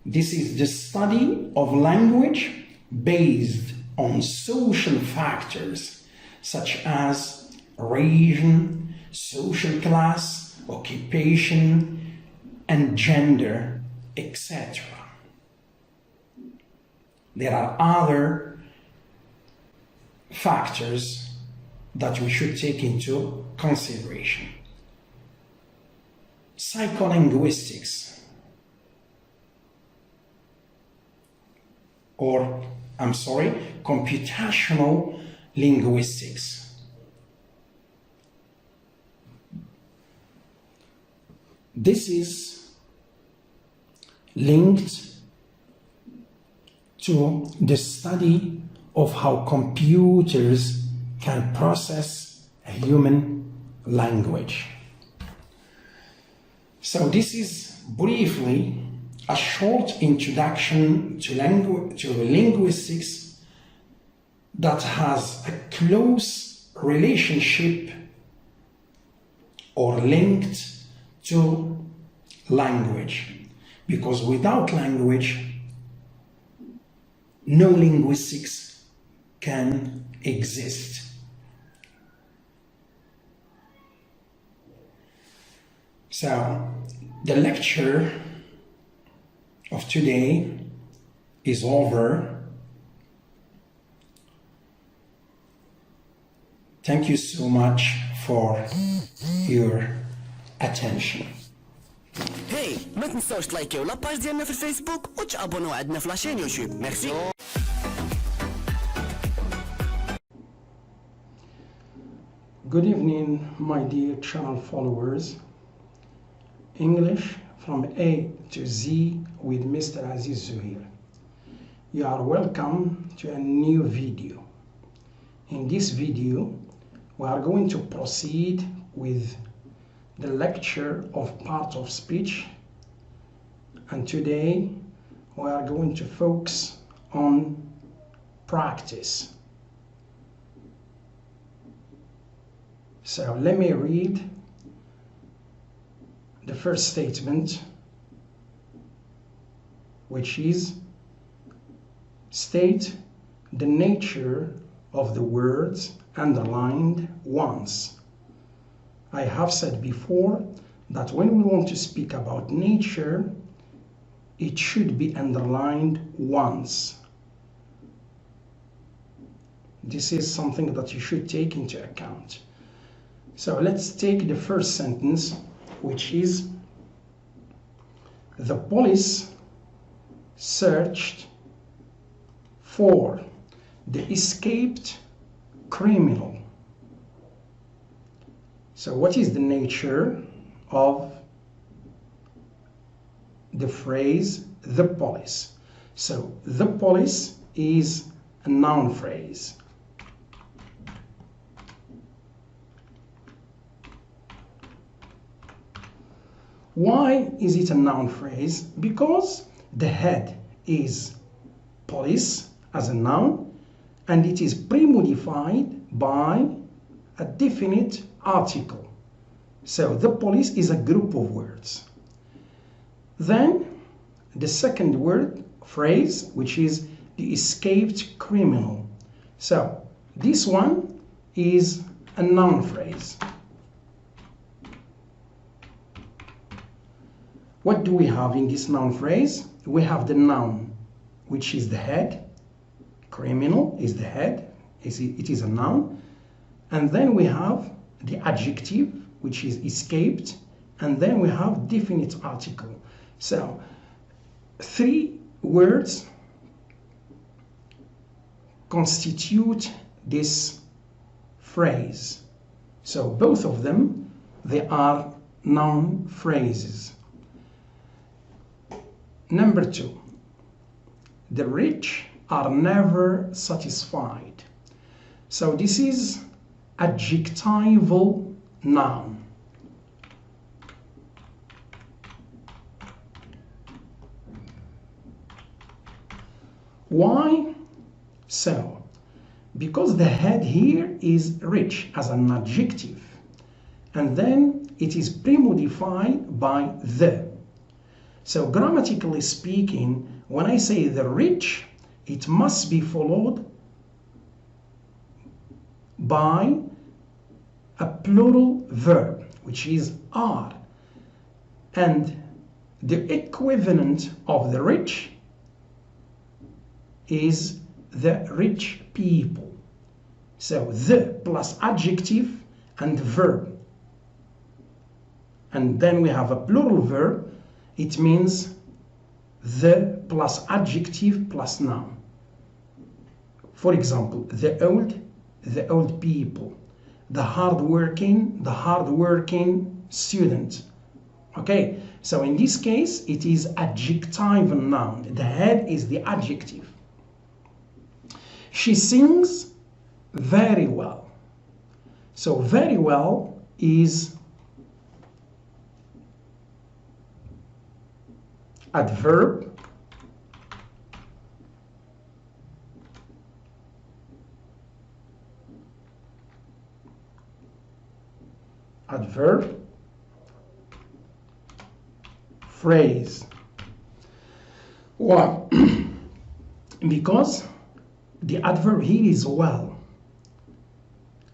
This is the study of language based on social factors such as region, social class, occupation, and gender, etc. There are other factors that we should take into consideration. Psycholinguistics, computational linguistics. This is linked to the study of how computers can process a human language. So this is briefly a short introduction to linguistics that has a close relationship or linked to language, because without language, no linguistics can exist. So, the lecture of today is over. Thank you so much for your attention. هاي ما تنساوش تلايكيو لاباج ديالنا في الفيسبوك وتابونوا عندنا في لاشين يوتيوب. ميرسي. Good evening, my dear channel followers. English from A to Z with Mr. Aziz Zuhair. You are welcome to a new video. In this video, we are going to proceed with the lecture of part of speech, and today we are going to focus on practice. So let me read the first statement, which is state the nature of the words underlined once. I have said before that when we want to speak about nature, it should be underlined once. This is something that you should take into account. So let's take the first sentence, which is the police searched for the escaped criminal. So what is the nature of the phrase the police? So the police is a noun phrase. Why is it a noun phrase? Because the head is police as a noun, and it is pre-modified by a definite article. So the police is a group of words. Then the second word phrase, which is the escaped criminal. So this one is a noun phrase. What do we have in this noun phrase? We have the noun, which is the head. Criminal is the head. It is a noun. And then we have the adjective, which is escaped. And then we have definite article. So, three words constitute this phrase. So, both of them, they are noun phrases. Number two, the rich are never satisfied. So this is adjectival noun. Why? So, because the head here is rich as an adjective, and then it is pre-modified by the. So grammatically speaking, when I say the rich, it must be followed by a plural verb, which is are. And the equivalent of the rich is the rich people. So the plus adjective and verb. And then we have a plural verb. It means the plus adjective plus noun. For example, the old people, the hardworking student. Okay, so in this case, it is adjective noun. The head is the adjective. She sings very well. So very well is adverb. Adverb. Phrase. Why? Because the adverb here is well.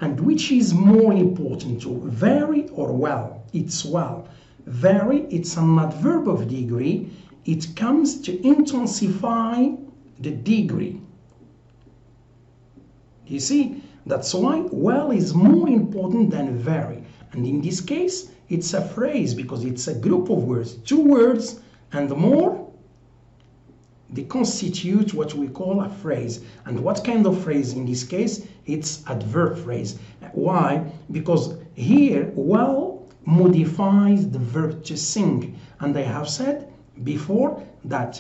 And which is more important to very or well? It's well. Very, it's an adverb of degree. It comes to intensify the degree. You see, that's why well is more important than very. And in this case, it's a phrase because it's a group of words. 2 words and more, they constitute what we call a phrase. And what kind of phrase in this case? It's adverb phrase. Why? Because here, well modifies the verb to sing. And I have said before that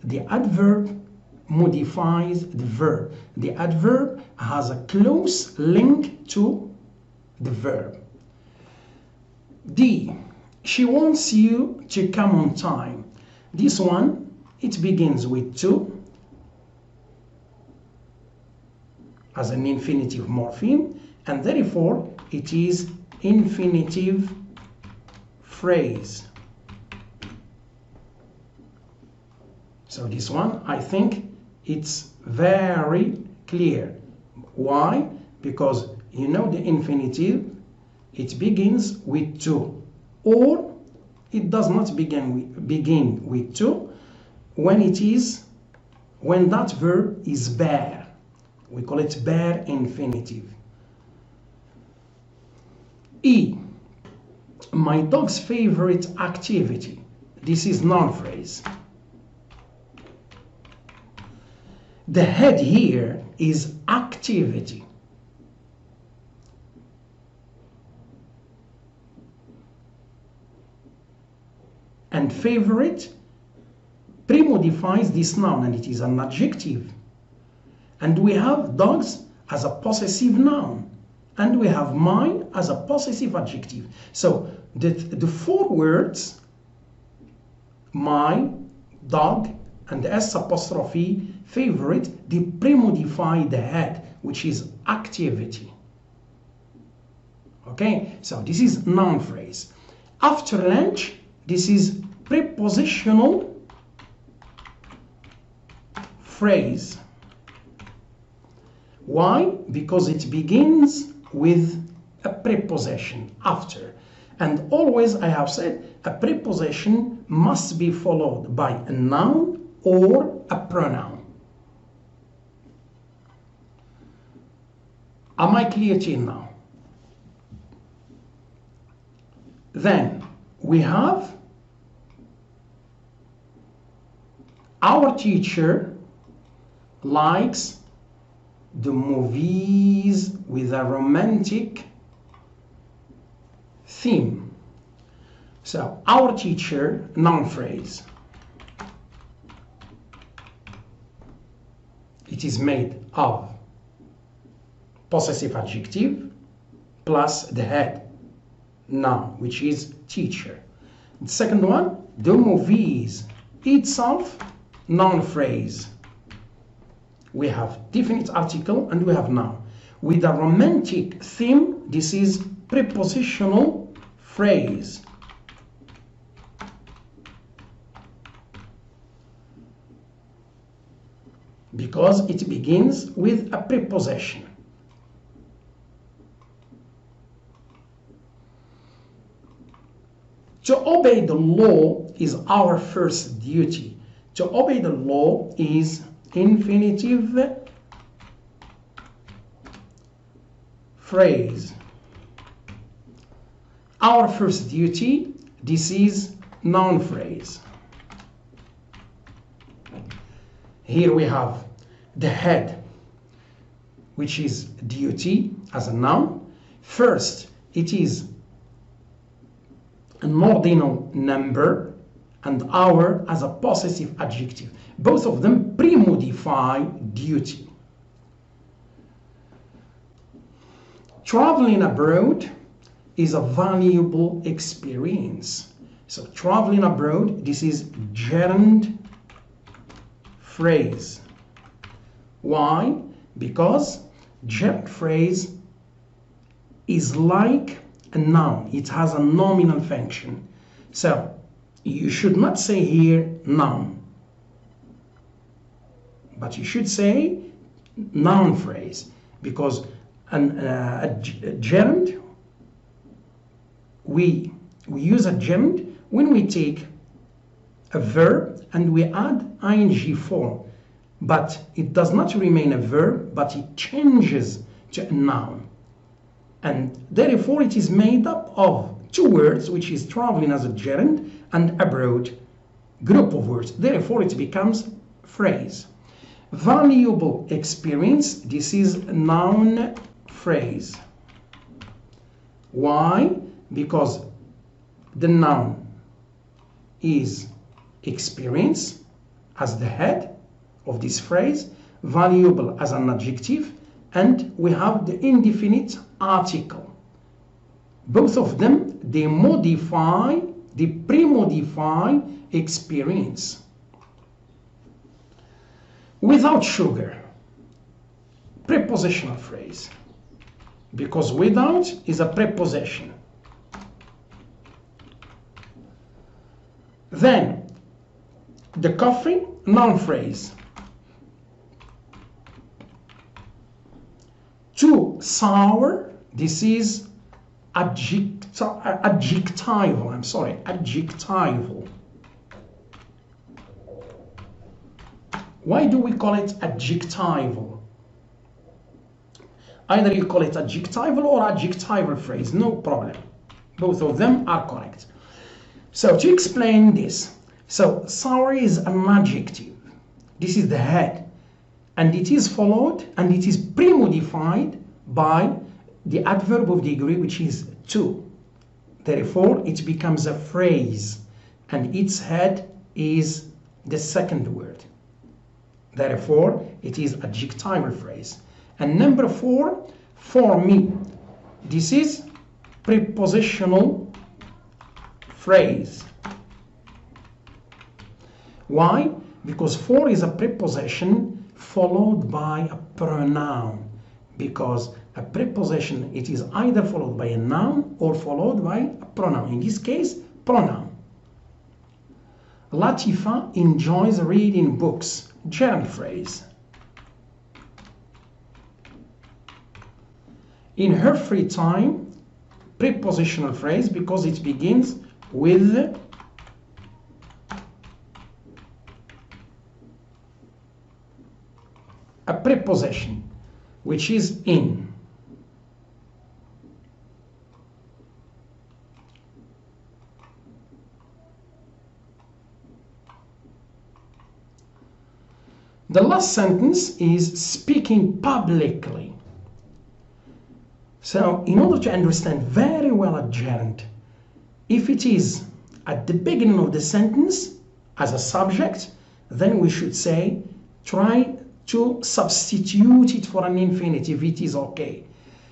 the adverb modifies the verb. The adverb has a close link to the verb. D. She wants you to come on time. This one, it begins with to as an infinitive morpheme, and therefore it is infinitive phrase. So this one, I think it's very clear. Why? Because you know the infinitive, it begins with to, or it does not begin with to when that verb is bare. We call it bare infinitive. E. My dog's favorite activity. This is noun phrase. The head here is activity. And favorite pre-modifies this noun, and it is an adjective. And we have dogs as a possessive noun, and we have mine as a possessive adjective. So the 4 words, my, dog, and the S apostrophe, favorite, they pre-modify the head, which is activity. Okay, so this is noun phrase. After lunch, this is prepositional phrase. Why? Because it begins with a preposition after. And always I have said a preposition must be followed by a noun or a pronoun. Am I clear to you now? Then we have our teacher likes the movies with a romantic theme. So our teacher, noun phrase. It is made of possessive adjective plus the head, noun, which is teacher. The second one, the movies itself, noun phrase. We have definite article and we have noun. With a romantic theme, this is prepositional phrase. because it begins with a preposition. To obey the law is our first duty. To obey the law is infinitive phrase. Our first duty, this is noun phrase. Here we have the head, which is duty as a noun. First, it is an ordinal number, and hour as a possessive adjective. Both of them pre-modify duty. Traveling abroad is a valuable experience. So traveling abroad, this is gerund phrase. Why? Because gerund phrase is like a noun. It has a nominal function. So you should not say here noun, but you should say noun phrase, because a gerund, we use a gerund when we take a verb and we add ing form, but it does not remain a verb, but it changes to a noun. And therefore it is made up of two words, which is traveling as a gerund and abroad, group of words. Therefore it becomes phrase. Valuable experience, this is noun phrase. Why? Because the noun is experience as the head of this phrase, valuable as an adjective, and we have the indefinite article. Both of them, they pre-modify experience. Without sugar, prepositional phrase, because without is a preposition. Then the coffee, noun phrase. Too sour, this is adjectival, adjectival. Why do we call it adjectival? Either you call it adjectival or adjectival phrase, no problem. Both of them are correct. So to explain this, so sour is an adjective. This is the head. And it is followed and it is pre-modified by the adverb of degree, which is to. Therefore, it becomes a phrase and its head is the second word. Therefore, it is adjectival phrase. And number 4, for me. This is prepositional phrase. Why? Because for is a preposition followed by a pronoun, because a preposition, it is either followed by a noun or followed by a pronoun. In this case, pronoun. Latifa enjoys reading books, gerund phrase. In her free time, prepositional phrase, because it begins with a preposition, which is in. The last sentence is speaking publicly. So in order to understand very well a gerund, if it is at the beginning of the sentence as a subject, then we should say try to substitute it for an infinitive. It is okay.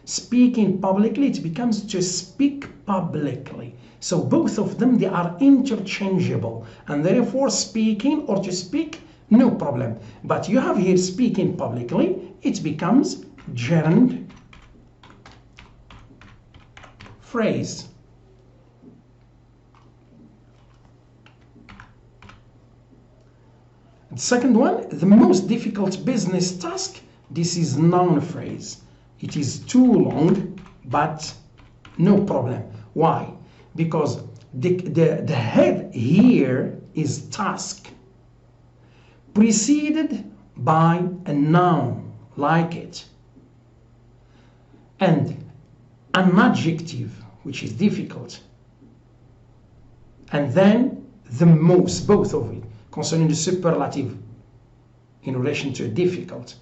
Speaking publicly, it becomes to speak publicly. So both of them, they are interchangeable, and therefore speaking or to speak, no problem. But you have here speaking publicly, it becomes gerund phrase. The second one, the most difficult business task. This is noun phrase. It is too long, but no problem. Why? Because the head here is task, preceded by a noun like it, and an adjective, which is difficult, and then the most, both of it, concerning the superlative in relation to difficult.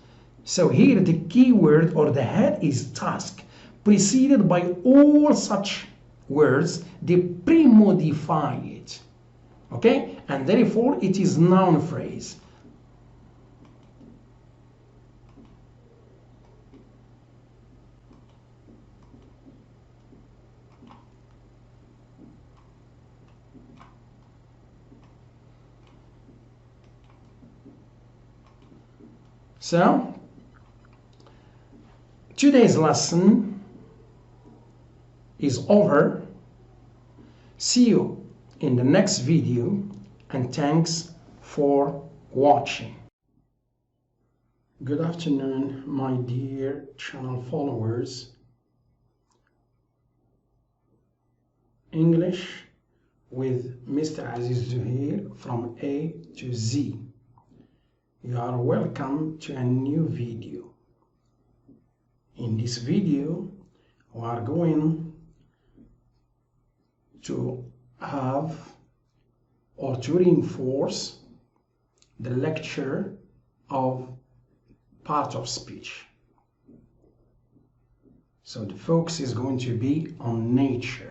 So here the key word or the head is task, preceded by all such words. They pre-modify it, okay, and therefore it is noun phrase. So today's lesson is over. See you in the next video, and thanks for watching. Good afternoon, my dear channel followers. English with Mr. Aziz Zuhair from A to Z. You are welcome to a new video. In this video, we are going to have or to reinforce the lecture of part of speech. So the focus is going to be on nature.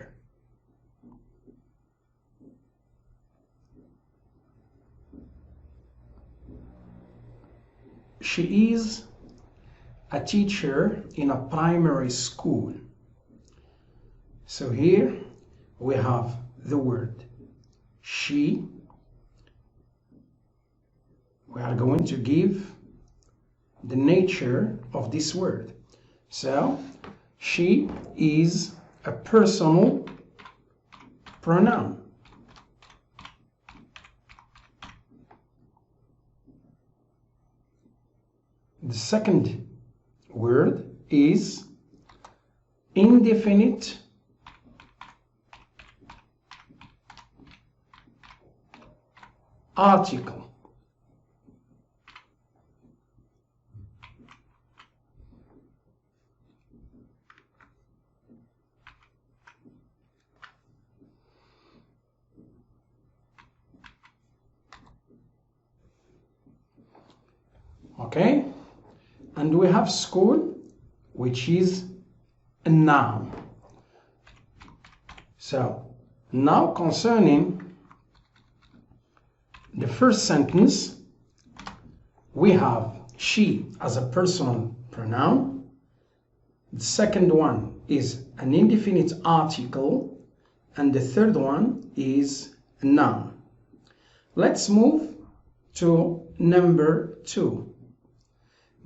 She is a teacher in a primary school. So here we have the word she. We are going to give the nature of this word. So she is a personal pronoun. The second word is indefinite article. Okay? And we have school, which is a noun. So now concerning the first sentence, we have she as a personal pronoun. The second one is an indefinite article, and the third one is a noun. Let's move to number 2.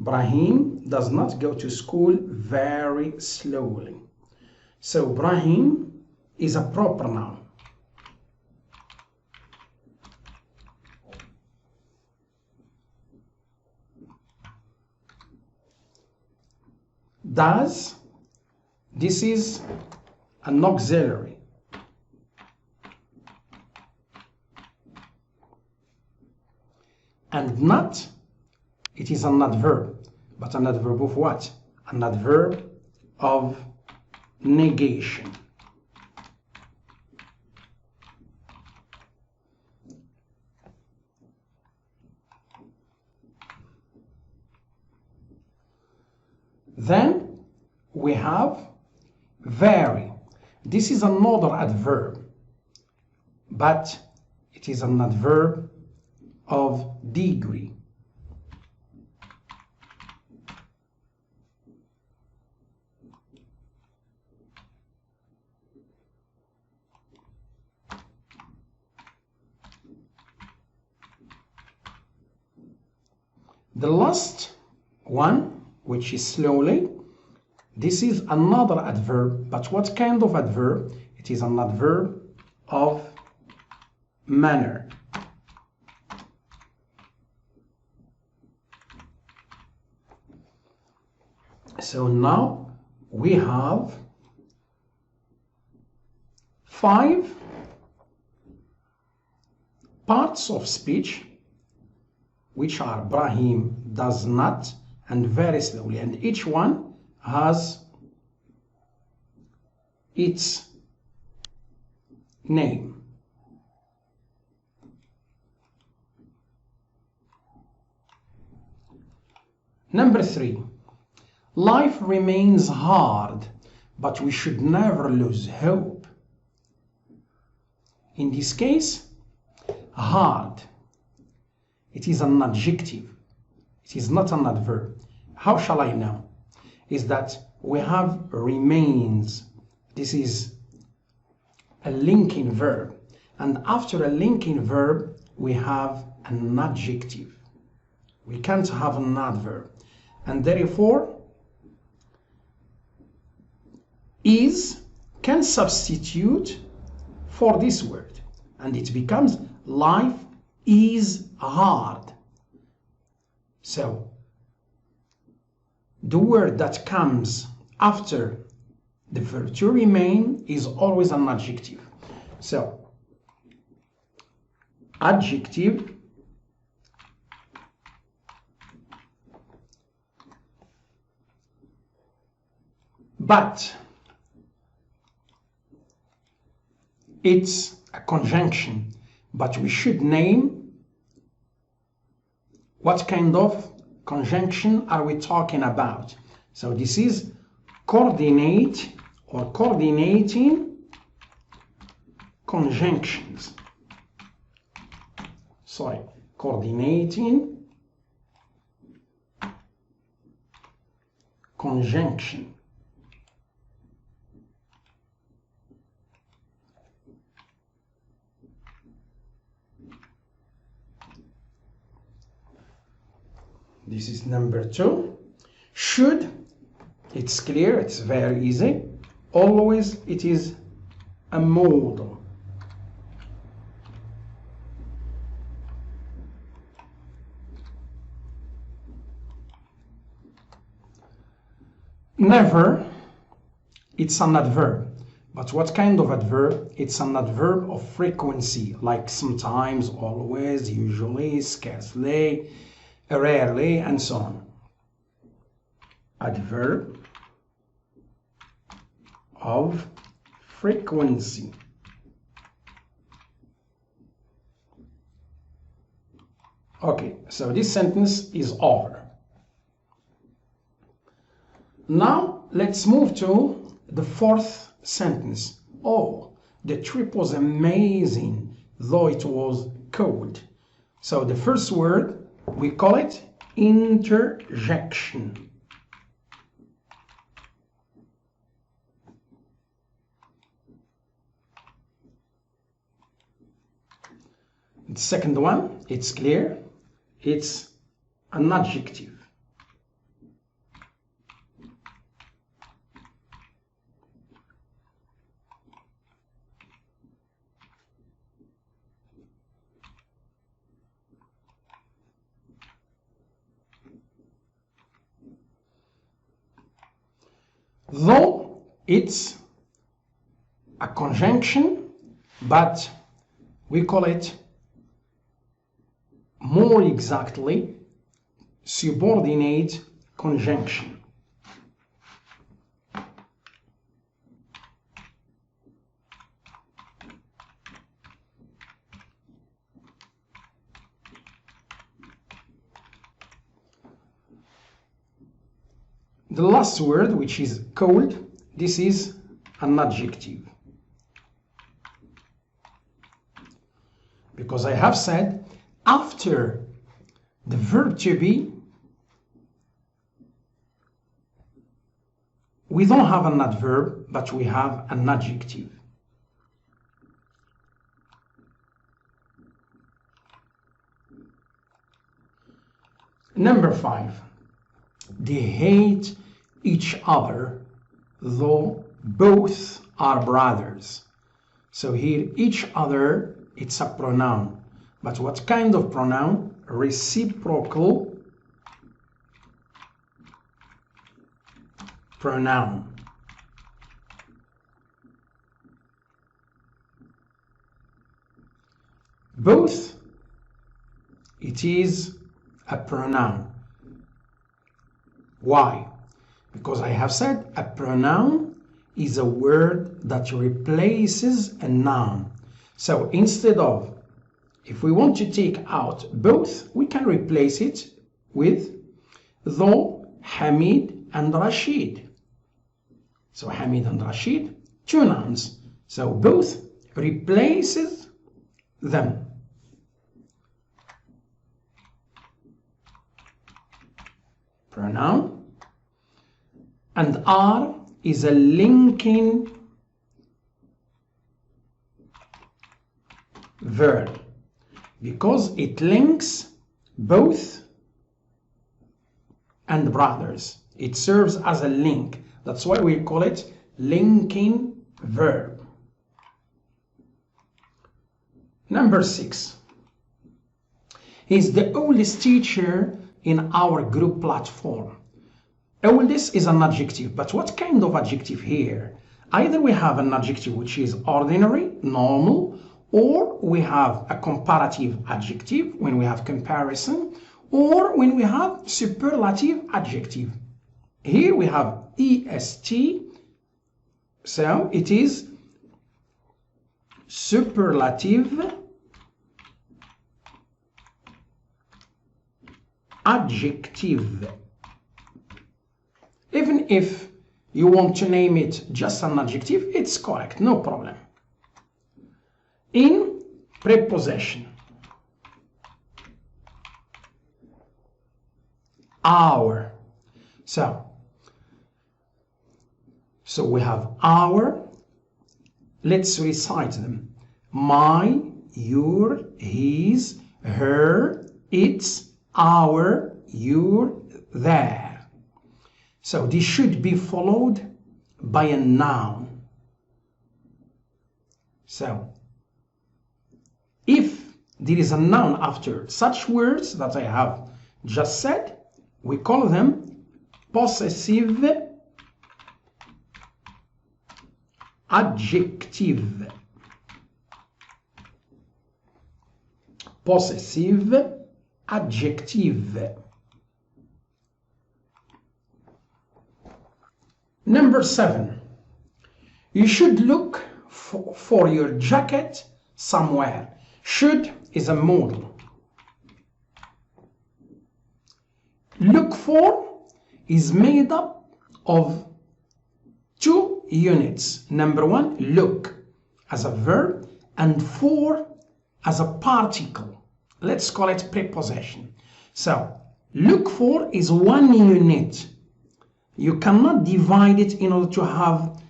Brahim does not go to school very slowly. So Brahim is a proper noun. Does, this is an auxiliary. And not, it is an adverb. But an adverb of what? An adverb of negation. Then we have very. This is another adverb, but it is an adverb of degree. The last one, which is slowly, this is another adverb, but what kind of adverb? It is an adverb of manner. So now we have 5 parts of speech which are Brahim does not and very slowly, and each one has its name. Number 3, life remains hard, but we should never lose hope. In this case, hard, it is an adjective. It is not an adverb. How shall I know? Is that we have remains. This is a linking verb. And after a linking verb, we have an adjective. We can't have an adverb. And therefore, is can substitute for this word. And it becomes life is hard. So, the word that comes after the verb to remain is always an adjective. So, adjective but it's a conjunction, but we should name what kind of conjunction are we talking about. So this is coordinate or coordinating conjunctions. Sorry, coordinating conjunction. This is number 2. Should, it's clear, it's very easy. Always it is a modal. Never, it's an adverb. But what kind of adverb? It's an adverb of frequency, like sometimes, always, usually, scarcely, rarely, and so on. Adverb of frequency. Okay, so this sentence is over. Now let's move to the 4th sentence. Oh, the trip was amazing, though it was cold. So the first word, we call it interjection. The second one, it's clear, it's an adjective. Though it's a conjunction, but we call it more exactly subordinate conjunction. The last word, which is cold, this is an adjective. Because I have said, after the verb to be, we don't have an adverb, but we have an adjective. Number 5, they hate each other, though both are brothers. So here, each other, it's a pronoun. But what kind of pronoun? Reciprocal pronoun. Both, it is a pronoun. Why? Because I have said a pronoun is a word that replaces a noun. So instead of, if we want to take out both, we can replace it with though, Hamid and Rashid. So Hamid and Rashid, two nouns. So both replaces them. Pronoun. And are is a linking verb because it links both and brothers. It serves as a link. That's why we call it linking verb. Number 6. He's the oldest teacher in our group platform. Oldest is an adjective, but what kind of adjective here? Either we have an adjective which is ordinary, normal, or we have a comparative adjective when we have comparison, or when we have superlative adjective. Here we have est, so it is superlative adjective. Even if you want to name it just an adjective, it's correct, no problem. In preposition, our. So we have our. Let's recite them. My, your, his, her, its, our, your, their. So this should be followed by a noun. So if there is a noun after such words that I have just said, we call them possessive adjective. Possessive adjective. Number 7. You should look for your jacket somewhere. Should is a modal. Look for is made up of 2 units. Number 1, look as a verb, and for as a particle. Let's call it preposition. So look for is 1 unit. You cannot divide it in order to have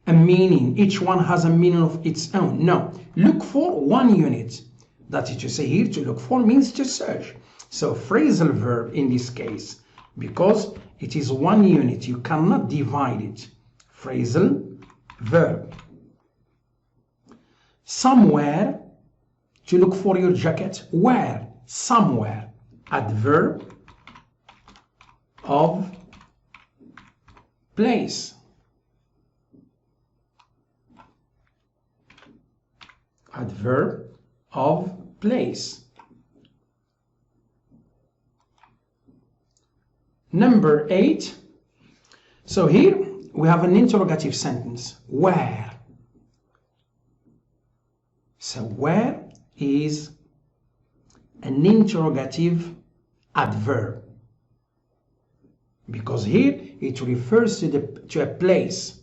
a meaning. Each one has a meaning of its own. No, look for 1 unit. That is to say, here to look for means to search. So phrasal verb in this case, because it is 1 unit, you cannot divide it. Phrasal verb. Somewhere, to look for your jacket. Where? Somewhere. Adverb of place. Adverb of place. Number 8. So here we have an interrogative sentence. Where? So where is an interrogative adverb, because here it refers to a place.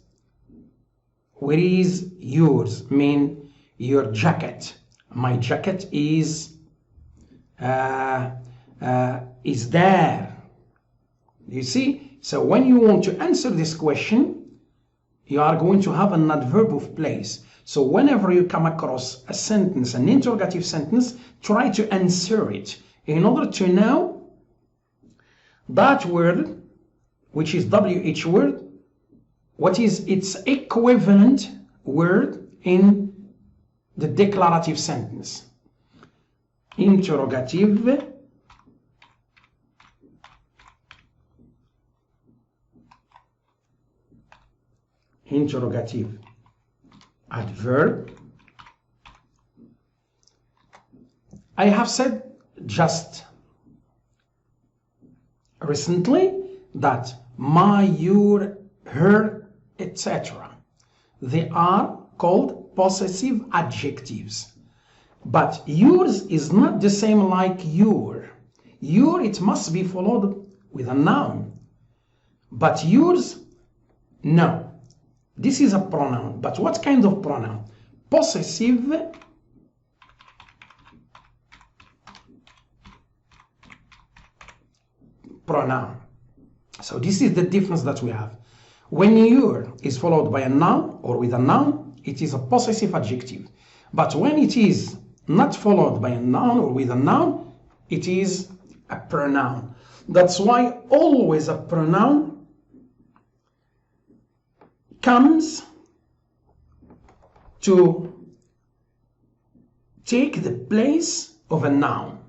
Where is yours? Mean your jacket. My jacket is there. You see? So when you want to answer this question, you are going to have an adverb of place. So whenever you come across a sentence, an interrogative sentence, try to answer it in order to know that word, which is WH word, what is its equivalent word in the declarative sentence. Interrogative interrogative adverb. I have said just recently that my, your, her, etc. They are called possessive adjectives. But yours is not the same like your. Your, it must be followed with a noun. But yours, no. This is a pronoun. But what kind of pronoun? Possessive pronoun. So this is the difference that we have. When your is followed by a noun or with a noun, it is a possessive adjective. But when it is not followed by a noun or with a noun, it is a pronoun. That's why always a pronoun comes to take the place of a noun.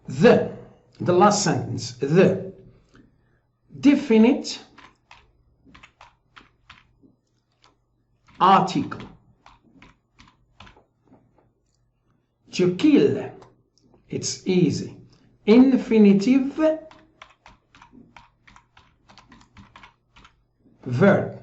The last sentence, the definite article. To kill, it's easy. Infinitive verb.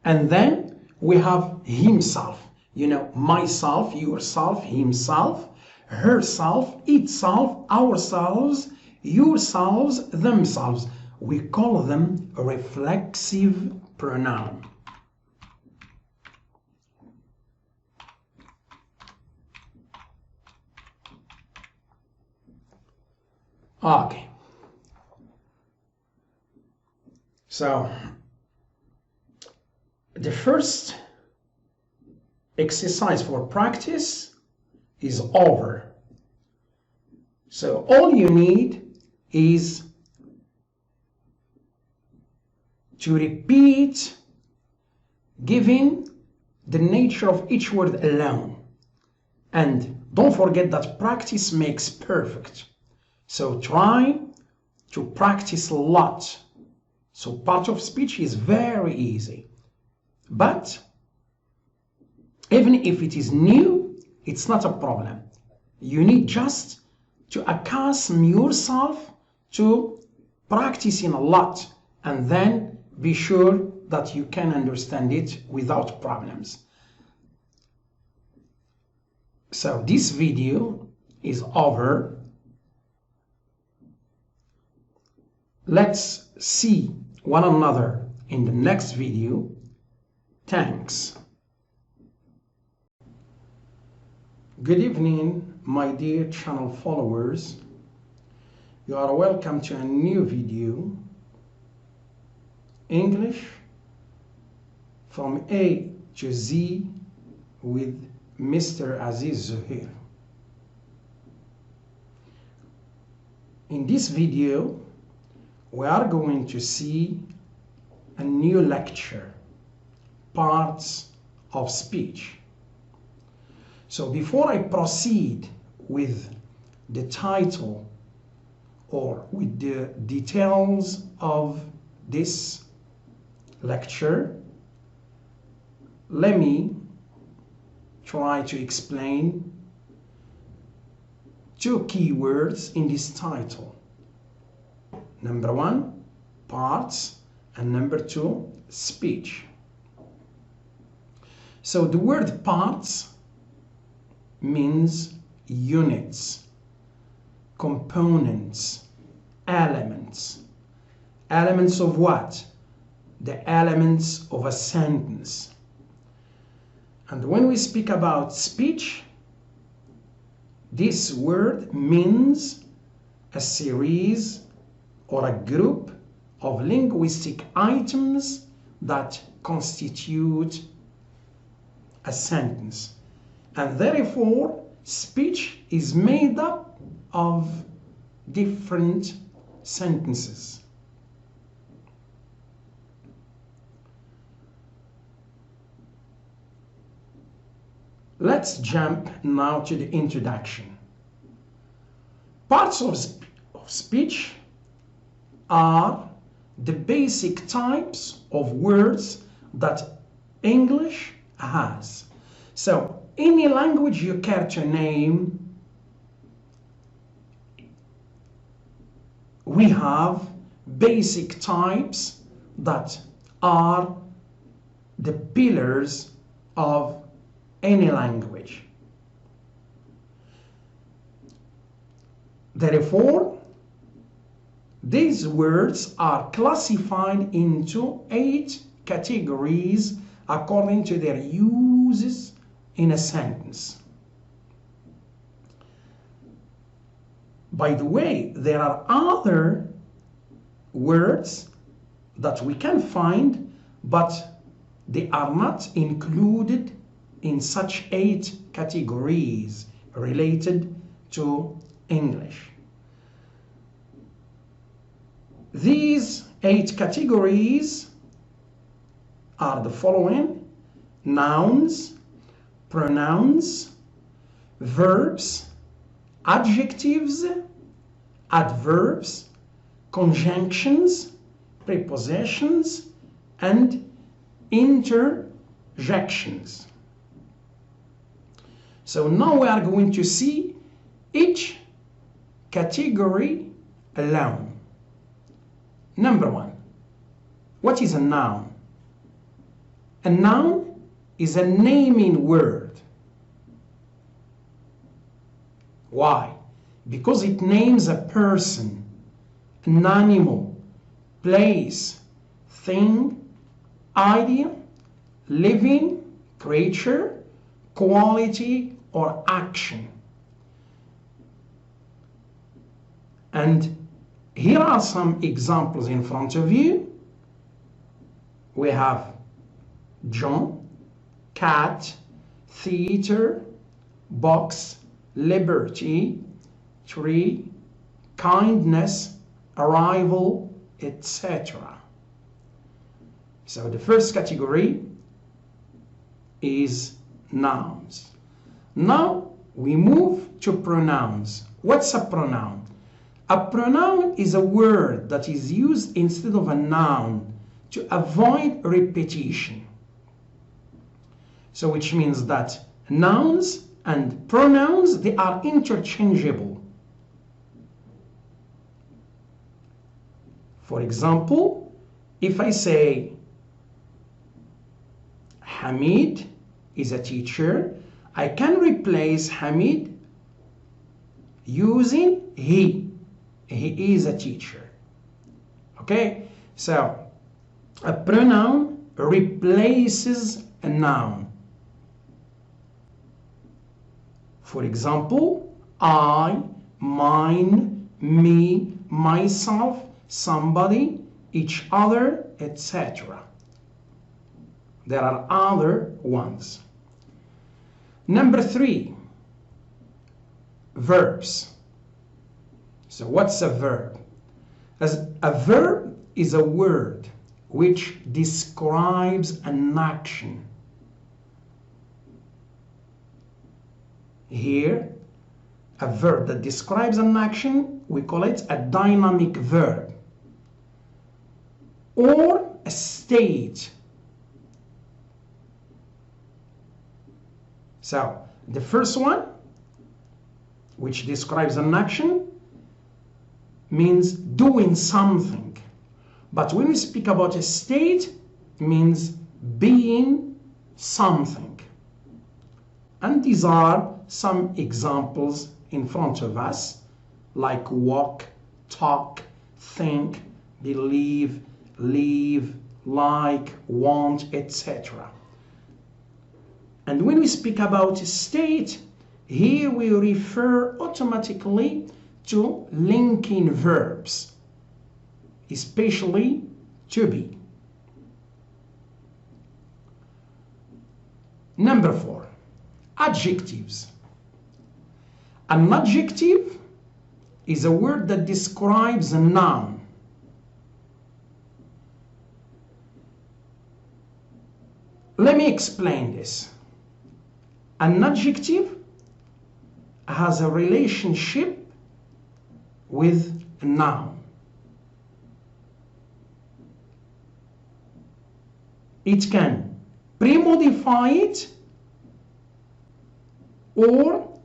And then we have himself. You know, myself, yourself, himself, herself, itself, ourselves, yourselves, themselves. We call them a reflexive pronoun. Okay. So, the first exercise for practice is over. So, all you need is to repeat, giving the nature of each word alone. And don't forget that practice makes perfect. So try to practice a lot. So part of speech is very easy. But even if it is new, it's not a problem. You need just to accustom yourself to practicing a lot and then be sure that you can understand it without problems. So this video is over. Let's see one another in the next video. Thanks. Good evening, my dear channel followers. You are welcome to a new video. English from A to Z with Mr. Aziz Zuhair. In this video, we are going to see a new lecture, parts of speech. So before I proceed with the title or with the details of this lecture, let me try to explain two keywords in this title. Number one, parts, and number two, speech. So the word parts means units, components, elements. Elements of what? The elements of a sentence. And when we speak about speech, this word means a series or a group of linguistic items that constitute a sentence. And therefore, speech is made up of different sentences. Let's jump now to the introduction. Parts of speech are the basic types of words that English has. So any language you care to name, we have basic types that are the pillars of any language. Therefore, these words are classified into 8 categories according to their uses in a sentence. By the way, there are other words that we can find, but they are not included in such 8 categories related to English. These 8 categories are the following: nouns, pronouns, verbs, adjectives, adverbs, conjunctions, prepositions, and interjections. So now we are going to see each category alone. Number 1, what is a noun? A noun is a naming word. Why? Because it names a person, an animal, place, thing, idea, living creature, quality, or action. And here are some examples in front of you. We have John, cat, theater, box, liberty, tree, kindness, arrival, etc. So the first category is nouns. Now we move to pronouns. What's a pronoun? A pronoun is a word that is used instead of a noun to avoid repetition. So which means that nouns and pronouns, they are interchangeable. For example, if I say Hamid is a teacher, I can replace Hamid using he. He is a teacher. Okay? So, a pronoun replaces a noun. For example, I, mine, me, myself, somebody, each other, etc. There are other ones. Number 3, verbs. So what's a verb? As a verb is a word which describes an action. Here, a verb that describes an action, we call it a dynamic verb or a state. So the first one, which describes an action, means doing something. But when we speak about a state, it means being something. And these are some examples in front of us, like walk, talk, think, believe, live, like, want, etc. And when we speak about a state, here we refer automatically to linking verbs, especially to be. Number 4, adjectives. An adjective is a word that describes a noun. Let me explain this. An adjective has a relationship with a noun. it can pre-modify it or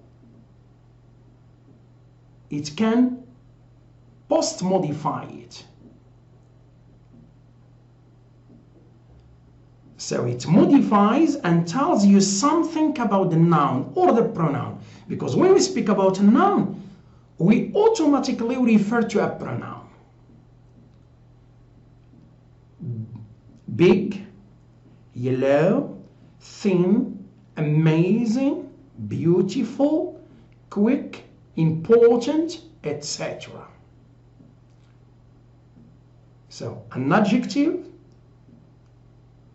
it can post-modify it. So it modifies and tells you something about the noun or the pronoun. Because when we speak about a noun, we automatically refer to a pronoun. Big, yellow, thin, amazing, beautiful, quick, important, etc. So an adjective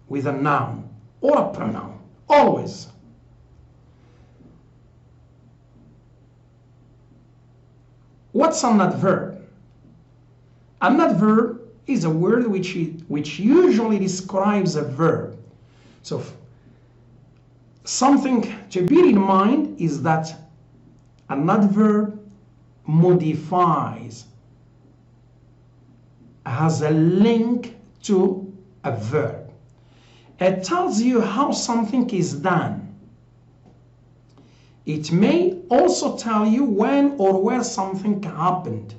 with a noun or a pronoun, always. What's an adverb? An adverb is a word which usually describes a verb. So something to bear in mind is that an adverb modifies, has a link to a verb. It tells you how something is done. It may also tell you when or where something happened.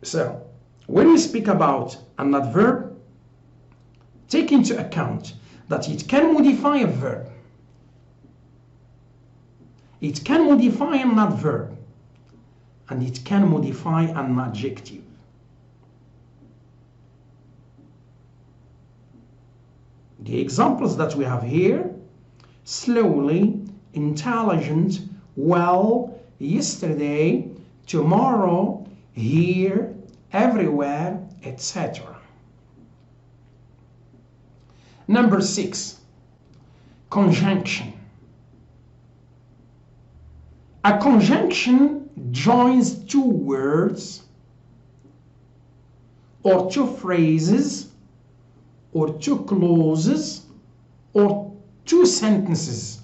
So, when we speak about an adverb, take into account that it can modify a verb. It can modify an adverb, and it can modify an adjective. The examples that we have here: slowly, intelligent, well, yesterday, tomorrow, here, everywhere, etc. Number 6, conjunction. A conjunction joins two words or two phrases or two clauses or two sentences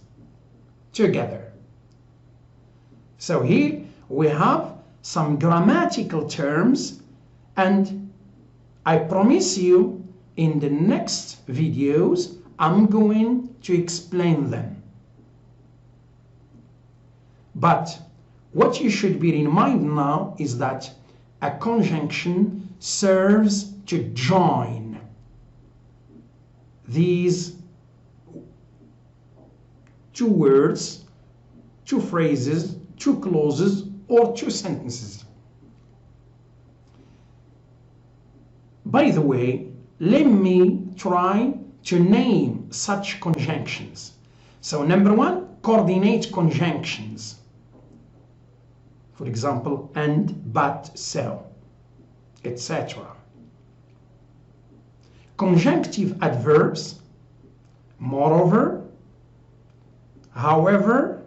together. So here we have some grammatical terms, and I promise you in the next videos I'm going to explain them. But what you should bear in mind now is that a conjunction serves to join these two words, two phrases, two clauses, or two sentences. By the way, let me try to name such conjunctions. So number 1, coordinate conjunctions. For example, and, but, so, etc. Conjunctive adverbs: moreover, however,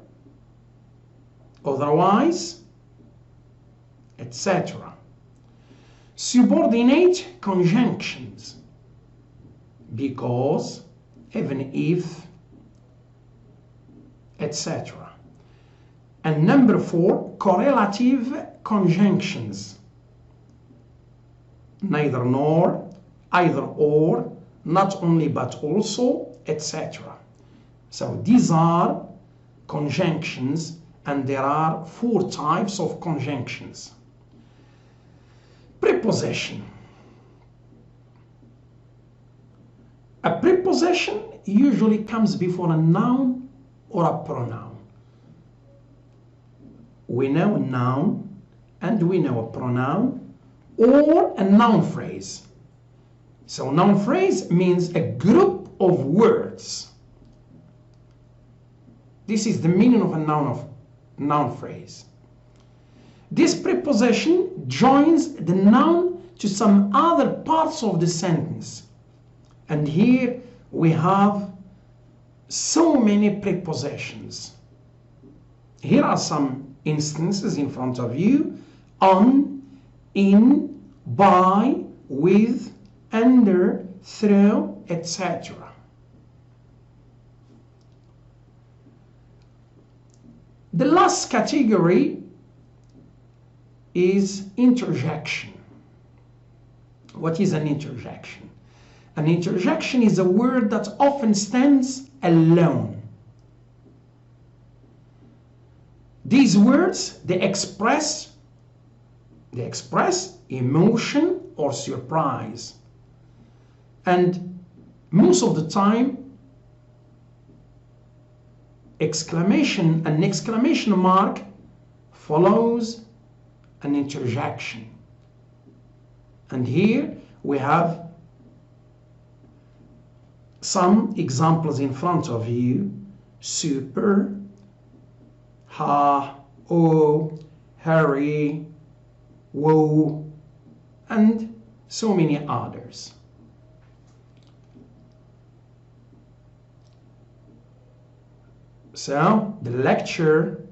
otherwise, etc. Subordinate conjunctions: because, even if, etc. And number 4, correlative conjunctions: neither nor, either or, not only but also, etc. So these are conjunctions, and there are 4 types of conjunctions. Preposition. A preposition usually comes before a noun or a pronoun. We know a noun and we know a pronoun or a noun phrase. So noun phrase means a group of words. This is the meaning of a noun phrase. This preposition joins the noun to some other parts of the sentence. And here we have so many prepositions. Here are some instances in front of you: on, in, by, with, under, through, etc. The last category is interjection. What is an interjection? An interjection is a word that often stands alone. These words, they express emotion or surprise. And most of the time, an exclamation mark follows an interjection. And here we have some examples in front of you. Super, ha, oh, hurry, whoa, and so many others. So the lecture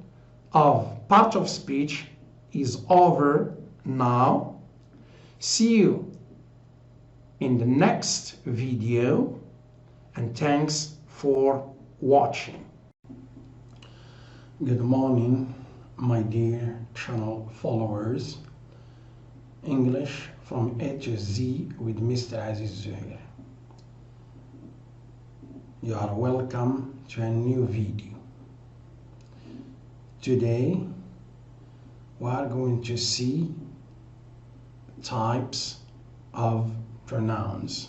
of part of speech is over now. See you in the next video, and thanks for watching. Good morning, my dear channel followers. English from A to Z with Mr. Aziz Zuhair. You are welcome to a new video. Today we are going to see types of pronouns.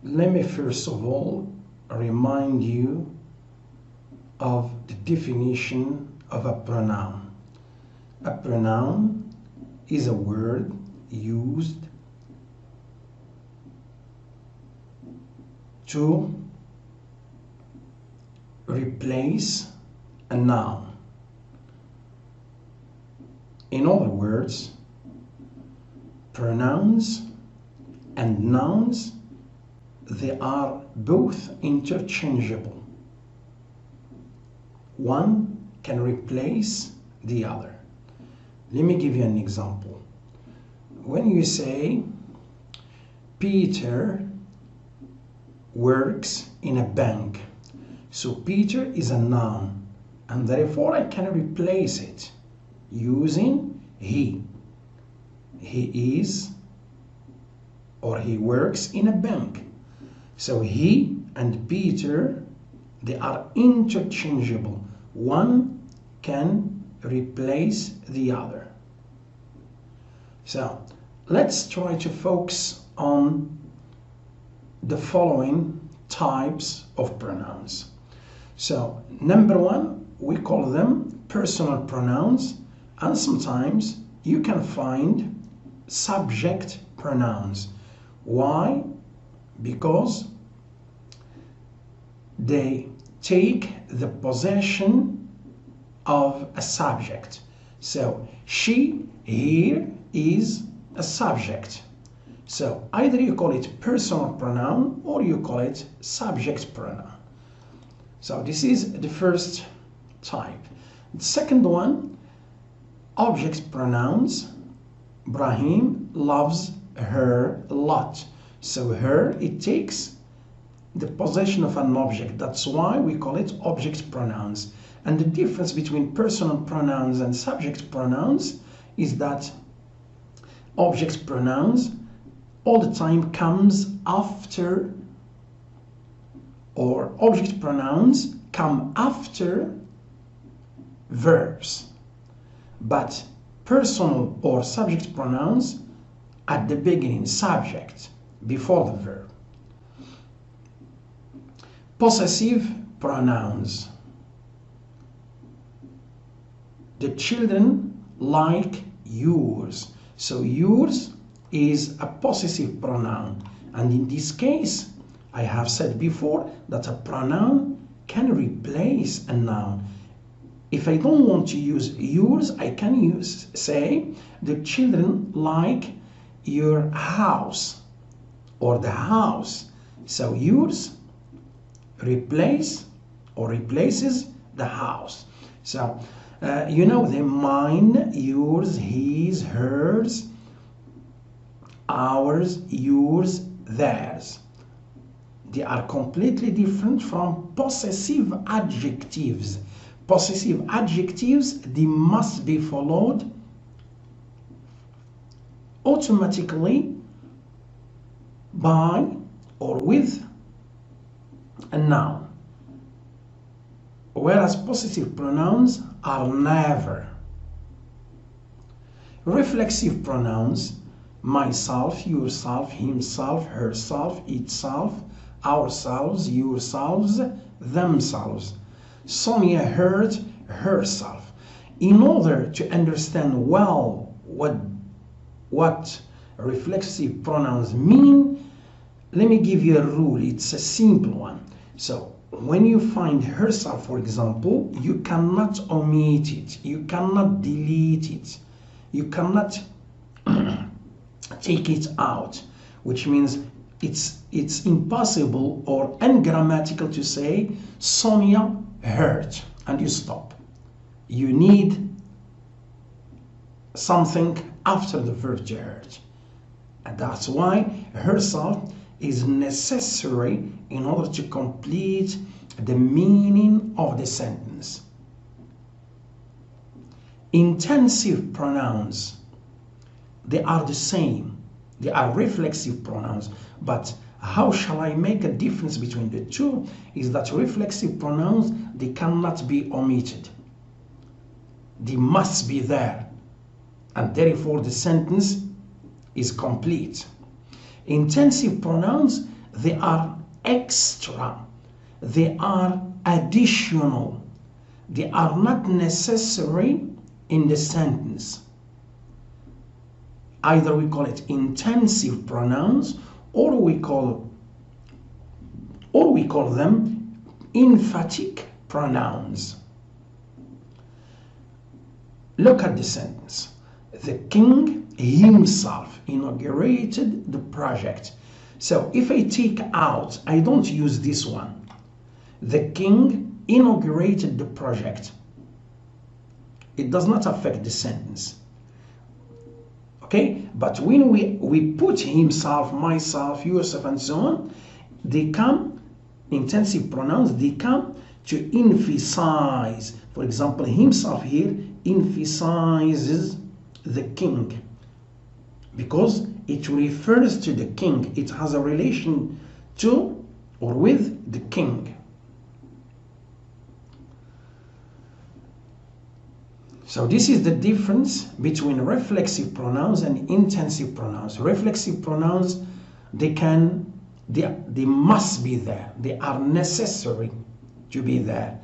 Let me first of all remind you of the definition of a pronoun. A pronoun is a word used to replace a noun. In other words, pronouns and nouns, they are both interchangeable. One can replace the other. Let me give you an example. When you say Peter works in a bank, so Peter is a noun, and therefore I can replace it using he. He is, or he works in a bank. So he and Peter, they are interchangeable. One can replace the other. So let's try to focus on the following types of pronouns. So number one, we call them personal pronouns, and sometimes you can find subject pronouns. Why? Because they take the possession of a subject. So she here is a subject. So either you call it personal pronoun or you call it subject pronoun. So this is the first type. The second one, object pronouns. Brahim loves her a lot. So her, it takes the possession of an object. That's why we call it object pronouns. And the difference between personal pronouns and subject pronouns is that object pronouns all the time comes after, or object pronouns come after verbs, but personal or subject pronouns at the beginning, subject, before the verb. Possessive pronouns. The children like yours. So yours is a possessive pronoun, and in this case I have said before that a pronoun can replace a noun. If I don't want to use yours, I can say the children like your house or the house. So yours replaces the house. So you know the mine, yours, his, hers, ours, yours, theirs. They are completely different from possessive adjectives. possessive adjectives, they must be followed automatically by or with a noun, whereas possessive pronouns are never. Reflexive pronouns, myself, yourself, himself, herself, itself, ourselves, yourselves, themselves. Sonia heard herself. In order to understand well what reflexive pronouns mean, let me give you a rule. It's a simple one. So when you find herself, for example, you cannot omit it, you cannot delete it, you cannot take it out, which means it's impossible or ungrammatical to say Sonia heard and you stop. You need something after the verb to heard, and that's why herself is necessary in order to complete the meaning of the sentence. Intensive pronouns, they are the same. They are reflexive pronouns, but how shall I make a difference between the two is that reflexive pronouns, they cannot be omitted. They must be there, and therefore the sentence is complete. Intensive pronouns, they are extra, they are additional, they are not necessary in the sentence. Either we call it intensive pronouns or we call them emphatic pronouns. Look at the sentence. The king himself inaugurated the project. So if I take out, I don't use this one. The king inaugurated the project. It does not affect the sentence. Okay, but when we put himself, myself, yourself, and so on, they come, intensive pronouns, they come to emphasize. For example, himself here emphasizes the king because it refers to the king. It has a relation to or with the king. So this is the difference between reflexive pronouns and intensive pronouns. Reflexive pronouns, they must be there. They are necessary to be there.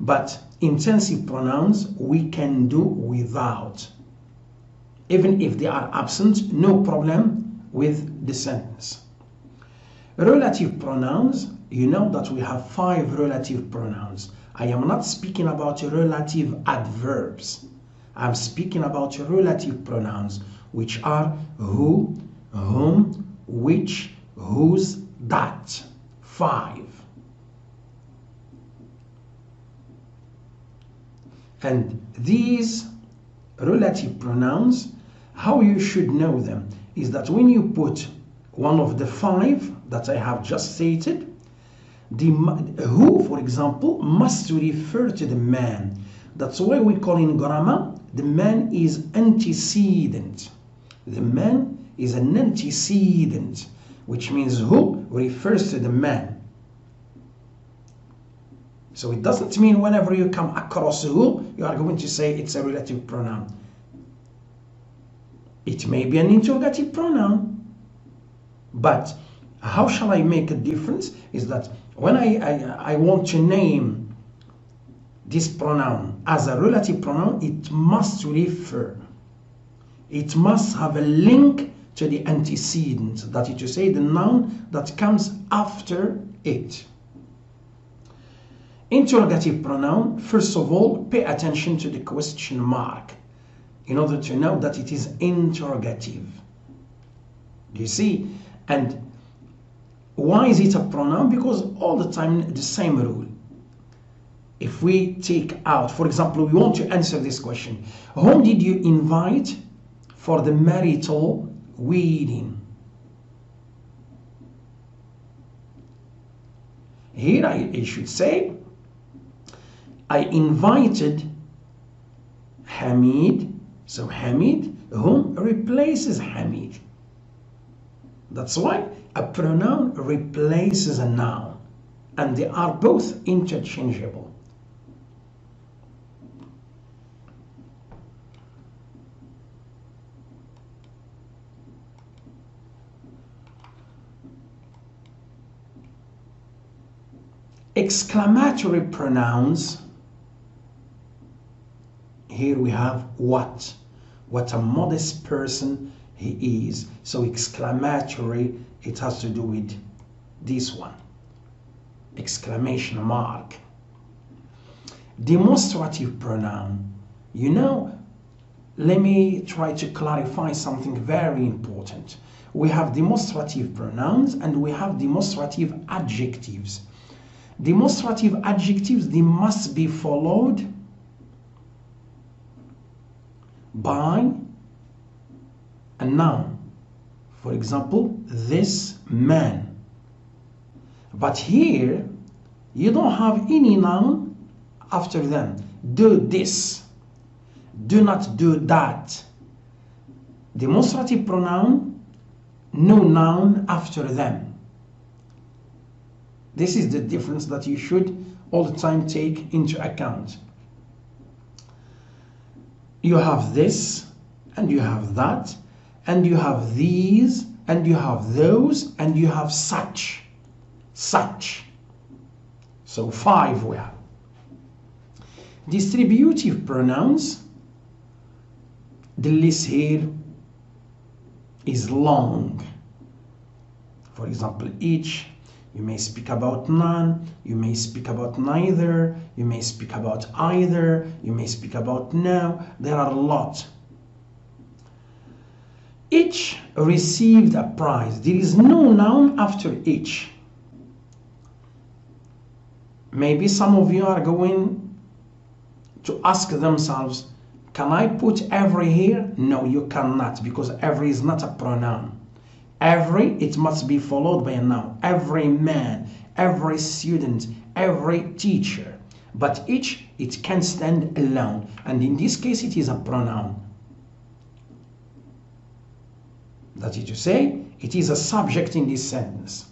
But intensive pronouns, we can do without. Even if they are absent, no problem with the sentence. Relative pronouns, you know that we have 5 relative pronouns. I am not speaking about relative adverbs. I'm speaking about relative pronouns, which are who, whom, which, whose, that. 5. And these relative pronouns, how you should know them is that when you put one of the 5 that I have just stated, the who, for example, must refer to the man. That's why we call in grammar the man is antecedent. The man is an antecedent, which means who refers to the man. So it doesn't mean whenever you come across who, you are going to say it's a relative pronoun. It may be an interrogative pronoun, but how shall I make a difference is that when I want to name this pronoun as a relative pronoun, it must refer. It must have a link to the antecedent, that is to say the noun that comes after it. Interrogative pronoun, first of all, pay attention to the question mark in order to know that it is interrogative. Do you see? And why is it a pronoun? Because all the time the same rule. If we take out, for example, we want to answer this question. Whom did you invite for the marital wedding? Here I should say, I invited Hamid. So Hamid, whom replaces Hamid. That's why a pronoun replaces a noun, and they are both interchangeable. Exclamatory pronouns. Here we have what a modest person he is. So exclamatory, it has to do with this one, exclamation mark. Demonstrative pronoun. You know, let me try to clarify something very important. We have demonstrative pronouns and we have demonstrative adjectives. Demonstrative adjectives, they must be followed by a noun. For example, this man. But here, you don't have any noun after them. Do this. Do not do that. Demonstrative pronoun, no noun after them. This is the difference that you should all the time take into account. You have this, and you have that, and you have these, and you have those, and you have such. Such. So 5 we have. Distributive pronouns. The list here is long. For example, each. You may speak about none, you may speak about neither, you may speak about either, you may speak about no. There are a lot. Each received a prize. There is no noun after each. Maybe some of you are going to ask themselves, can I put every here? No, you cannot, because every is not a pronoun. Every, it must be followed by a noun. Every man, every student, every teacher. But each, it can stand alone. And in this case, it is a pronoun. That is to say, it is a subject in this sentence.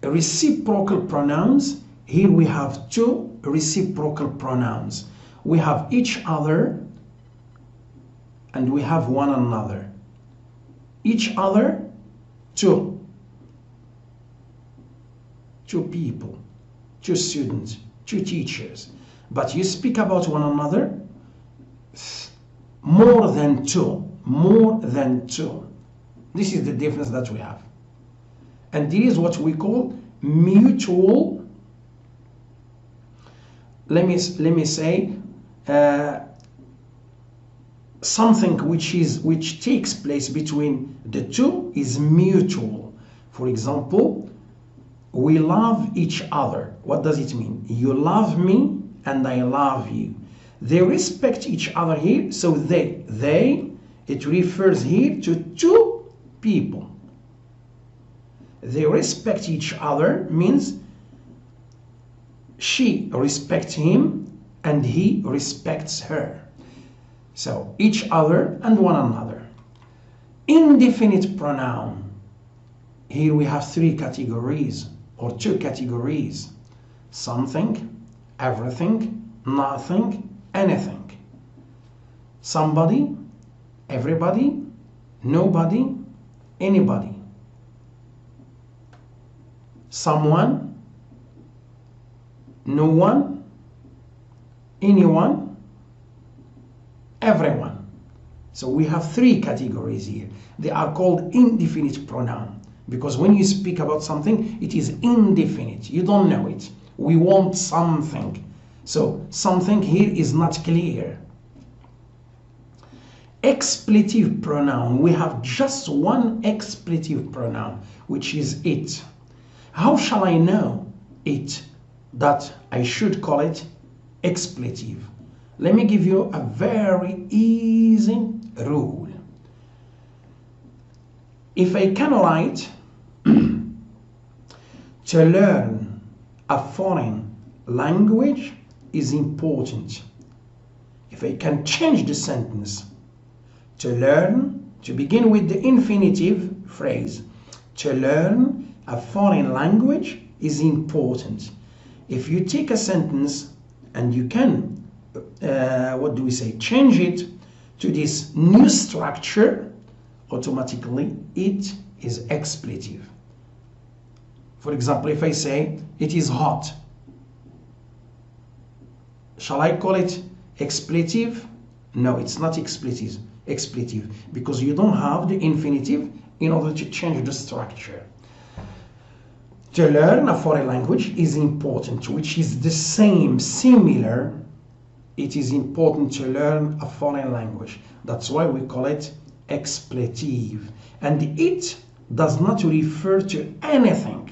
Reciprocal pronouns. Here we have 2 reciprocal pronouns. We have each other and we have one another. Each other, 2. 2 people, 2 students, 2 teachers. But you speak about one another, more than 2. More than 2. This is the difference that we have. And this is what we call mutual, let me say, something which takes place between the 2 is mutual. For example, we love each other. What does it mean? You love me and I love you. They respect each other here, so they, it refers here to 2 people. They respect each other means she respects him and he respects her. So each other and one another. Indefinite pronoun. Here we have 3 categories or 2 categories. Something, everything, nothing, anything. Somebody, everybody, nobody, anybody. Someone, no one, anyone, everyone. So we have 3 categories here. They are called indefinite pronoun because when you speak about something, it is indefinite. You don't know it. We want something. So something here is not clear. Expletive pronoun. We have just one expletive pronoun, which is it. How shall I know it that I should call it expletive? Let me give you a very easy rule. If I can write to learn a foreign language is important. If I can change the sentence to learn, to begin with the infinitive phrase, to learn a foreign language is important. If you take a sentence and you can, change it to this new structure, automatically it is expletive. For example, if I say it is hot, shall I call it expletive? No, it's not expletive, because you don't have the infinitive in order to change the structure. To learn a foreign language is important, which is the same, similar. It is important to learn a foreign language. That's why we call it expletive. And it does not refer to anything.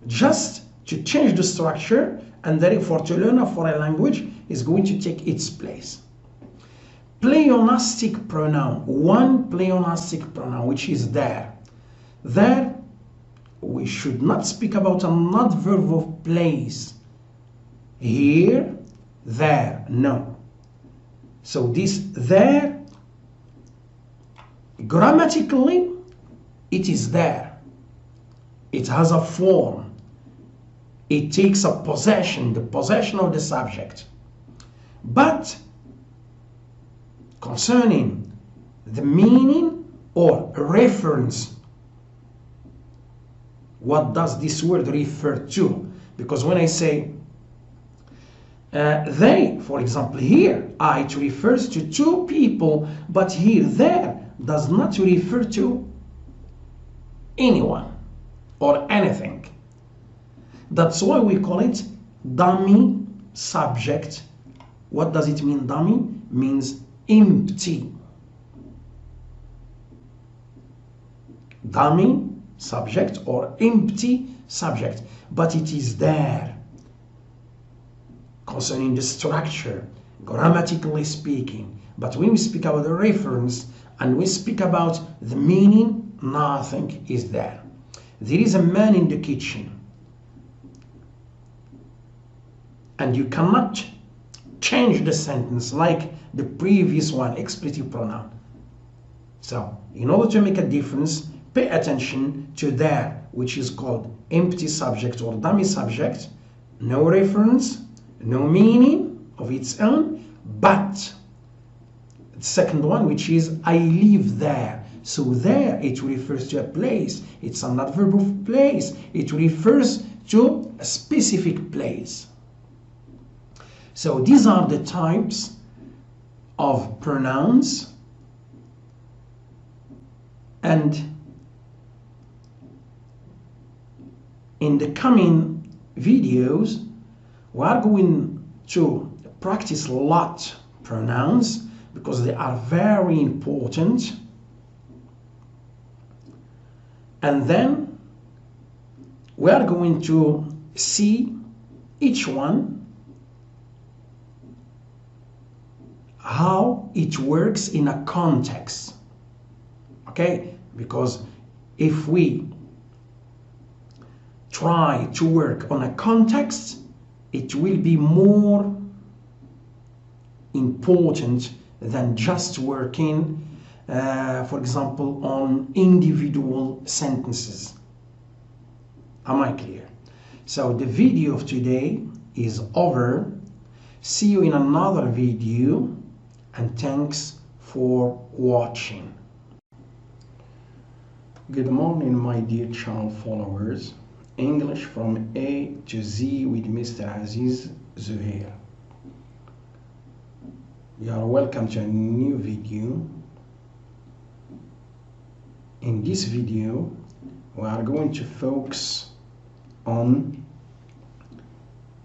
Just to change the structure, and therefore to learn a foreign language is going to take its place. Pleonastic pronoun, one pleonastic pronoun, which is there. There, we should not speak about an adverb of place. Here, there, no. So this there, grammatically, it is there. It has a form. It takes a possession, the possession of the subject. But concerning the meaning or reference, what does this word refer to? Because when I say they, for example, here, it refers to two people, but here, there, does not refer to anyone or anything. That's why we call it dummy subject. What does it mean, dummy? Means empty. Dummy subject or empty subject, but it is there. Concerning the structure, grammatically speaking. But when we speak about the reference and we speak about the meaning, nothing is there. There is a man in the kitchen, and you cannot change the sentence like the previous one, expletive pronoun. So, in order to make a difference, pay attention to there, which is called empty subject or dummy subject, no reference, no meaning of its own, but the second one, which is I live there. So there, it refers to a place. It's an adverb of place. It refers to a specific place. So these are the types of pronouns, and in the coming videos we are going to practice a lot pronouns because they are very important, and then we are going to see each one how it works in a context. Okay, because if we try to work on a context, it will be more important than just working, for example, on individual sentences. Am I clear? So the video of today is over. See you in another video, and thanks for watching. Good morning, my dear channel followers. English from A to Z with Mr. Aziz Zuhair. You are welcome to a new video. In this video, we are going to focus on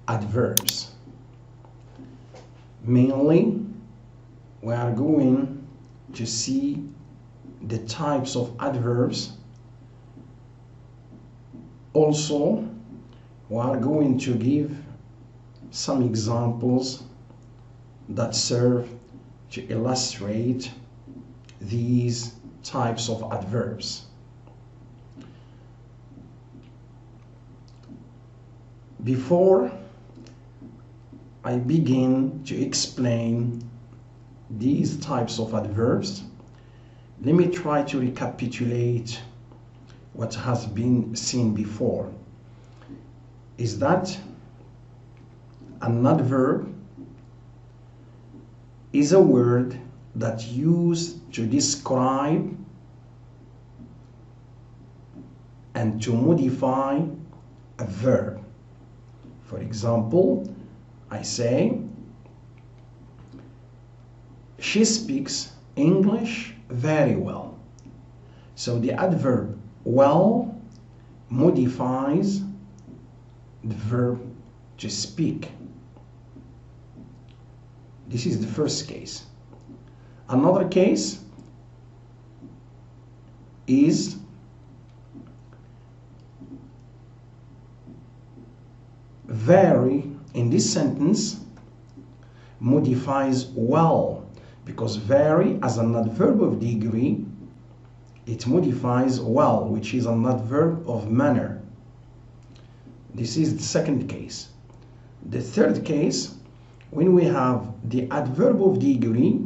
adverbs. Mainly, we are going to see the types of adverbs. Also, we are going to give some examples that serve to illustrate these types of adverbs. Before I begin to explain these types of adverbs, let me try to recapitulate what has been seen before. Is that an adverb is a word that used to describe and to modify a verb. For example, I say, she speaks English very well. So the adverb well modifies the verb to speak. This is the first case. Another case is very in this sentence modifies well, because very as an adverb of degree, it modifies well, which is an adverb of manner. This is the second case. The third case, when we have the adverb of degree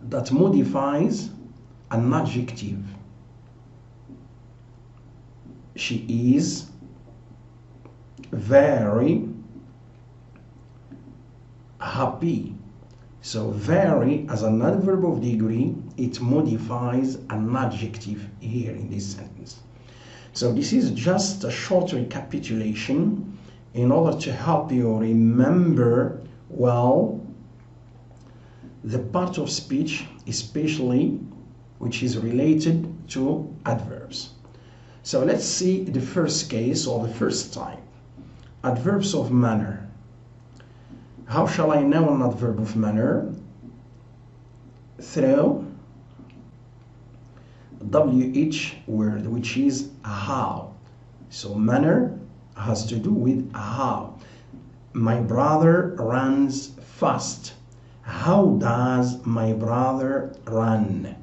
that modifies an adjective. She is very happy. So very as an adverb of degree, it modifies an adjective here in this sentence. So this is just a short recapitulation in order to help you remember well the part of speech, especially which is related to adverbs. So let's see the first case, or the first type. Adverbs of manner. How shall I know an adverb of manner? Through WH word, which is how. So manner has to do with how. My brother runs fast. How does my brother run?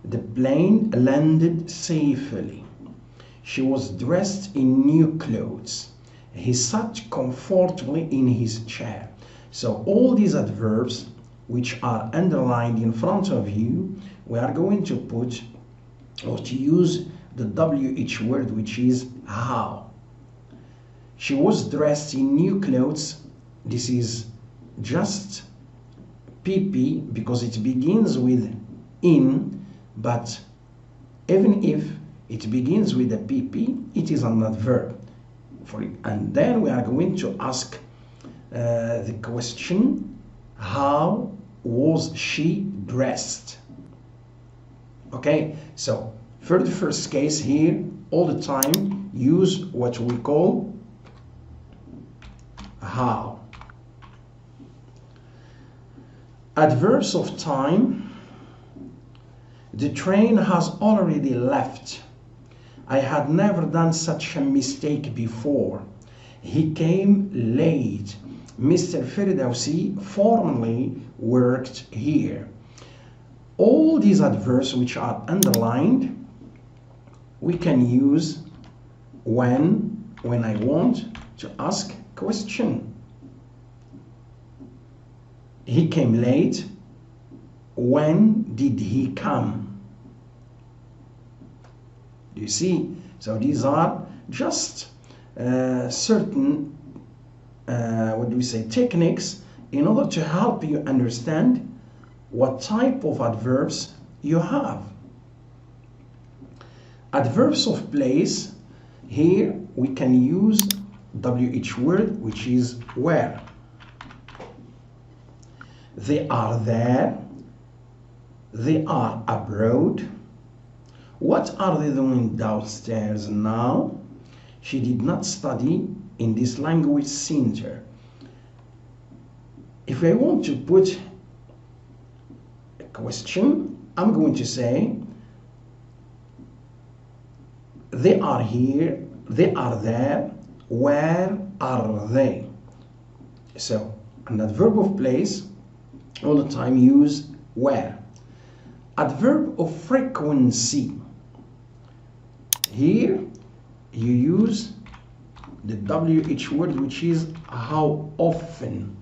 The plane landed safely. She was dressed in new clothes. He sat comfortably in his chair. So all these adverbs which are underlined in front of you, we are going to put or to use the WH word, which is how. She was dressed in new clothes. This is just PP because it begins with in, but even if it begins with a PP, it is an adverb. And then we are going to ask the question, how was she dressed? Okay, so for the first case here, all the time use what we call how. Adverbs of time. The train has already left. I had never done such a mistake before. He came late. Mr. Firdausi formerly worked here. All these adverbs which are underlined, we can use when I want to ask a question. He came late. When did he come? Do you see? So these are just certain, techniques in order to help you understand what type of adverbs you have. Adverbs of place. Here we can use WH word, which is where. They are there. They are abroad. What are they doing downstairs now? She did not study in this language center. If I want to put a question, I'm going to say, they are here, they are there, where are they? So, an adverb of place, all the time use where. Adverb of frequency. Here you use the WH word, which is how often.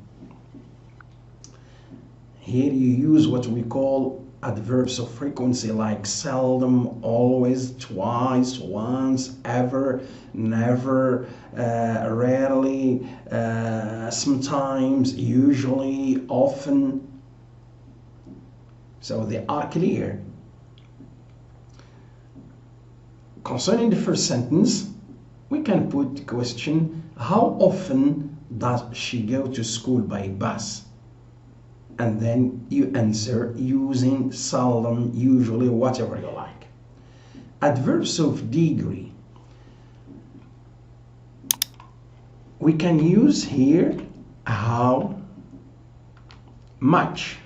Here you use what we call adverbs of frequency, like seldom, always, twice, once, ever, never, rarely, sometimes, usually, often. So they are clear. Concerning the first sentence, we can put the question, how often does she go to school by bus? And then you answer using seldom, usually, whatever you like. Adverbs of degree. We can use here how much.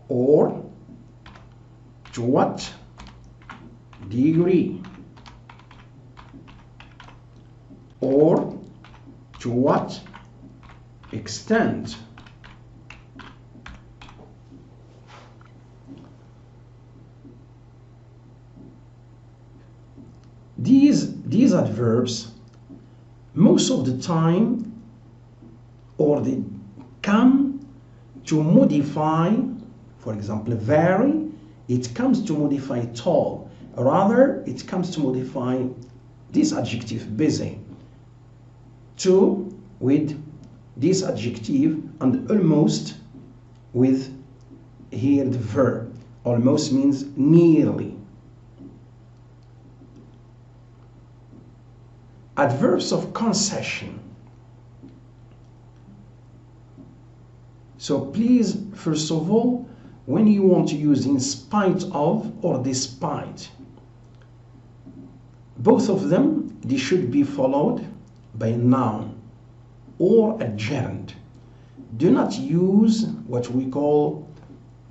Or to what degree, or to what extent. These adverbs, most of the time, or they come to modify, for example, vary, it comes to modify tall. Rather, it comes to modify this adjective busy. To with this adjective, and almost with here the verb. Almost means nearly. Adverbs of concession. So please, first of all, when you want to use in spite of or despite, both of them, they should be followed by a noun or a gerund. Do not use what we call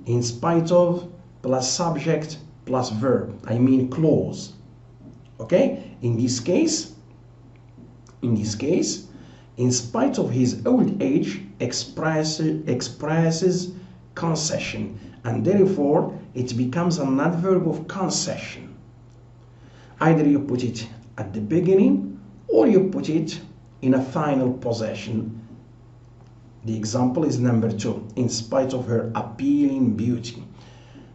in spite of plus subject plus verb. I mean clause. Okay? In this case, in spite of his old age expresses concession, and therefore it becomes an adverb of concession. Either you put it at the beginning or you put it in a final possession. The example is number 2, in spite of her appealing beauty.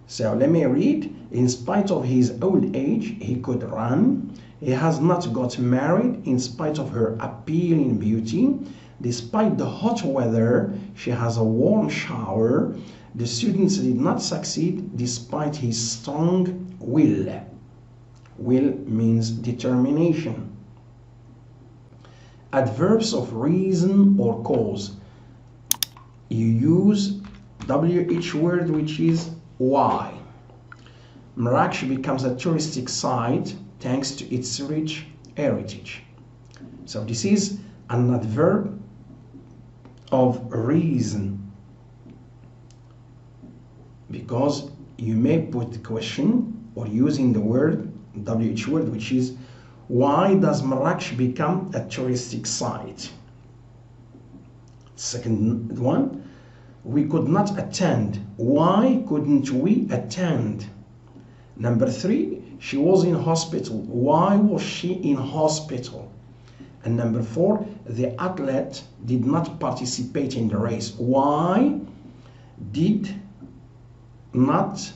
So let me read. In spite of his old age, he could run. He has not got married in spite of her appealing beauty. Despite the hot weather, she has a warm shower. The students did not succeed despite his strong will. Will means determination. Adverbs of reason or cause. You use WH word, which is why. Marrakech becomes a touristic site thanks to its rich heritage. So this is an adverb of reason, because you may put the question or using the word WH word, which is why does Marrakech become a touristic site? Second one, we could not attend. Why couldn't we attend? Number 3, she was in hospital. Why was she in hospital? And number 4, the athlete did not participate in the race. Why did not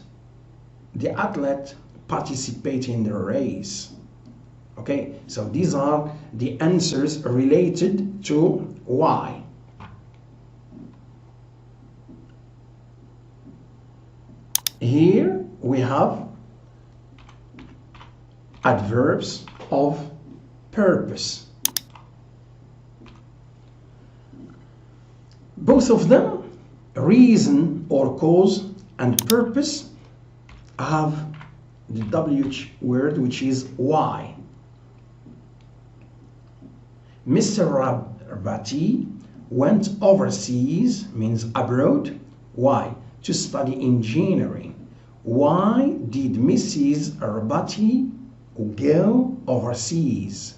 the athlete participate in the race? Okay, so these are the answers related to why. Here we have adverbs of purpose. Both of them, reason or cause and purpose, have the WH word, which is why. Mr. Rabati went overseas, means abroad. Why? To study engineering. Why did Mrs. Rabati go overseas?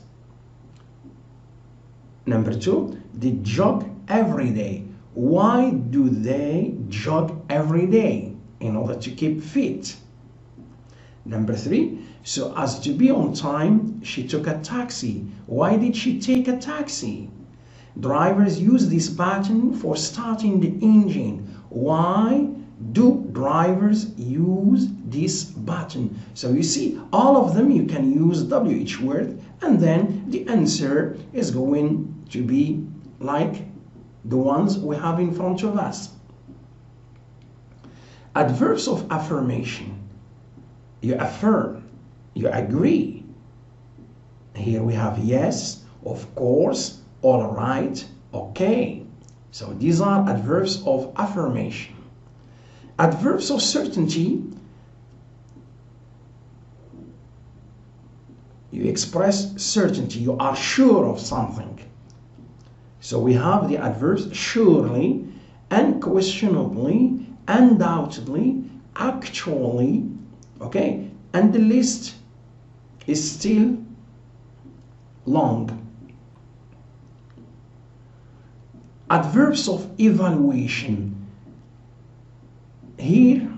Number 2, they jog every day. Why do they jog every day? In order to keep fit. Number 3, so as to be on time, she took a taxi. Why did she take a taxi? Drivers use this button for starting the engine. Why do drivers use this button? So you see, all of them you can use WH word, and then the answer is going to be like the ones we have in front of us. Adverbs of affirmation. You affirm, you agree. Here we have yes, of course, all right, okay. So these are adverbs of affirmation. Adverbs of certainty. You express certainty, you are sure of something. So we have the adverbs surely, unquestionably, undoubtedly, actually, okay, and the list is still long. Adverbs of evaluation. Here,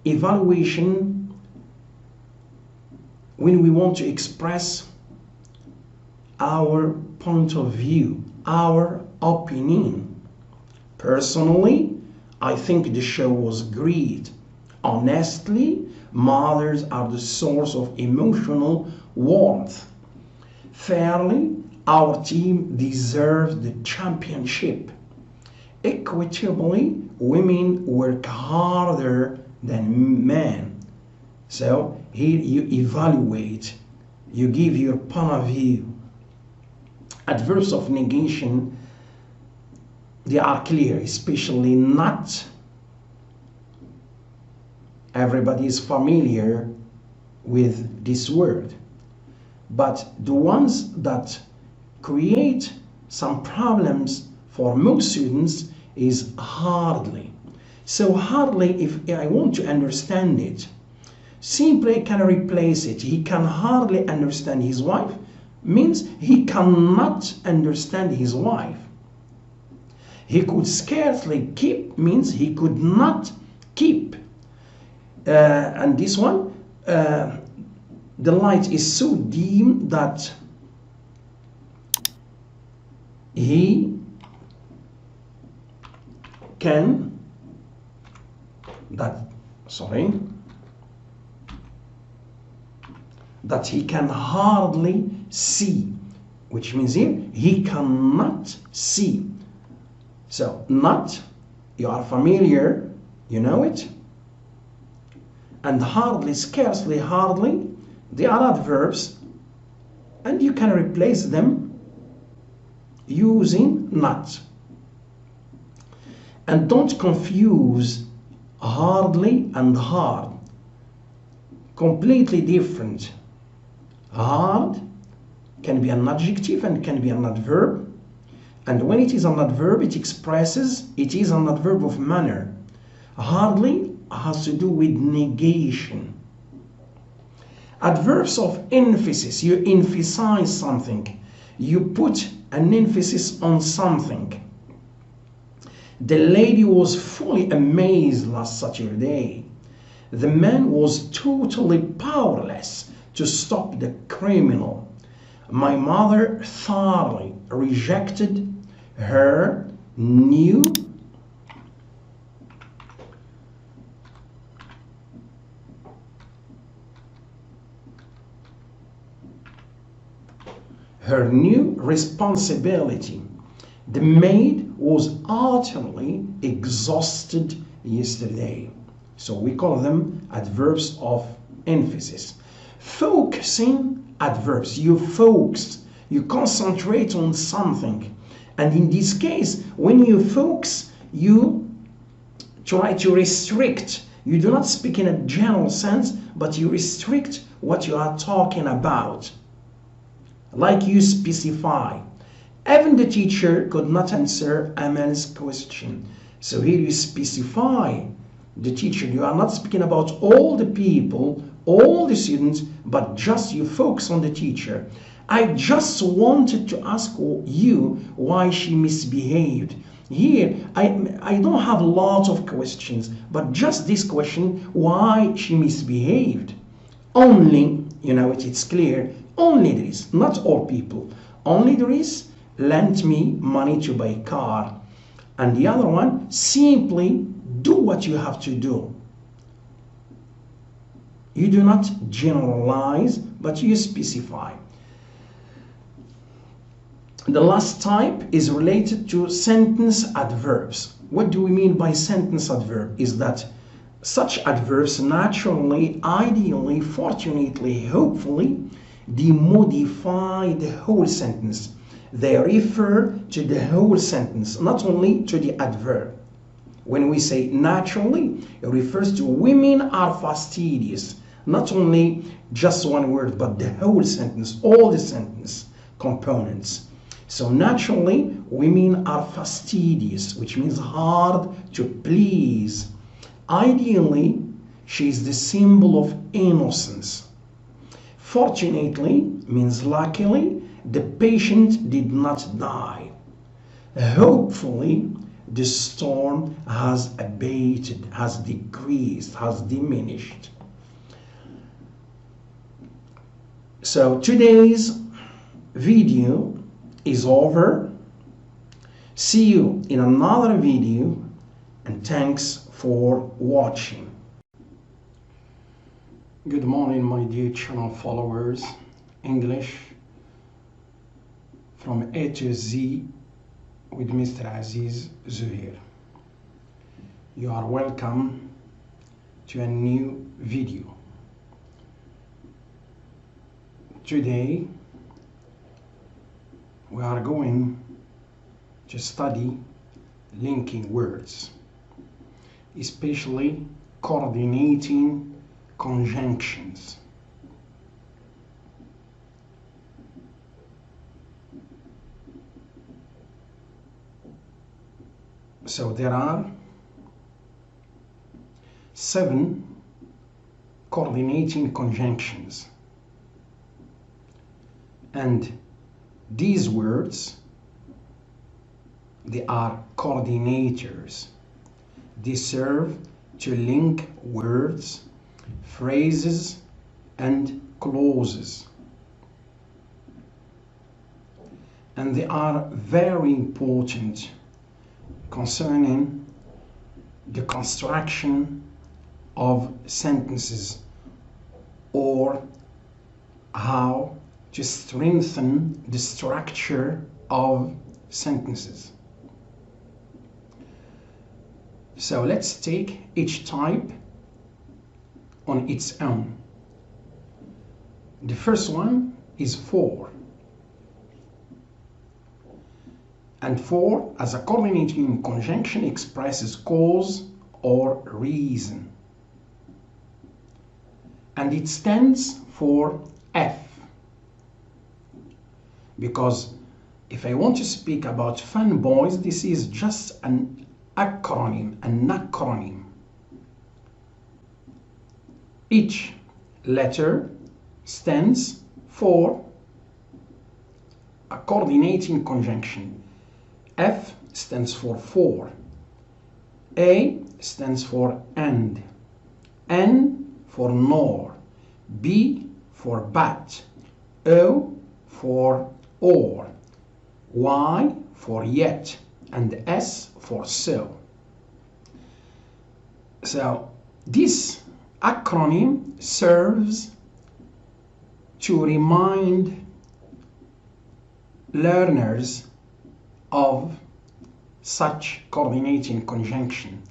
evaluation, when we want to express our point of view, our opinion. Personally, I think the show was great. Honestly, mothers are the source of emotional warmth. Fairly, our team deserves the championship. Equitably, women work harder than men. So here you evaluate, you give your point of view. Adverbs of negation, they are clear, especially not. Everybody is familiar with this word, but the ones that create some problems for most students is hardly. So hardly, if I want to understand it, simply can replace it. He can hardly understand his wife means he cannot understand his wife. He could scarcely keep means he could not keep. And this one, the light is so dim that he can, that he can hardly see, which means here he cannot see. So not, you are familiar, you know it, and hardly, scarcely, hardly, they are adverbs, and you can replace them using not. And don't confuse hardly and hard. Completely different. Hard can be an adjective and can be an adverb. And when it is an adverb, it expresses, it is an adverb of manner. Hardly has to do with negation. Adverbs of emphasis, you emphasize something. You put an emphasis on something. The lady was fully amazed last Saturday. The man was totally powerless to stop the criminal. My mother thoroughly rejected her new responsibility. The maid was utterly exhausted yesterday. So we call them adverbs of emphasis. Focusing adverbs. You focus, you concentrate on something. And in this case, when you focus, you try to restrict. You do not speak in a general sense, but you restrict what you are talking about. Like you specify. Even the teacher could not answer Amel's question. So here you specify the teacher. You are not speaking about all the people, all the students, but just you focus on the teacher. I just wanted to ask you why she misbehaved. Here, I don't have a lot of questions, but just this question, why she misbehaved. Only, it's clear, only there is, not all people, only there is, lent me money to buy a car. And the other one, simply do what you have to do. You do not generalize, but you specify. The last type is related to sentence adverbs. What do we mean by sentence adverb? Is that such adverbs naturally, ideally, fortunately, hopefully, they modify the whole sentence. They refer to the whole sentence, not only to the adverb. When we say naturally, it refers to women are fastidious. Not only just one word, but the whole sentence, all the sentence components. So naturally, women are fastidious, which means hard to please. Ideally, she is the symbol of innocence. Fortunately means luckily, the patient did not die. Hopefully, the storm has abated, has decreased, has diminished. So today's video is over. See you in another video, and thanks for watching. Good morning, my dear channel followers. English from A to Z with Mr. Aziz Zuhair. You are welcome to a new video. Today we are going to study linking words, especially coordinating conjunctions. So there are 7 coordinating conjunctions, and these words, they are coordinators. They serve to link words, phrases, and clauses. And they are very important concerning the construction of sentences, or how to strengthen the structure of sentences. So let's take each type on its own. The first one is for. And for, as a coordinating conjunction, expresses cause or reason. And it stands for F. Because if I want to speak about fanboys, this is just an acronym, Each letter stands for a coordinating conjunction. F stands for. A stands for and. N for nor. B for but. O for or. Y for yet. And S for so. So this acronym serves to remind learners of such coordinating conjunction.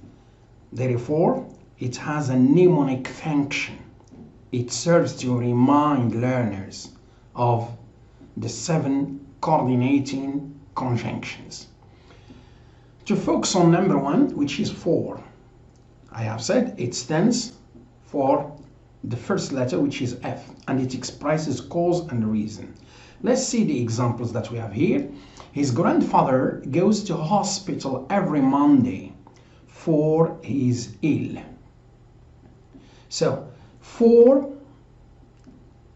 Therefore, it has a mnemonic function. It serves to remind learners of the 7 coordinating conjunctions. To focus on number 1, which is for, I have said it stands for the first letter, which is F, and it expresses cause and reason. Let's see the examples that we have here. His grandfather goes to hospital every Monday, for he is ill. So, for,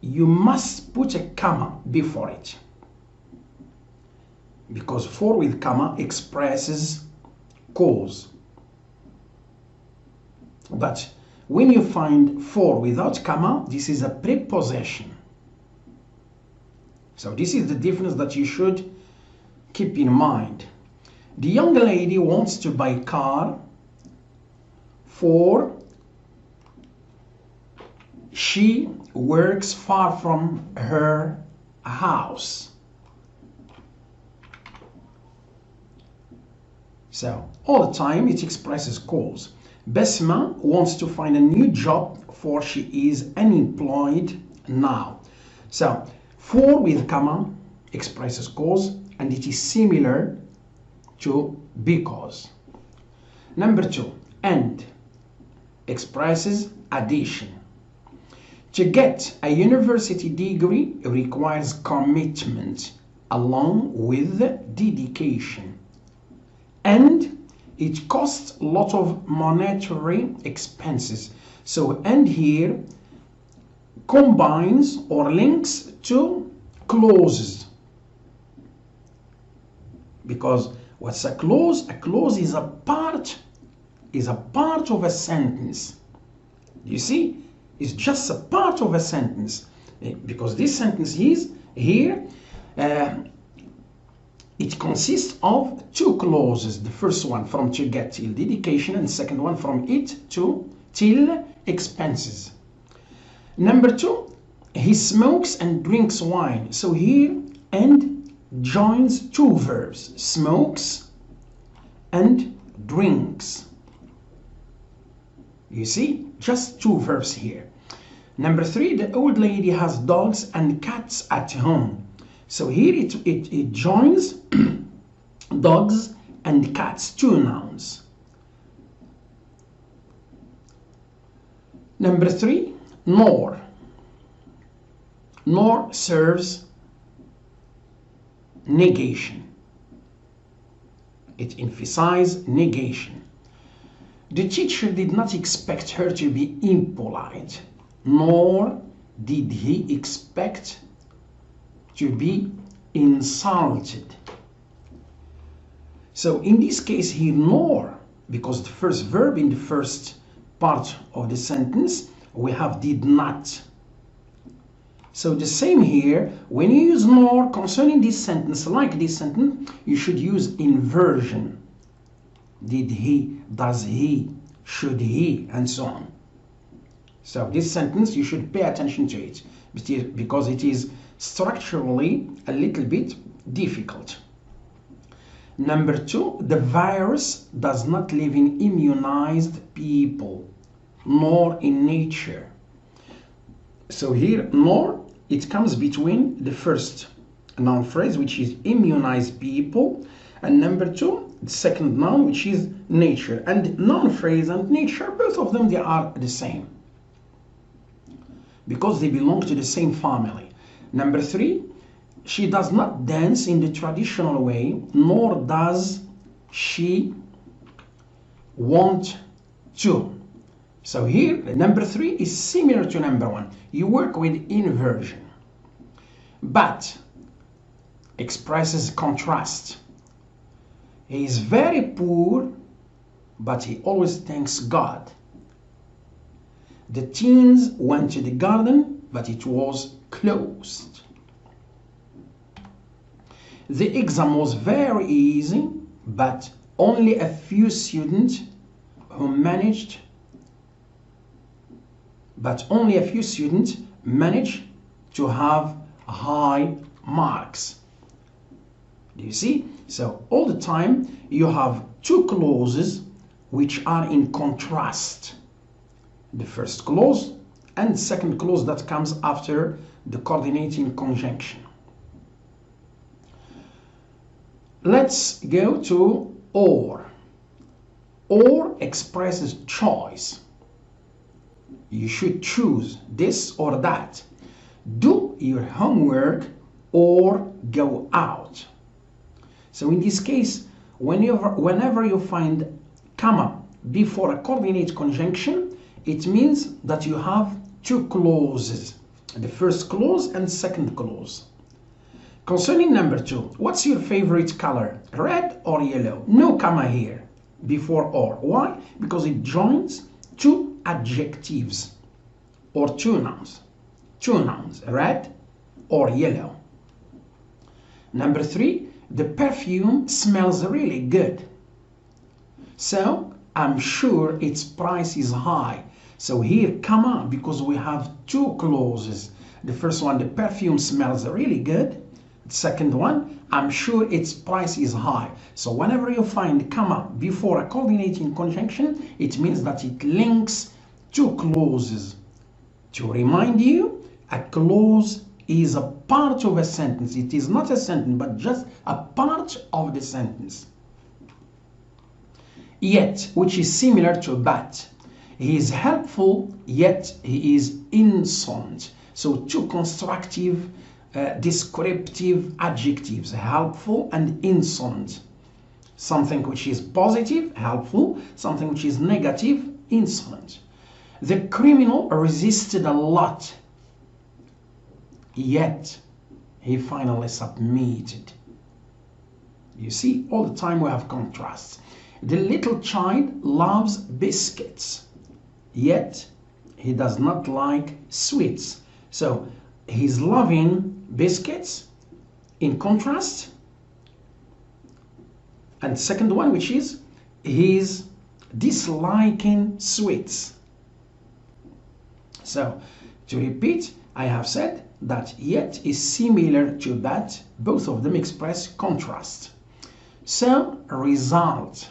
you must put a comma before it, because for with comma expresses cause. But when you find for without comma, this is a preposition. So this is the difference that you should keep in mind. The young lady wants to buy a car for she works far from her house. So all the time it expresses cause. Besma wants to find a new job for she is unemployed now. So for with comma expresses cause, and it is similar to because. Number 2, and expresses addition. To get a university degree requires commitment along with dedication, and it costs a lot of monetary expenses. So and here combines or links to clauses, because what's a clause? A clause is a part of a sentence. You see, it's just a part of a sentence, because this sentence is here it consists of 2 clauses. The first one from to get till dedication, and the second one from it to till expenses. Number 2, he smokes and drinks wine. So here and joins 2 verbs, smokes and drinks. You see, just 2 verbs here. Number 3, the old lady has dogs and cats at home. So here it joins dogs and cats, 2 nouns. Number 3, nor. Nor serves negation. It emphasizes negation. The teacher did not expect her to be impolite, nor did he expect to be insulted. So in this case here, nor, because the first verb in the first part of the sentence, we have did not. So the same here, when you use nor concerning this sentence, like this sentence, you should use inversion. Did he, does he, should he, and so on. So this sentence, you should pay attention to it, because it is structurally a little bit difficult. Number 2, the virus does not live in immunized people, nor in nature. So here, nor, it comes between the first noun phrase, which is immunized people, and number 2, the second noun, which is nature. And noun phrase and nature, both of them, they are the same, because they belong to the same family. Number 3, she does not dance in the traditional way, nor does she want to. So here, number 3 is similar to number 1. You work with inversion, but expresses contrast. He is very poor, but he always thanks God. The teens went to the garden, but it was closed. The exam was very easy, but only a few students managed to have high marks. Do you see? So all the time you have 2 clauses which are in contrast. The first clause and the second clause that comes after the coordinating conjunction. Let's go to or. Or expresses choice. You should choose this or that. Do your homework or go out. So in this case, whenever you find comma before a coordinate conjunction, it means that you have 2 clauses. The first clause and second clause. Concerning number 2, what's your favorite color? Red or yellow? No comma here. before or. Why? Because it joins two adjectives or two nouns. Two nouns, red or yellow. Number 3, the perfume smells really good. So I'm sure its price is high. So here, comma, because we have two clauses. The first one, the perfume smells really good. The second one, I'm sure its price is high. So whenever you find comma before a coordinating conjunction, it means that it links two clauses. To remind you, a clause is a part of a sentence. It is not a sentence, but just a part of the sentence. Yet, which is similar to but. He is helpful, yet he is insolent. So two constructive, descriptive adjectives, helpful and insolent. Something which is positive, helpful, something which is negative, insolent. The criminal resisted a lot, yet he finally submitted. You see, all the time we have contrasts. The little child loves biscuits, yet he does not like sweets. So he's loving biscuits in contrast. And second one, which is he's disliking sweets. So to repeat, I have said that yet is similar to that. Both of them express contrast. So result.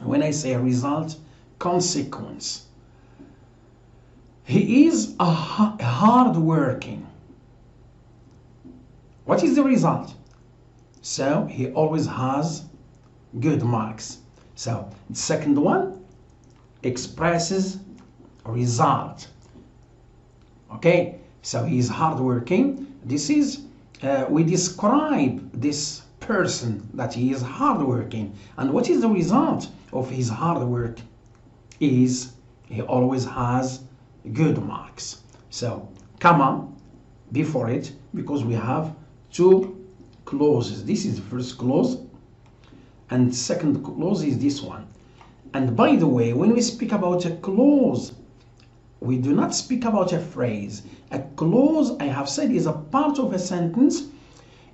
When I say result, consequence. He is a hard working. What is the result? So he always has good marks. So the second one expresses result. Okay, so he is hardworking. This is we describe this person that he is hardworking. And what is the result of his hard work? Is he always has good marks. So comma before it, because we have two clauses. This is the first clause, and second clause is this one. And by the way, when we speak about a clause, we do not speak about a phrase. A clause, I have said, is a part of a sentence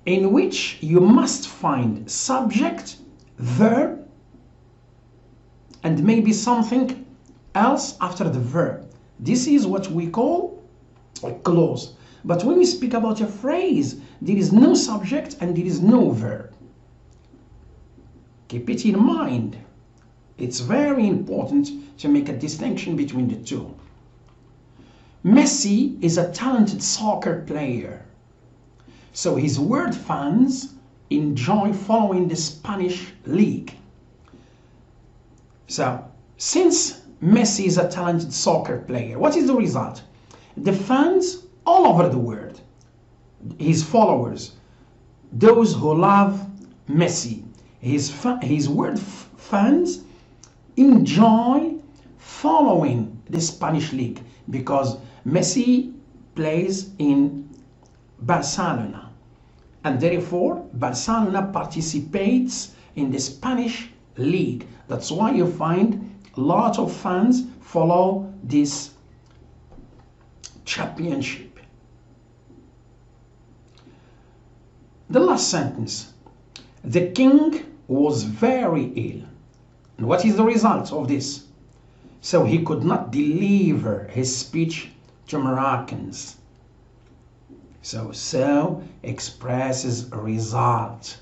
in which you must find subject, verb, and maybe something else after the verb. This is what we call a clause. But when we speak about a phrase, there is no subject and there is no verb. Keep it in mind. It's very important to make a distinction between the two. Messi is a talented soccer player, so his world fans enjoy following the Spanish league. So, since Messi is a talented soccer player, what is the result? The fans all over the world, his followers, those who love Messi, his world fans enjoy following the Spanish league because Messi plays in Barcelona, and therefore Barcelona participates in the Spanish league. That's why you find a lot of fans follow this championship. The last sentence. The king was very ill. And what is the result of this? So he could not deliver his speech to Moroccans. So expresses a result.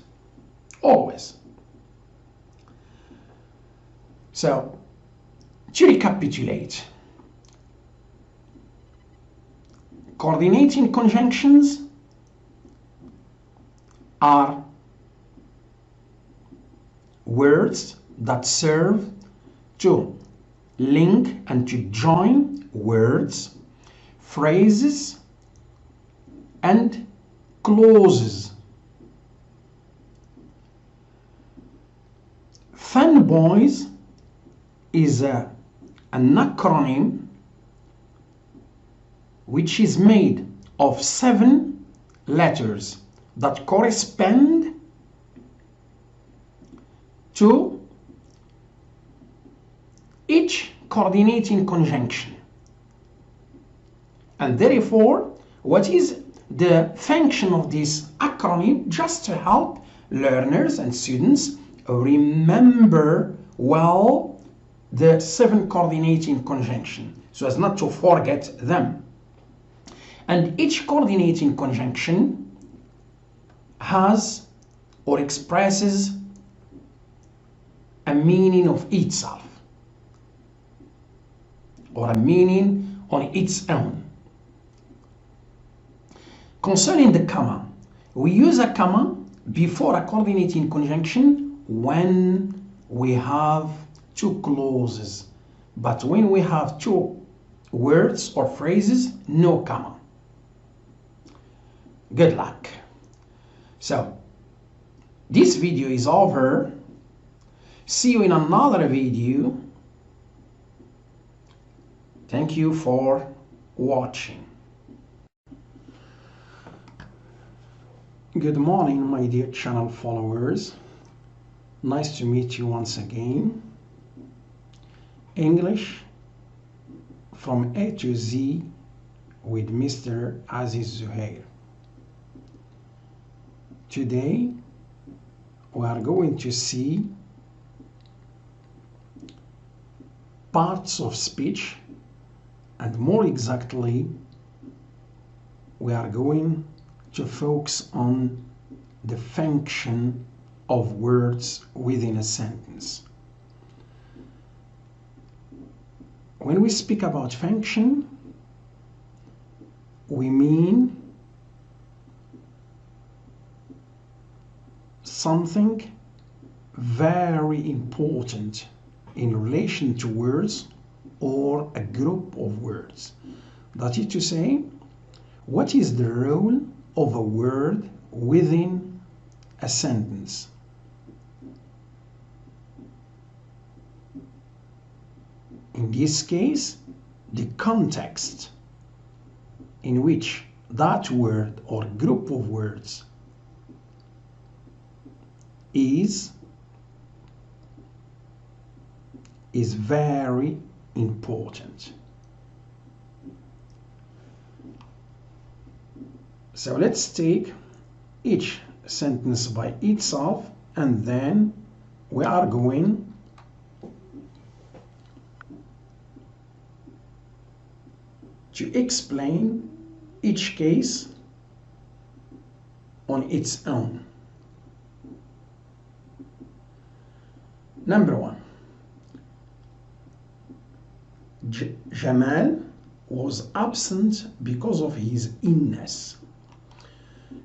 Always. So, to recapitulate, coordinating conjunctions are words that serve to link and to join words, phrases, and clauses. Fanboys is an acronym which is made of 7 letters that correspond to each coordinating conjunction. And therefore, what is the function of this acronym? Just to help learners and students remember well the 7 coordinating conjunction so as not to forget them. And each coordinating conjunction has or expresses a meaning of itself or a meaning on its own. Concerning the comma, we use a comma before a coordinating conjunction when we have 2 clauses, but when we have 2 words or phrases, no comma. Good luck. So, this video is over. See you in another video. Thank you for watching. Good morning, my dear channel followers. Nice to meet you once again. English from A to Z with Mr. Aziz Zuhair. Today we are going to see parts of speech, and more exactly we are going to focus on the function of words within a sentence. When we speak about function, we mean something very important in relation to words or a group of words. That is to say, what is the role of a word within a sentence? In this case, the context in which that word or group of words is very important. So let's take each sentence by itself, and then we are going to explain each case on its own. Number 1. Jamal was absent because of his illness.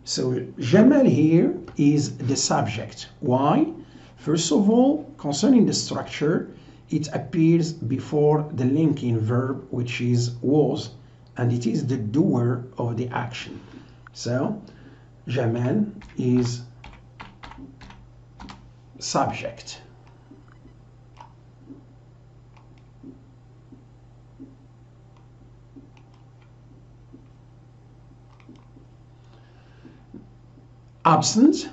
So Jamal here is the subject. Why? First of all, concerning the structure, it appears before the linking verb, which is was, and it is the doer of the action. So Jamal is subject. Absent,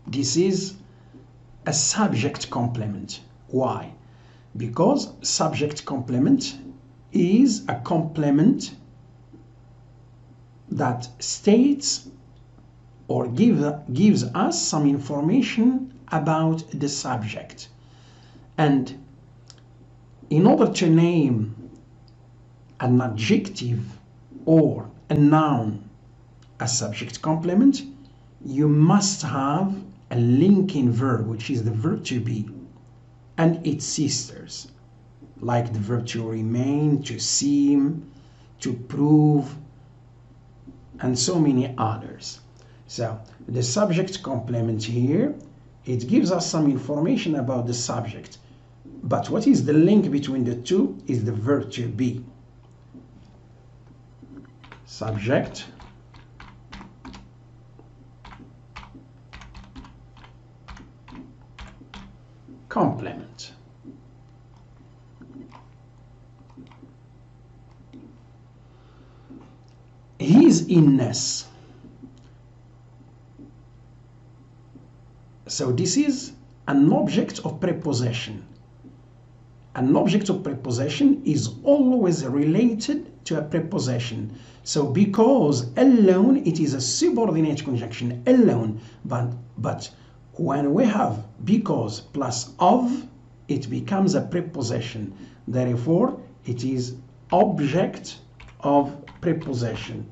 this is a subject complement. Why? Because subject complement is a complement that states or gives us some information about the subject. And in order to name an adjective or a noun as subject complement, you must have a linking verb, which is the verb to be, and its sisters, like the verb to remain, to seem, to prove, and so many others. So the subject complement here, it gives us some information about the subject, but what is the link between the two is the verb to be. Subject complement. His illness. So this is an object of preposition. An object of preposition is always related to a preposition. So because alone, it is a subordinate conjunction, alone, but when we have because plus of, it becomes a preposition. Therefore, it is object of preposition.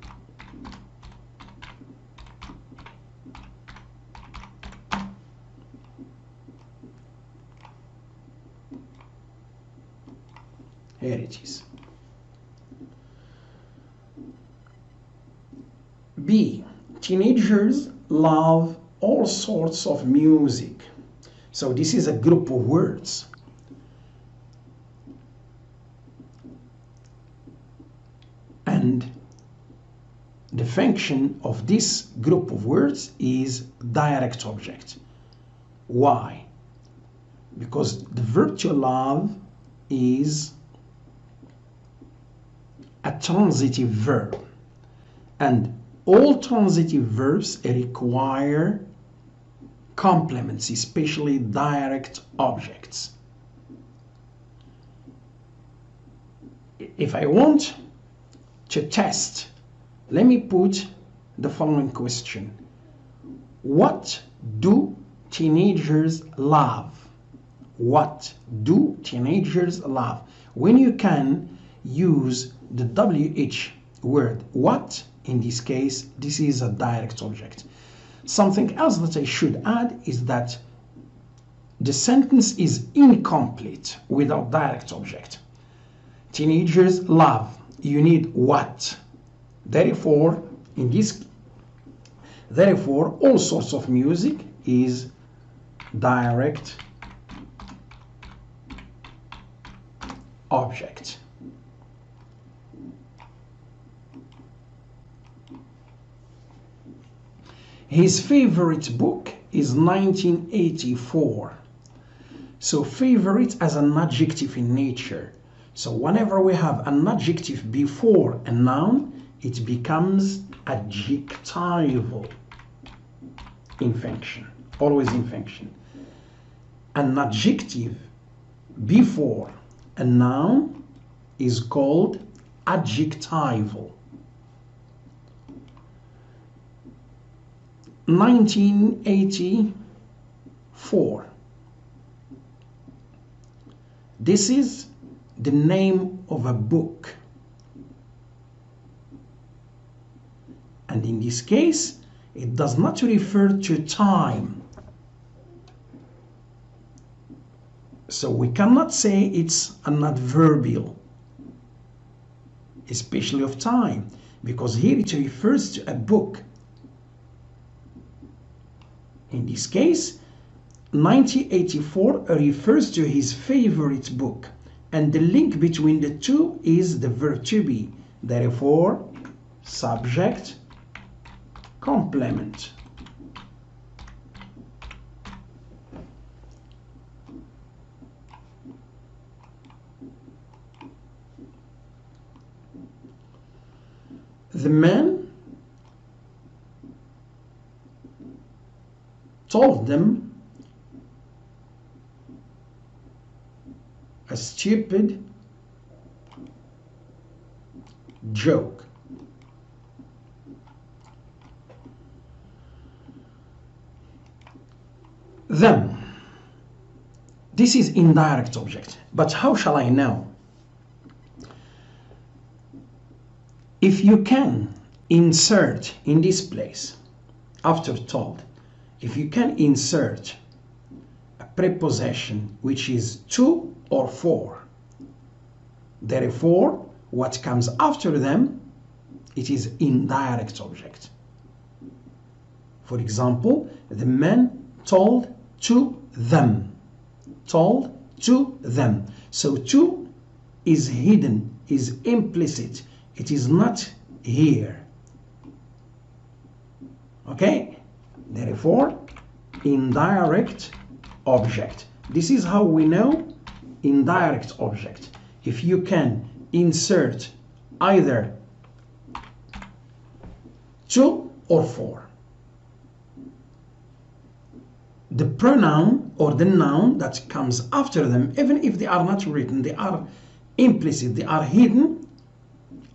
Here it is. B. Teenagers love all sorts of music. So this is a group of words. And the function of this group of words is direct object. Why? Because the verb to love is a transitive verb, and all transitive verbs require complements, especially direct objects. If I want to test, let me put the following question. What do teenagers love? What do teenagers love? When you can use the WH word, what, in this case, this is a direct object. Something else that I should add is that the sentence is incomplete without direct object. Teenagers love, you need what? Therefore, all sorts of music is direct object. His favorite book is 1984. So favorite as an adjective in nature. So whenever we have an adjective before a noun, it becomes adjectival in function, always in function. An adjective before a noun is called adjectival. 1984. This is the name of a book. And in this case, it does not refer to time. So we cannot say it's an adverbial, especially of time, because here it refers to a book. In this case, 1984 refers to his favorite book, and the link between the two is the verb to be. Therefore, subject, complement. The man told them a stupid joke. Them. This is indirect object, but how shall I know? If you can insert in this place, after told, if you can insert a preposition which is to or for, therefore what comes after them, it is indirect object. For example, the man told to them. Told to them. So to is hidden, is implicit. It is not here. Okay? Therefore, indirect object. This is how we know indirect object. If you can insert either to or for. the pronoun or the noun that comes after them, even if they are not written, they are implicit, they are hidden,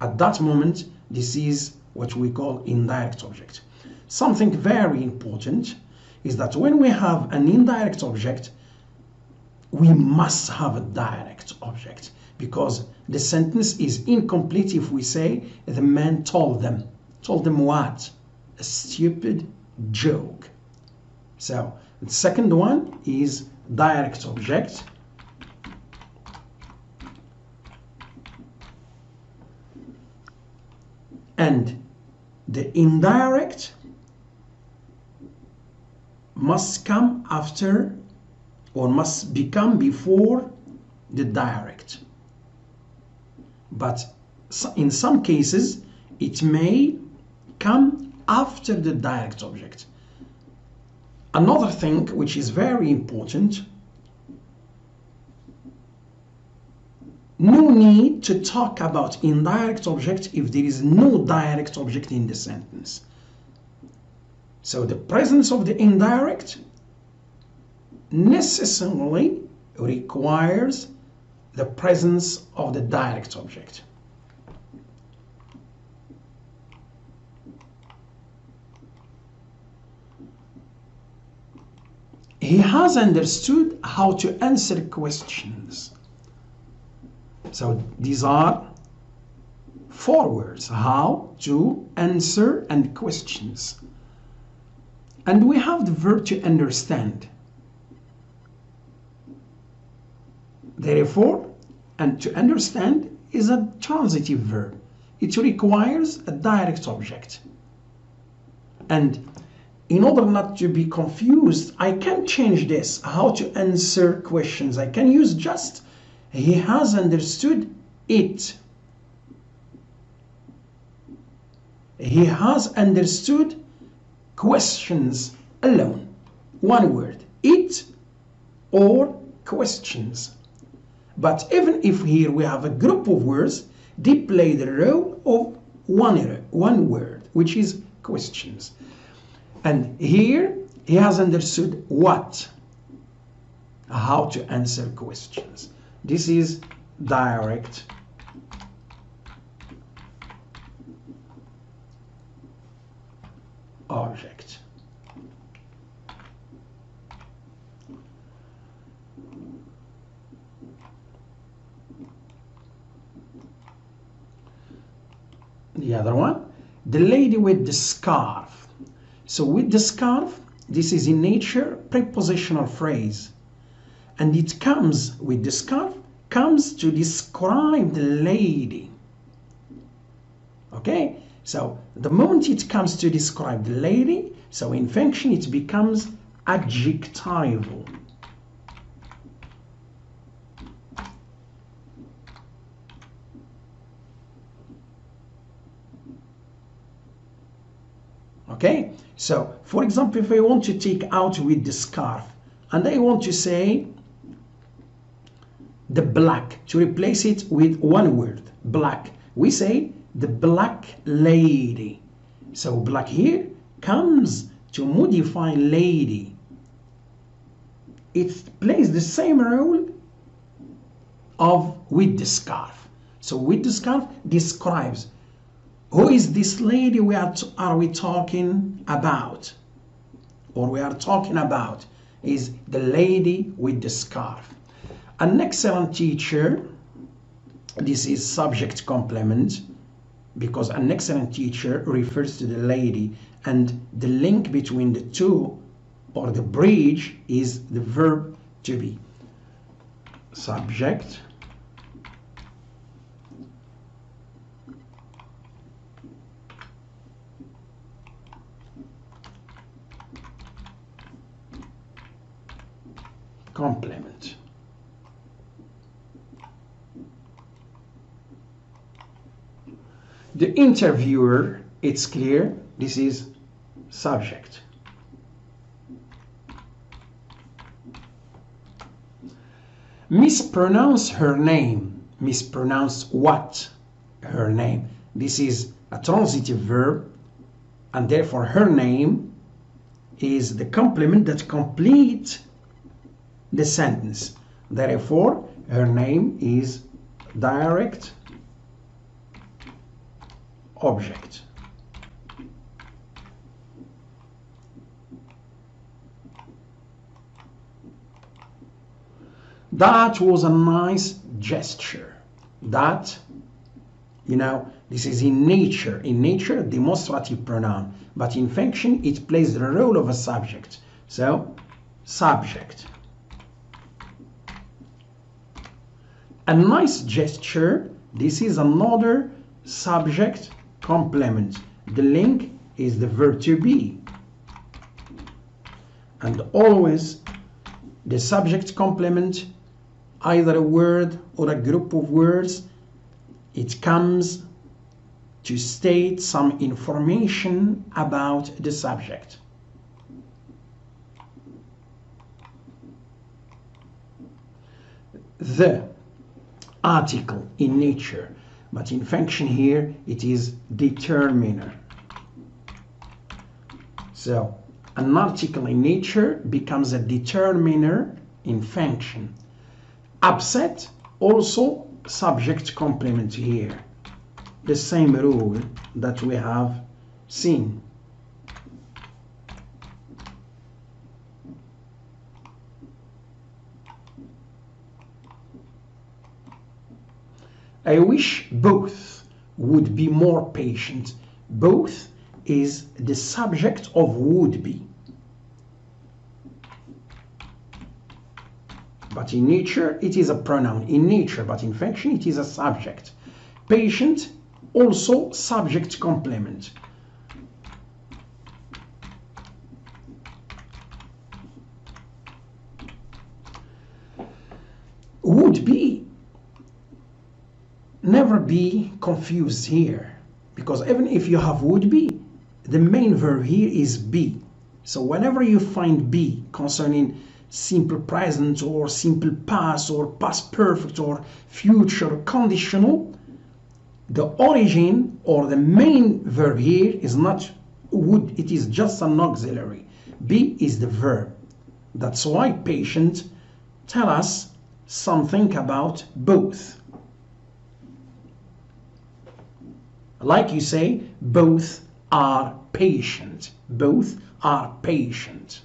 at that moment, this is what we call indirect object. Something very important is that when we have an indirect object, we must have a direct object, because the sentence is incomplete if we say the man told them. Told them what? A stupid joke. So the second one is direct object. And the indirect must come after, or must become before, the direct. But in some cases it may come after the direct object. Another thing which is very important, no need to talk about indirect object if there is no direct object in the sentence. So the presence of the indirect necessarily requires the presence of the direct object. He has understood how to answer questions. So these are 4 words: how, to, answer, and questions. And we have the verb to understand. Therefore, and to understand is a transitive verb. It requires a direct object. And in order not to be confused, I can change this, how to answer questions. I can use just he has understood it. He has understood questions alone. One word, it or questions. But even if here we have a group of words, they play the role of one word, which is questions. And here he has understood what? How to answer questions. This is direct object. The other one, the lady with the scarf. So with the scarf, this is in nature prepositional phrase, and it comes with the scarf, comes to describe the lady. Okay, so the moment it comes to describe the lady, so in function it becomes adjectival. Okay, so for example, if I want to take out with the scarf and I want to say the black, to replace it with one word, black, we say the black lady. So black here comes to modify lady. It plays the same role of with the scarf. So with the scarf describes who is this lady are we talking about, or we are talking about is the lady with the scarf. An excellent teacher, this is subject complement, because an excellent teacher refers to the lady, and the link between the two, or the bridge, is the verb to be. Subject complement. The interviewer, it's clear, this is subject. Mispronounce her name. Mispronounce what? Her name. This is a transitive verb, and therefore her name is the complement that completes the sentence. Therefore, her name is direct object. That was a nice gesture. That, you know, this is in nature. In nature, a demonstrative pronoun. But in function, it plays the role of a subject. So, subject. A nice gesture. This is another subject complement. The link is the verb to be. And always the subject complement, either a word or a group of words, it comes to state some information about the subject. The article in nature, but in function here it is determiner. So an article in nature becomes a determiner in function. Upset, also subject complement here. The same rule that we have seen. I wish both would be more patient. Both is the subject of would be. But in nature, it is a pronoun. In nature, but in function, it is a subject. Patient, also subject complement. Would be, never be confused here, because even if you have would be, the main verb here is be. So whenever you find be concerning simple present or simple past or past perfect or future conditional, the origin or the main verb here is not would, it is just an auxiliary. Be is the verb. That's why patient tell us something about both. Like you say, both are patient. Both are patient.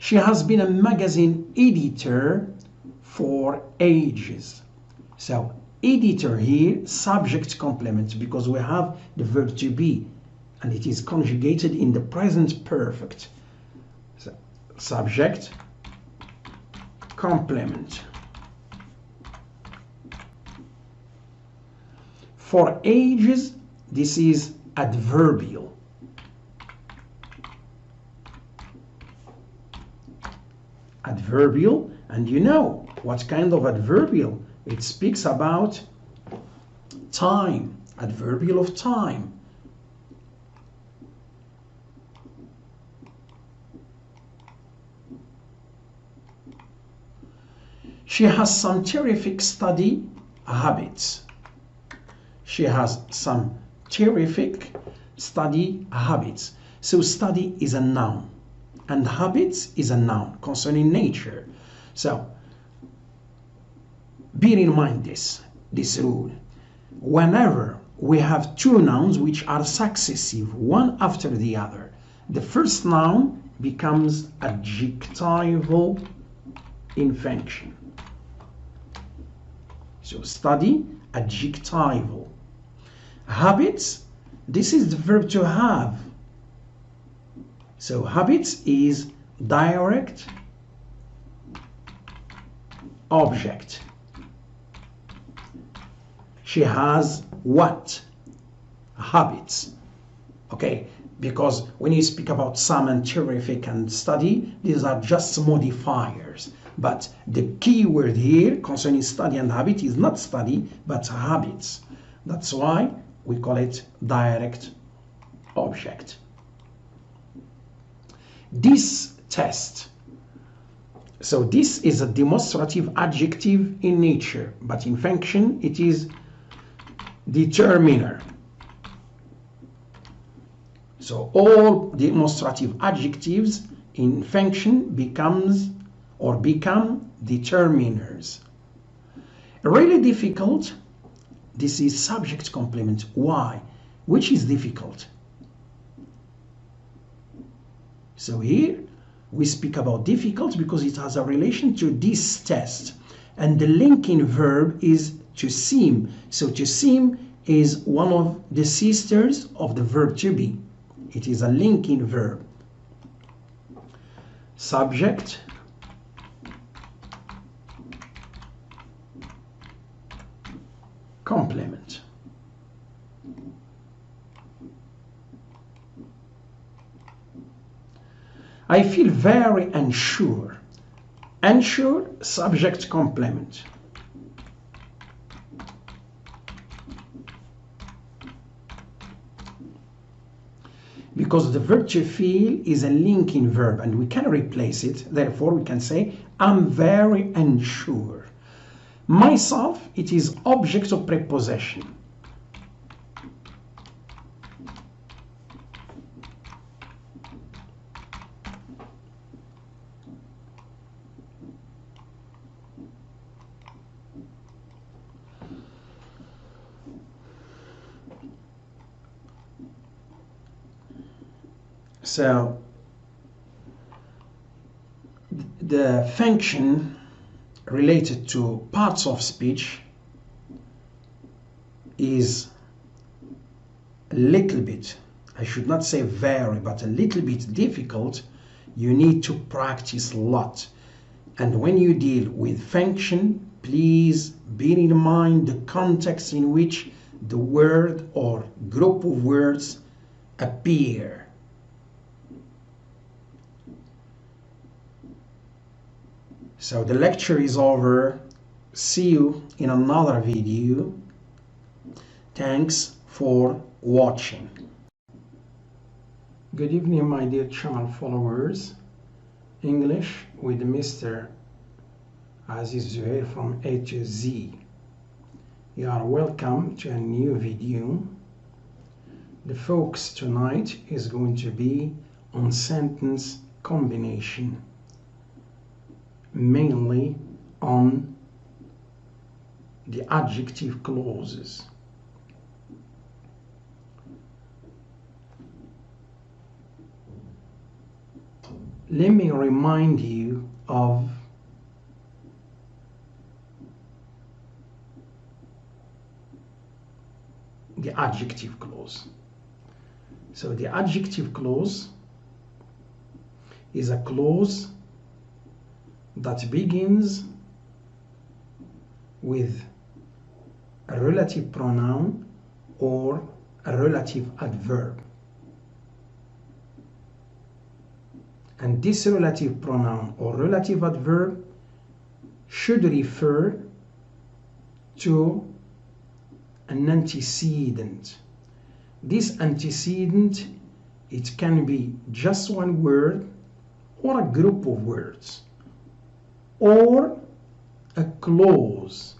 She has been a magazine editor for ages. So editor here, subject complement, because we have the verb to be and it is conjugated in the present perfect. So, subject complement. For ages, this is adverbial. Adverbial, and you know what kind of adverbial? It speaks about time, adverbial of time. She has some terrific study habits. She has some terrific study habits. So study is a noun and habits is a noun concerning nature. So bear in mind this rule. Whenever we have two nouns which are successive, one after the other, the first noun becomes adjectival in function. So study, adjectival. Habits, this is the verb to have. So habits is direct object. She has what? Habits. Okay, because when you speak about some and terrific and study, these are just modifiers. But the key word here concerning study and habit is not study, but habits. That's why we call it direct object. This test. So this is a demonstrative adjective in nature, but in function it is determiner. So all demonstrative adjectives in function become determiners. Really difficult, this is subject complement. Why? Which is difficult? So here we speak about difficult because it has a relation to this test, and the linking verb is to seem. So to seem is one of the sisters of the verb to be. It is a linking verb. Subject complement. I feel very unsure. Unsure, subject complement. Because the verb to feel is a linking verb and we can replace it. Therefore, we can say, I'm very unsure. Myself, it is object of preposition. So the function related to parts of speech is a little bit, I should not say very, but a little bit difficult. You need to practice a lot. And when you deal with function, please bear in mind the context in which the word or group of words appear. So the lecture is over. See you in another video. Thanks for watching. Good evening, my dear channel followers. English with Mr. Aziz Zuhair from A to Z. You are welcome to a new video. The focus tonight is going to be on sentence combination, mainly on the adjective clauses. Let me remind you of the adjective clause. So the adjective clause is a clause that begins with a relative pronoun or a relative adverb. And this relative pronoun or relative adverb should refer to an antecedent. This antecedent, it can be just one word or a group of words or a clause.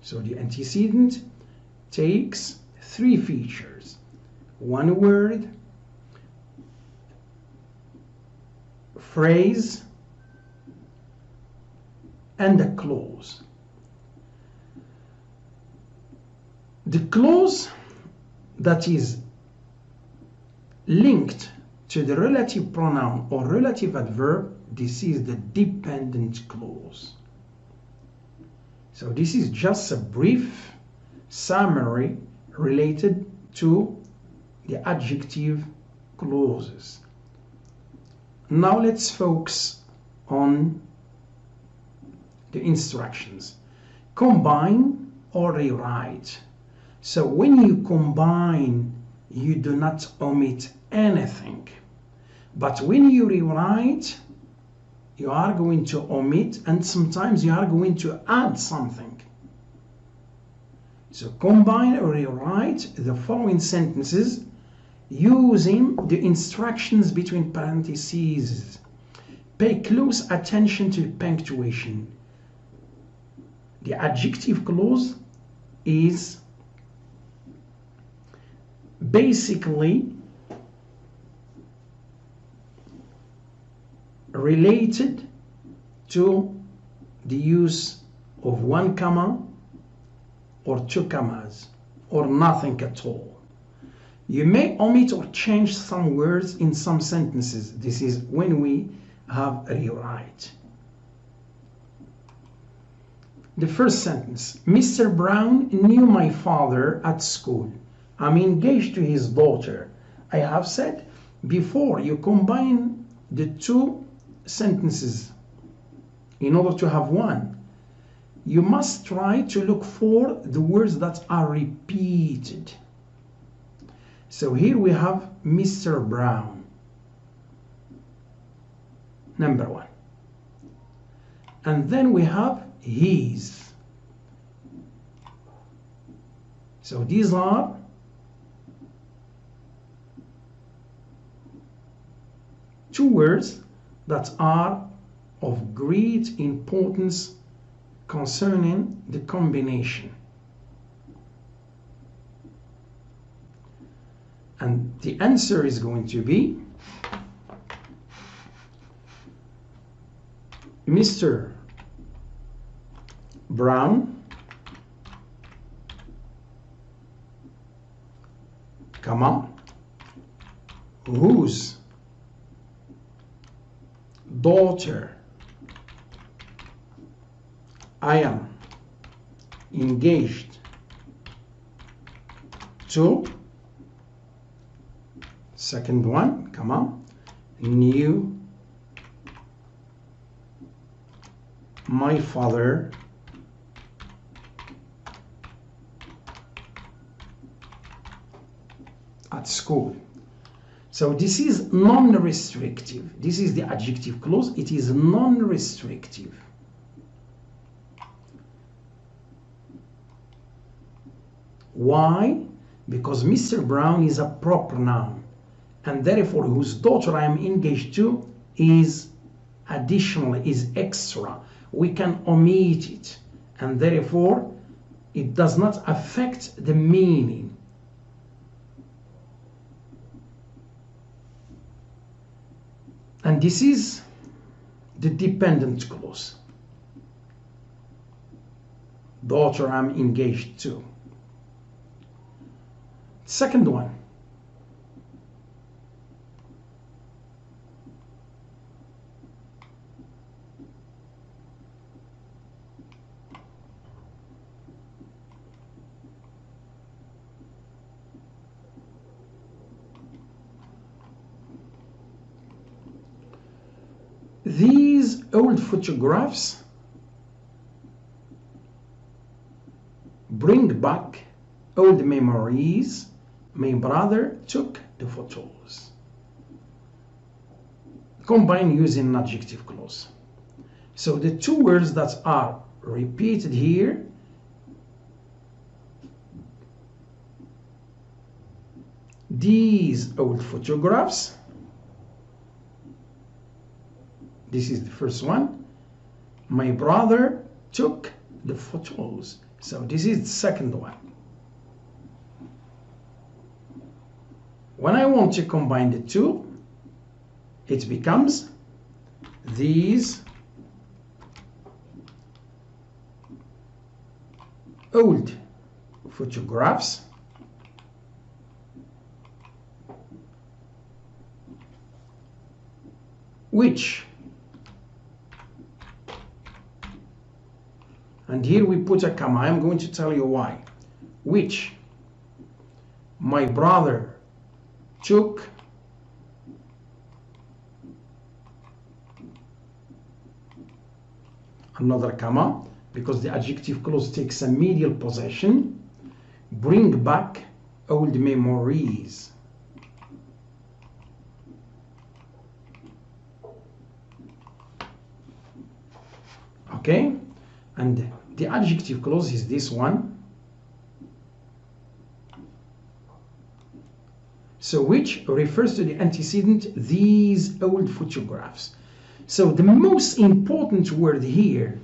So the antecedent takes three features: one word, phrase, and a clause. The clause that is linked to the relative pronoun or relative adverb, this is the dependent clause. So this is just a brief summary related to the adjective clauses. Now let's focus on the instructions. Combine or rewrite. So when you combine, you do not omit anything. But when you rewrite, you are going to omit, and sometimes you are going to add something. So combine or rewrite the following sentences using the instructions between parentheses. Pay close attention to punctuation. The adjective clause is basically related to the use of one comma or two commas or nothing at all. You may omit or change some words in some sentences. This is when we have a rewrite. The first sentence, Mr. Brown knew my father at school. I'm engaged to his daughter. I have said before, you combine the two sentences in order to have one. You must try to look for the words that are repeated. So here we have Mr. Brown, number one. And then we have his. So these are two words that are of great importance concerning the combination. And the answer is going to be Mr. Brown, comma, whose daughter I am engaged to, second one, comma, knew my father at school. So this is non-restrictive. This is the adjective clause. It is non-restrictive. Why? Because Mr. Brown is a proper noun, and therefore whose daughter I am engaged to is additional, is extra. We can omit it, and therefore it does not affect the meaning. And this is the dependent clause. Daughter I'm engaged to. Second one. These old photographs bring back old memories. My brother took the photos. Combine using an adjective clause. So the two words that are repeated here, these old photographs, this is the first one. My brother took the photos. So this is the second one. When I want to combine the two, it becomes these old photographs which, and here we put a comma, I'm going to tell you why, which my brother took another comma, because the adjective clause takes a medial possession, bring back old memories. Okay, and the adjective clause is this one. So which refers to the antecedent, these old photographs. So the most important word here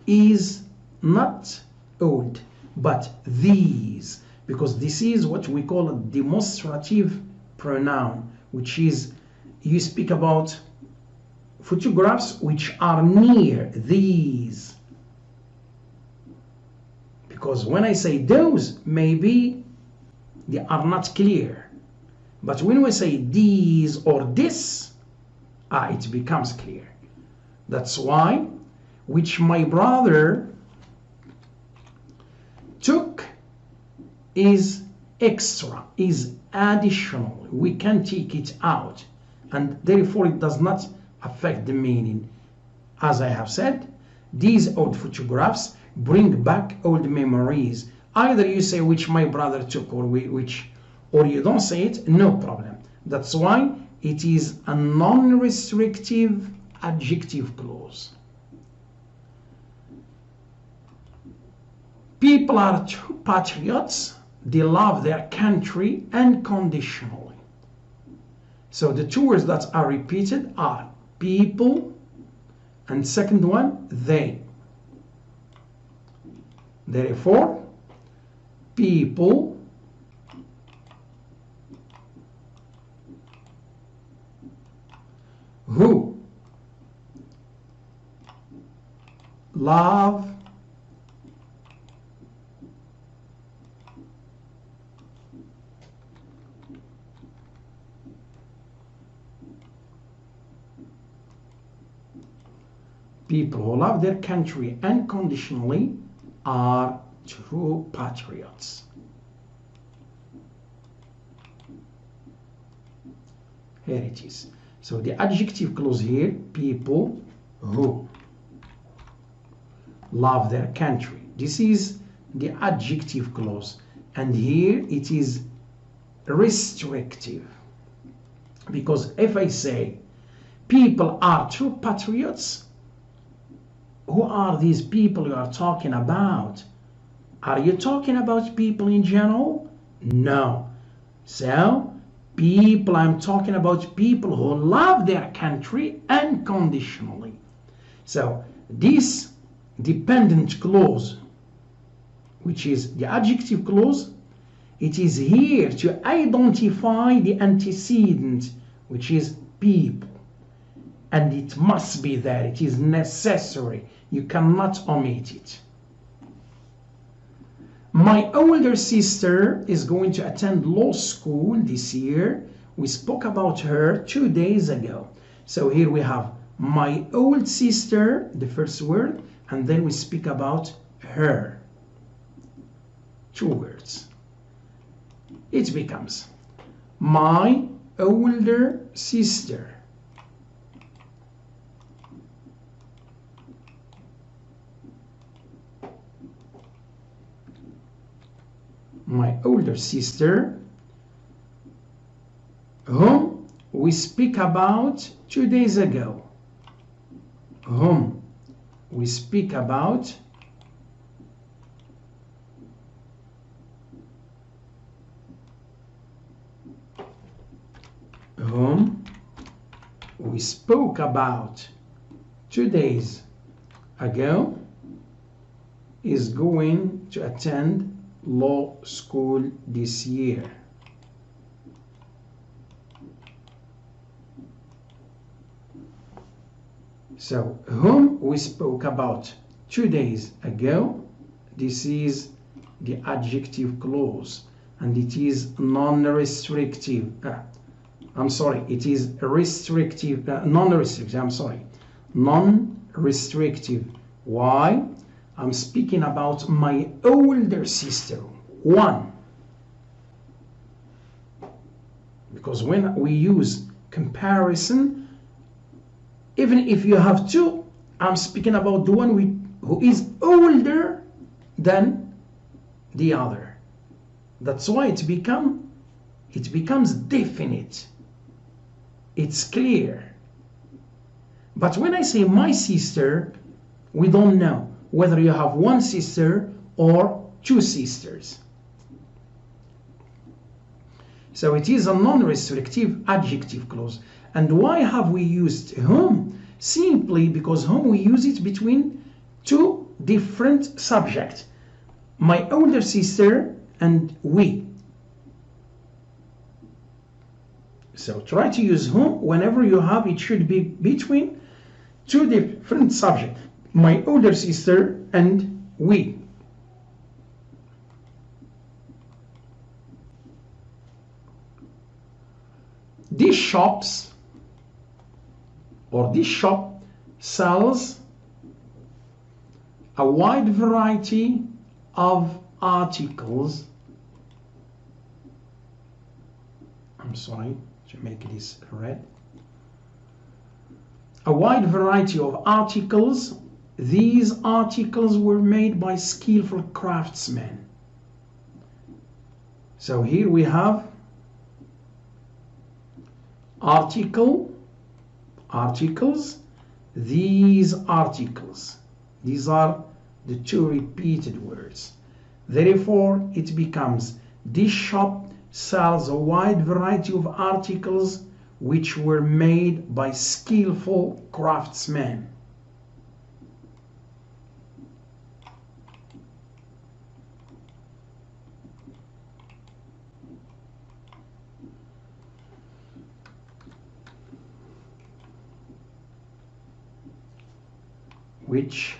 is not old, but these, because this is what we call a demonstrative pronoun, which is you speak about photographs which are near these. Because when I say those, maybe they are not clear. But when we say these or this, it becomes clear. That's why, which my brother took is extra, is additional. We can take it out, and therefore it does not affect the meaning. As I have said, these old photographs bring back old memories. Either you say which my brother took, or which, or you don't say it, no problem. That's why it is a non-restrictive adjective clause. People are true patriots. They love their country unconditionally. So the two words that are repeated are people, and second one, they. Therefore, people who love their country unconditionally are true patriots. Here it is. So the adjective clause here, people who love their country. This is the adjective clause. And here it is restrictive. Because if I say people are true patriots, who are these people you are talking about? Are you talking about people in general? No. So, people, I'm talking about people who love their country unconditionally. So, this dependent clause, which is the adjective clause, it is here to identify the antecedent, which is people. And it must be there. It is necessary. You cannot omit it. My older sister is going to attend law school this year. We spoke about her 2 days ago. So here we have my old sister, the first word, and then we speak about her. 2 words. It becomes my older sister. My older sister, whom we speak about 2 days ago. Whom we speak about whom we spoke about 2 days ago is going to attend law school this year. So, whom we spoke about 2 days ago, this is the adjective clause, and it is non-restrictive. It is restrictive, non-restrictive, non-restrictive. Why? I'm speaking about my older sister, one. Because when we use comparison, even if you have two, I'm speaking about the one who is older than the other. That's why it becomes definite. It's clear. But when I say my sister, we don't know whether you have one sister or 2 sisters. So it is a non-restrictive adjective clause. And why have we used whom? Simply because whom we use it between 2 different subjects. my older sister and we. So try to use whom whenever you have, it should be between two different subjects. My older sister and we. These shops or this shop sells a wide variety of articles. I'm sorry to make this red. A wide variety of articles. These articles were made by skillful craftsmen. So here we have articles. These articles. These are the two repeated words. Therefore, it becomes this shop sells a wide variety of articles which were made by skillful craftsmen. Which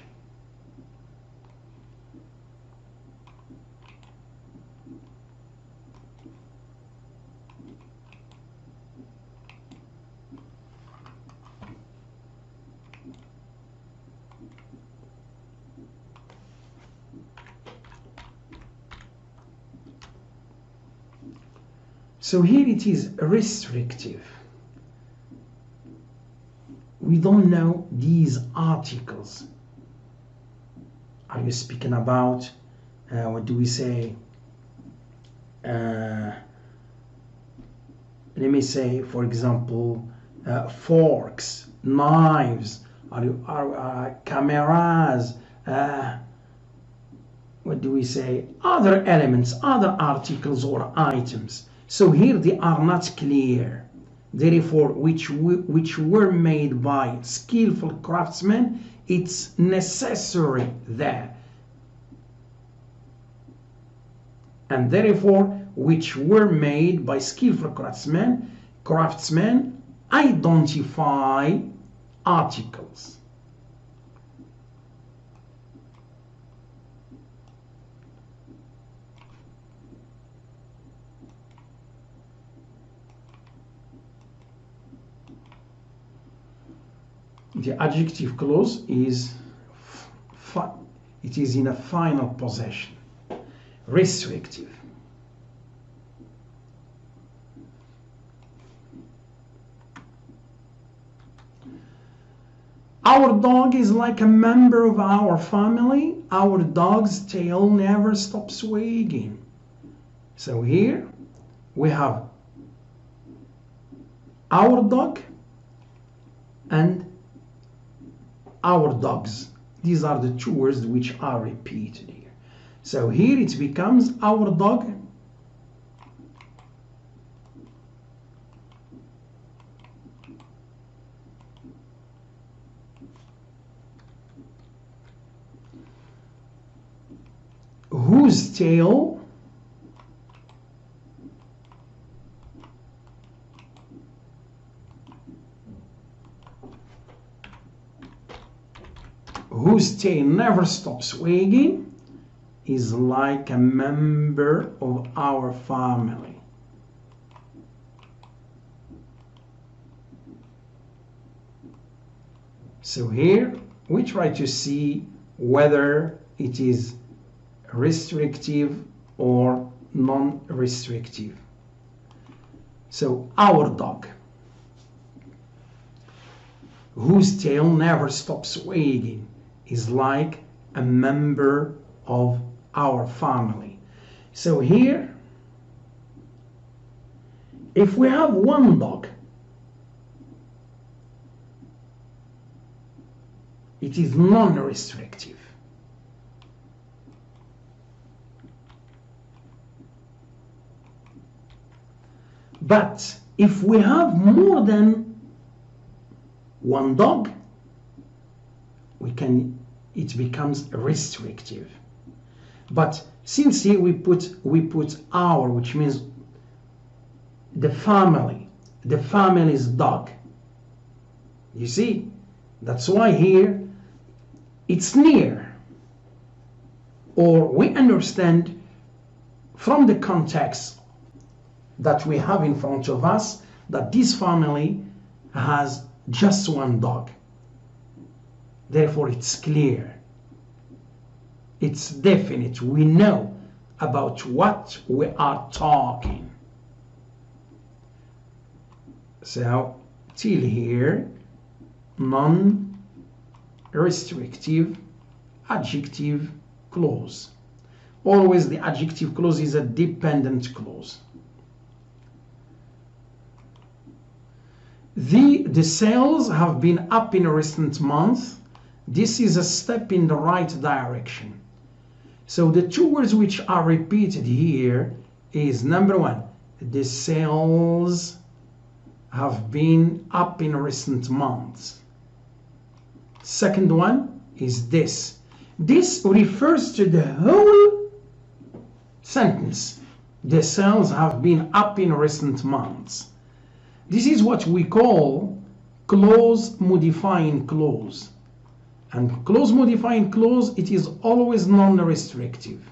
so here it is restrictive. We don't know these articles. Are you speaking about, what do we say? Let me say, for example, forks, knives, cameras, what do we say? Other elements, other articles or items. So here they are not clear. Therefore, which were made by skillful craftsmen, it's necessary there. And therefore, which were made by skillful craftsmen identify articles. The adjective clause is it is in a final possession. Restrictive. Our dog is like a member of our family. Our dog's tail never stops wagging. So here we have our dog and our dogs. These are the two words which are repeated here. So here it becomes our dog whose tail never stops wagging is like a member of our family. So here we try to see whether it is restrictive or non-restrictive. So our dog whose tail never stops wagging is like a member of our family. So here, if we have one dog, it is non-restrictive. But if we have more than one dog, it becomes restrictive. But since here we put our, which means the family's dog. You see, that's why here it's near, or we understand from the context that we have in front of us that this family has just one dog. Therefore it's clear, it's definite, we know about what we are talking. So till here, non-restrictive adjective clause. Always the adjective clause is a dependent clause. The sales have been up in a recent month. This is a step in the right direction. So the two words which are repeated here is, number one, the sales have been up in recent months. Second one is this. This refers to the whole sentence. The sales have been up in recent months. This is what we call clause modifying clause. And clause modifying clause, it is always non-restrictive.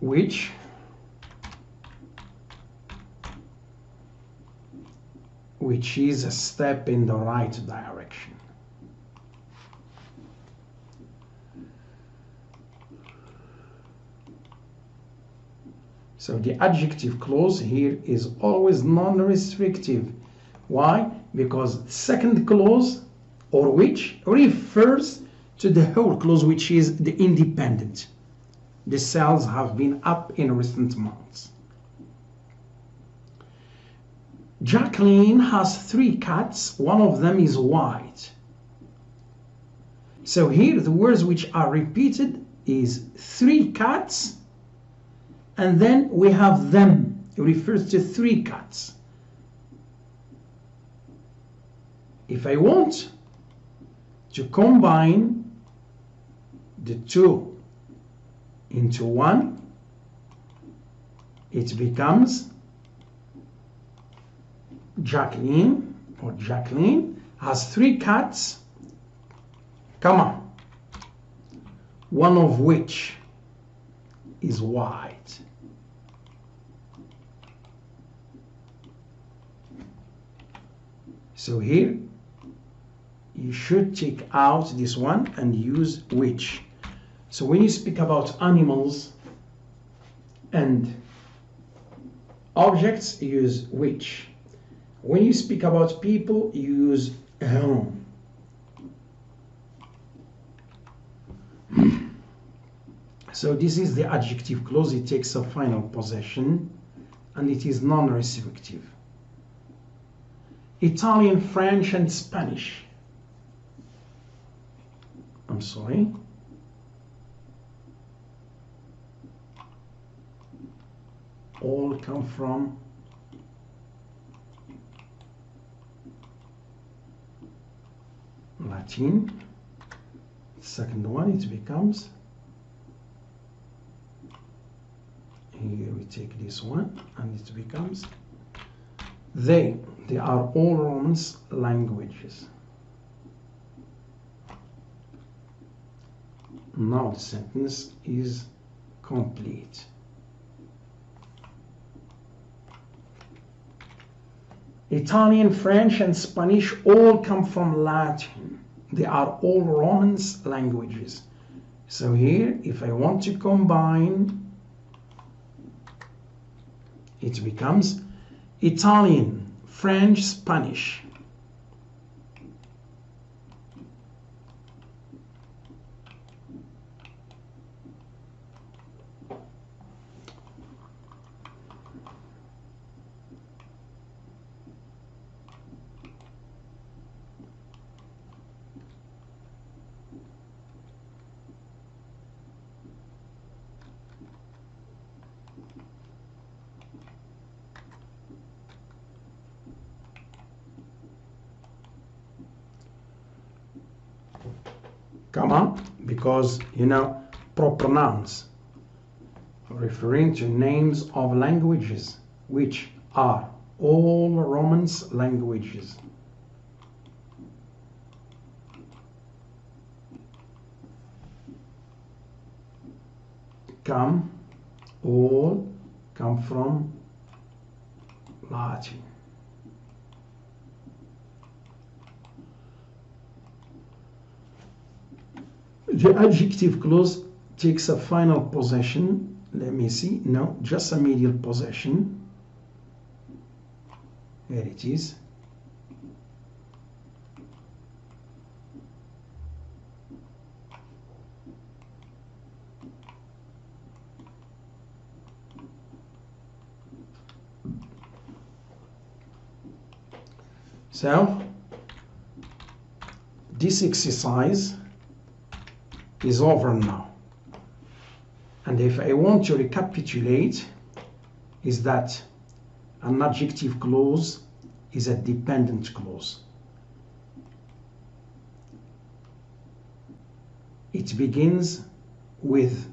Which is a step in the right direction. So the adjective clause here is always non-restrictive. Why? Because the second clause, or which, refers to the whole clause, which is the independent. The sales have been up in recent months. Jacqueline has 3 cats. One of them is white. So here the words which are repeated is 3 cats, and then we have them. It refers to 3 cats. If I want to combine the 2 into 1, it becomes Jacqueline has 3 cats, comma, one of which is white. So here you should take out this one and use which. So when you speak about animals and objects, you use which. When you speak about people, you use whom. So this is the adjective clause. It takes a final possession and it is non-restrictive. Italian, French, and Spanish. I'm sorry. All come from Latin. Second one, it becomes, here we take this one and it becomes, they are all Romance languages. Now the sentence is complete. Italian, French, and Spanish all come from Latin. They are all Romance languages. So here, if I want to combine, it becomes Italian, French, Spanish. comma, because you know proper nouns referring to names of languages which are all Romance languages. All come from Latin. The adjective clause takes a final possession. Let me see. No, just a medial possession. There it is. So this exercise is over now, and if I want to recapitulate, is that an adjective clause is a dependent clause. It begins with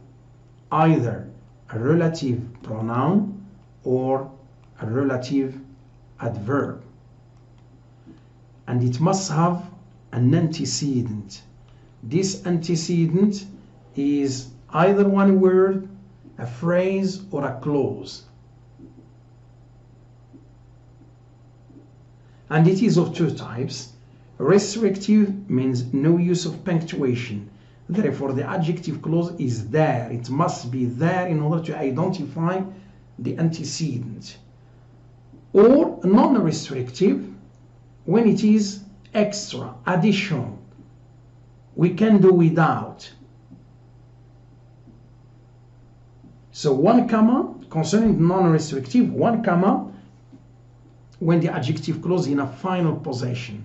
either a relative pronoun or a relative adverb, and it must have an antecedent. This antecedent is either one word, a phrase, or a clause. And it is of two types. Restrictive means no use of punctuation. Therefore, the adjective clause is there. It must be there in order to identify the antecedent. Or non-restrictive, when it is extra, additional. We can do without. So one comma concerning non-restrictive, one comma when the adjective clause in a final possession,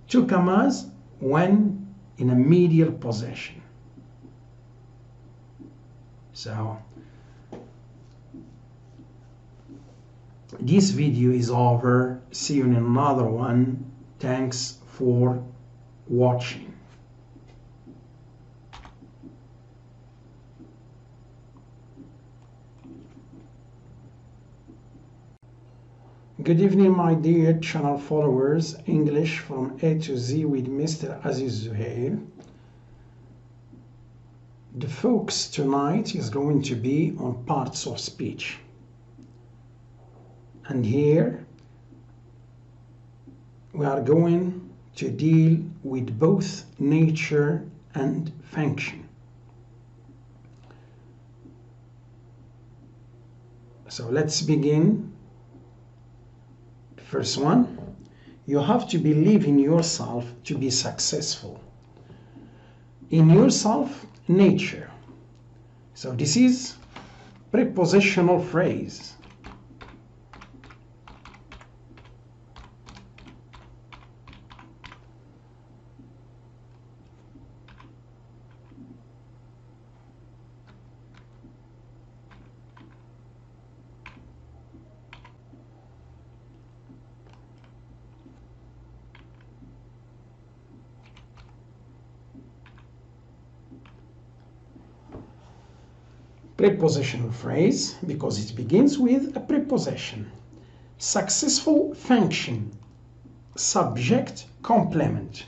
two commas when in a medial possession. So this video is over. See you in another one. Thanks for watching. Good evening, my dear channel followers. English from A to Z with Mr. Aziz Zuhair. The focus tonight is going to be on parts of speech. And here we are going to deal with both nature and function. So let's begin. First one, you have to believe in yourself to be successful. In yourself, nature. So this is prepositional phrase. Prepositional phrase because it begins with a preposition. Successful function, subject, complement.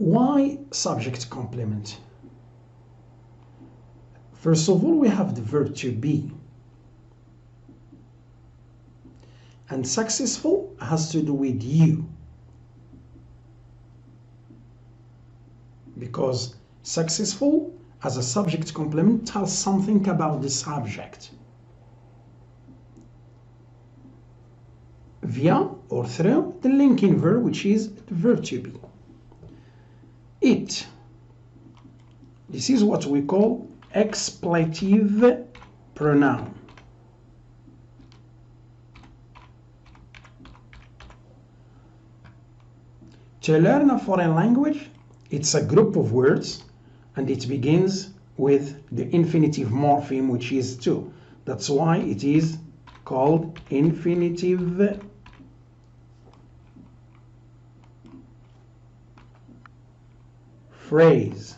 Why subject complement? First of all, we have the verb to be. And successful has to do with you. Because successful as a subject complement tells something about the subject. Via or through the linking verb, which is the verb to be. It. This is what we call expletive pronoun. To learn a foreign language, it's a group of words and it begins with the infinitive morpheme, which is to. That's why it is called infinitive phrase.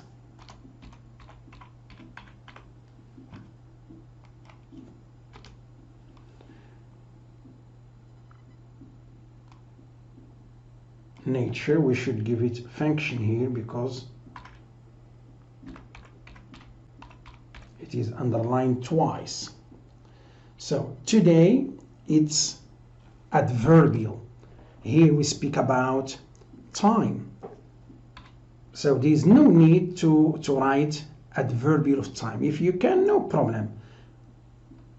Nature, we should give it function here because it is underlined twice. So today it's adverbial. Here we speak about time. So there is no need to write adverbial of time. If you can, no problem.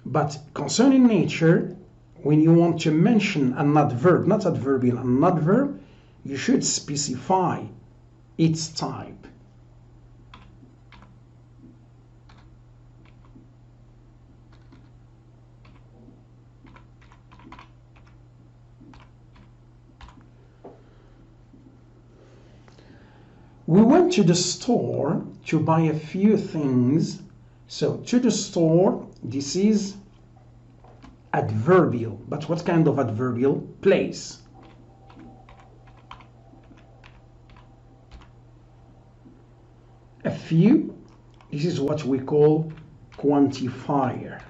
But concerning nature, when you want to mention an adverb, not adverbial, an adverb, you should specify its type. We went to the store to buy a few things. So to the store, this is adverbial. But what kind of adverbial? Place. A few, this is what we call quantifier.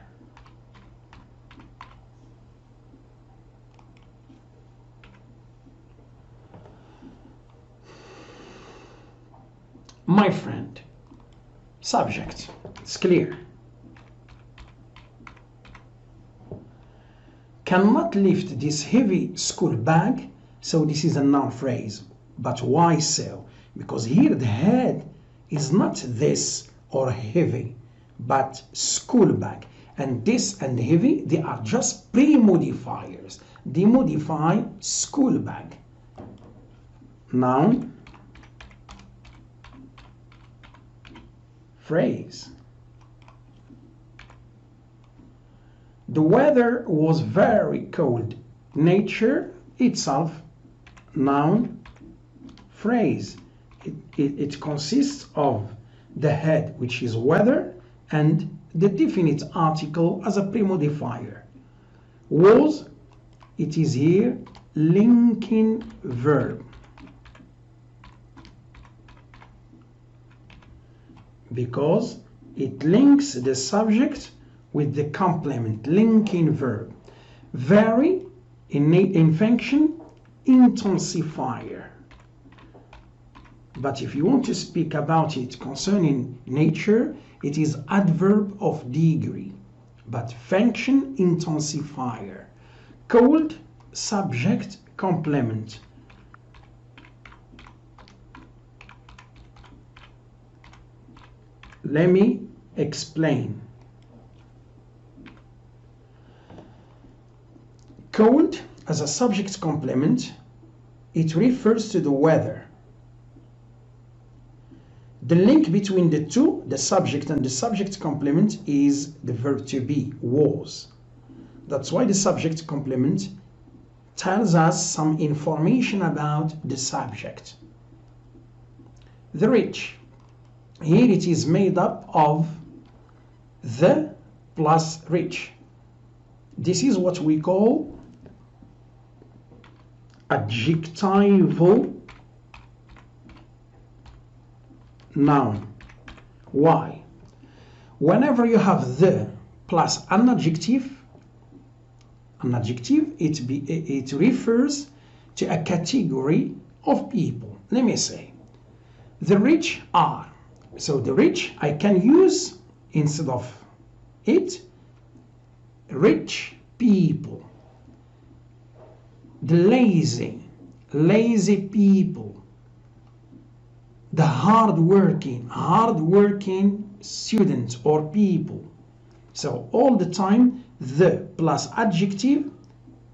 My friend, subject, it's clear. Cannot lift this heavy school bag, so this is a noun phrase. But why so? Because here the head is not this or heavy, but school bag. And this and heavy, they are just pre-modifiers. They modify school bag. Noun, phrase. The weather was very cold. Nature itself, noun, phrase. It consists of the head, which is weather, and the definite article as a pre-modifier. Was, it is here linking verb. Because it links the subject with the complement, linking verb. Very, in function, intensifier. But if you want to speak about it concerning nature, it is adverb of degree. But function, intensifier. Cold, subject, complement. Let me explain. Cold, as a subject complement, it refers to the weather. The link between the two, the subject and the subject complement, is the verb to be, was. That's why the subject complement tells us some information about the subject. The rich. Here it is made up of the plus rich. This is what we call adjectival noun. Why? Whenever you have the plus an adjective, it refers to a category of people. Let me say, the rich are. So the rich, I can use, instead of it, rich people. The lazy people. The hardworking students or people. So all the time, the plus adjective,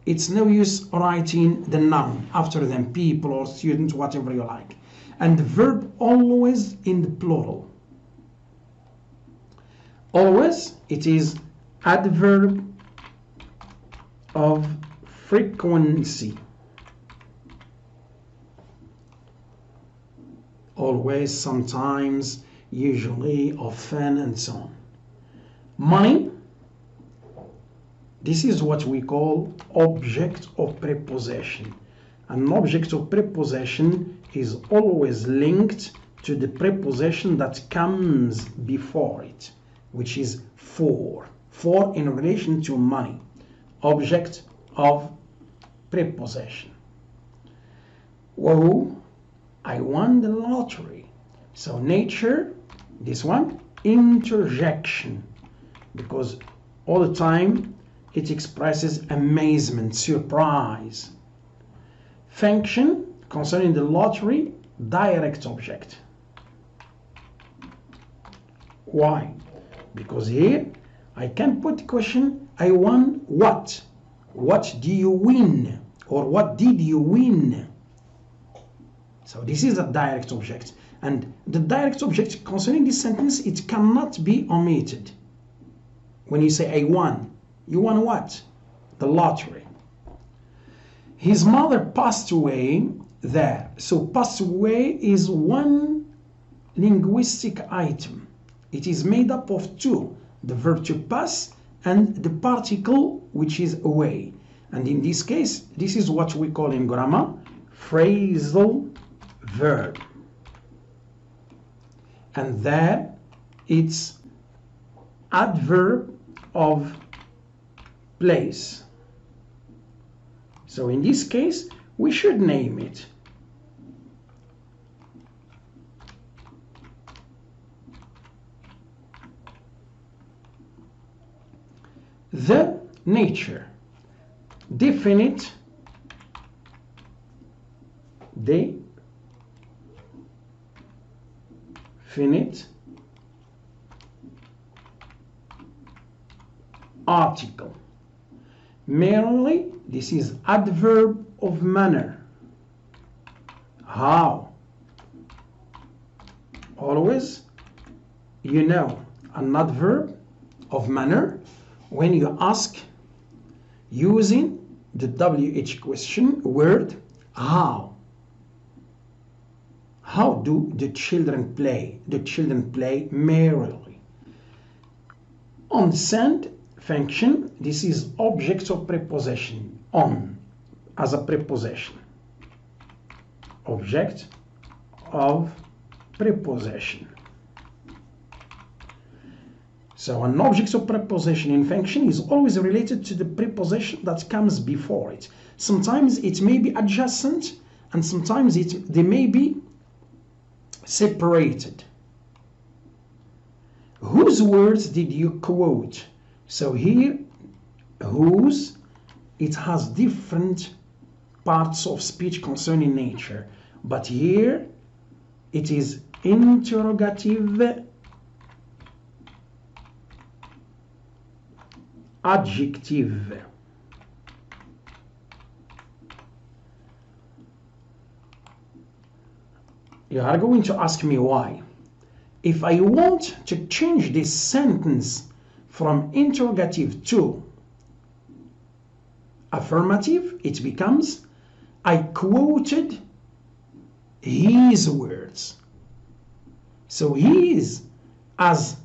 it's no use writing the noun after them, people or students, whatever you like. And the verb always in the plural. Always, it is adverb of frequency. always, sometimes, usually, often, and so on. Money, this is what we call object of prepossession. An object of prepossession is always linked to the prepossession that comes before it, which is for in relation to money, object of prepossession. Whoa, I won the lottery. So nature, this one, interjection, because all the time it expresses amazement, surprise. Function, concerning the lottery, direct object. Why? Because here I can put the question, I won what? What do you win? Or what did you win? So this is a direct object. And the direct object concerning this sentence, it cannot be omitted. When you say I won, you won what? The lottery. His mother passed away there. So passed away is one linguistic item. It is made up of two, the verb to pass and the particle which is away. And in this case, this is what we call in grammar phrasal verb. And there it's adverb of place. So in this case, we should name it. The nature, definite, article. Merely, this is adverb of manner. How? Always, you know, an adverb of manner when you ask using the WH question word how. How do the children play? The children play merrily. On send function, this is object of prepossession. On as a prepossession. Object of prepossession. So an object of prepossession in function is always related to the prepossession that comes before it. Sometimes it may be adjacent and sometimes they may be separated. Whose words did you quote? So here, whose, it has different parts of speech concerning nature. But here, it is interrogative adjective. You are going to ask me why. If I want to change this sentence from interrogative to affirmative, it becomes I quoted his words. So his as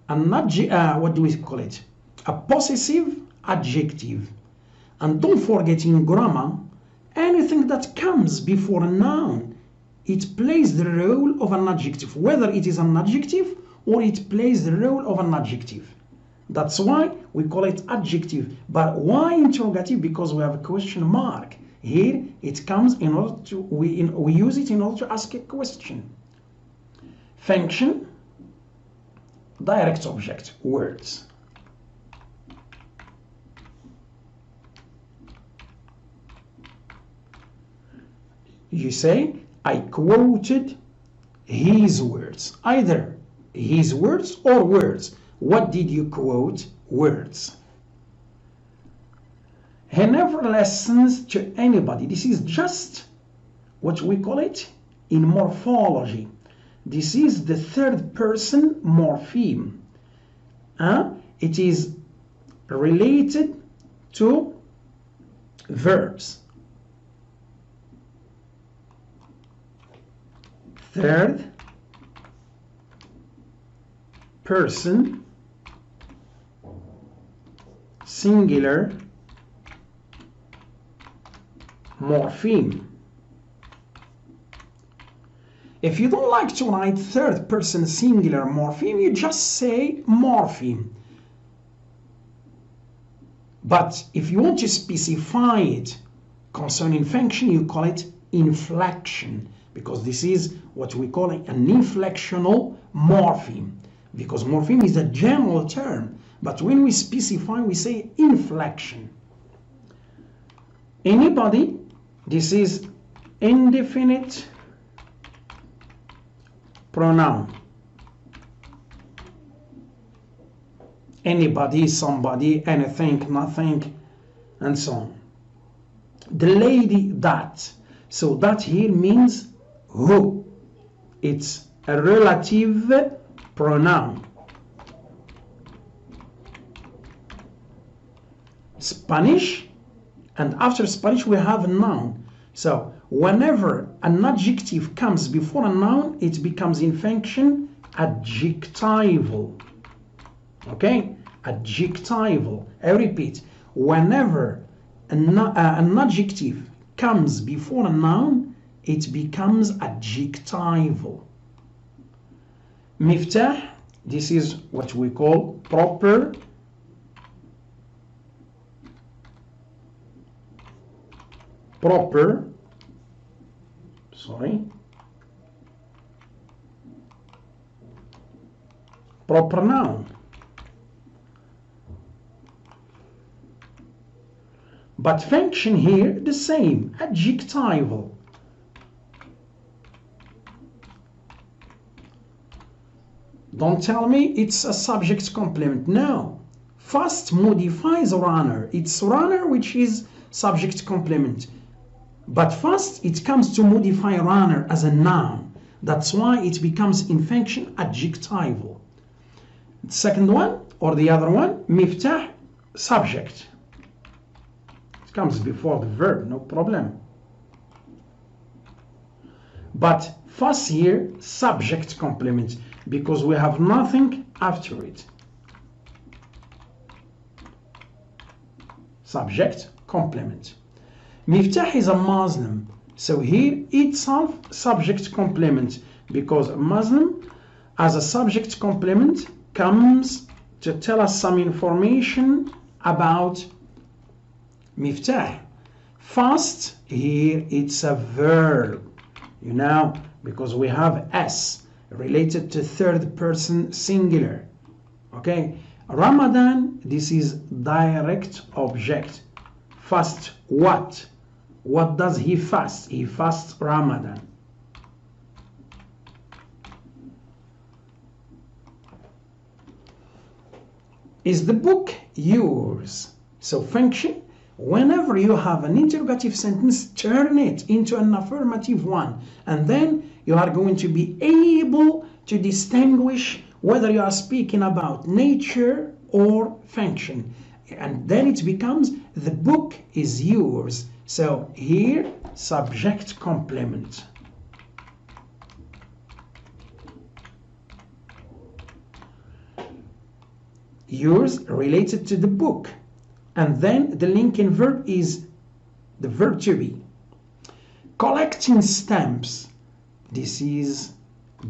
an what do we call it? A possessive adjective. And don't forget in grammar, anything that comes before a noun, it plays the role of an adjective, whether it is an adjective or it plays the role of an adjective. That's why we call it adjective. But why interrogative? Because we have a question mark. Here it comes in order to, we use it in order to ask a question. Function, direct object, words. You say, I quoted his words. Either his words or words. What did you quote? Words. He never listens to anybody. This is just what we call it in morphology. This is the third person morpheme. It is related to verbs. third person singular morpheme. If you don't like to write third person singular morpheme, you just say morpheme. But if you want to specify it concerning function, you call it inflection, because this is what we call an inflectional morpheme, because morpheme is a general term, but when we specify, we say inflection. Anybody, this is indefinite pronoun. Anybody, somebody, anything, nothing, and so on. The lady that. So that here means who. It's a relative pronoun. Spanish, and after Spanish we have a noun. So whenever an adjective comes before a noun, it becomes in function adjectival. Okay, adjectival. I repeat, whenever an adjective comes before a noun, it becomes adjectival. Miftah, this is what we call proper noun. But function here the same, adjectival. Don't tell me it's a subject complement. No. Fast modifies runner. It's runner which is subject complement. But fast, it comes to modify runner as a noun. That's why it becomes in function adjectival. The second one, or the other one, miftah, subject. It comes before the verb, no problem. But fast here, subject complement, because we have nothing after it. Subject complement. Miftah is a Muslim, so here itself subject complement, because Muslim as a subject complement comes to tell us some information about Miftah. Fast here it's a verb, you know, because we have S related to third person singular. Okay, Ramadan, this is direct object. Fast what? What does he fast? He fasts Ramadan. Is the book yours? So function, whenever you have an interrogative sentence, turn it into an affirmative one, and then you are going to be able to distinguish whether you are speaking about nature or function, and then it becomes the book is yours. So here subject complement. Yours related to the book, and then the linking verb is the verb to be. Collecting stamps, this is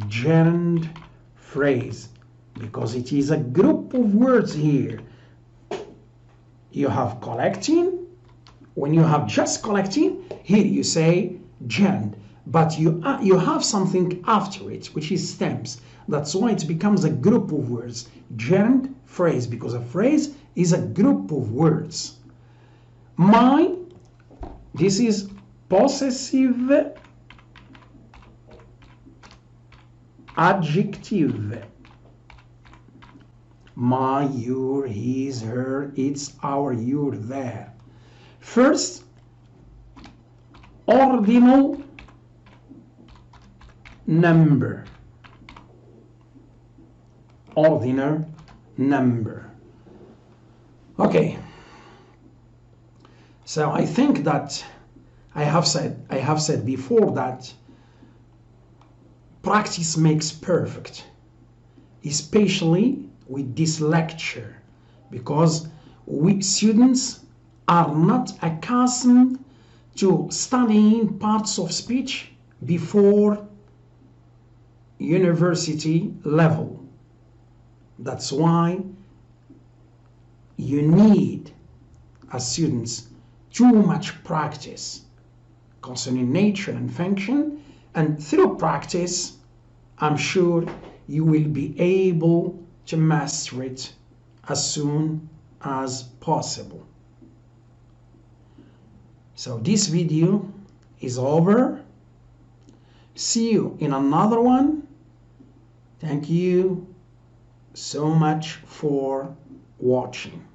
gerund phrase, because it is a group of words here. You have collecting. When you have just collecting, here you say gerund, but you have something after it, which is stamps. That's why it becomes a group of words, gerund phrase, because a phrase is a group of words. My, this is possessive adjective. My, your, his, her, it's, our, your, their. First, ordinal number. Ordinal number. Okay. So I think that I have said before that practice makes perfect, especially with this lecture, because we students are not accustomed to studying parts of speech before university level. That's why you need, as students, too much practice concerning nature and function, and through practice, I'm sure you will be able to master it as soon as possible. So this video is over. See you in another one. Thank you so much for watching.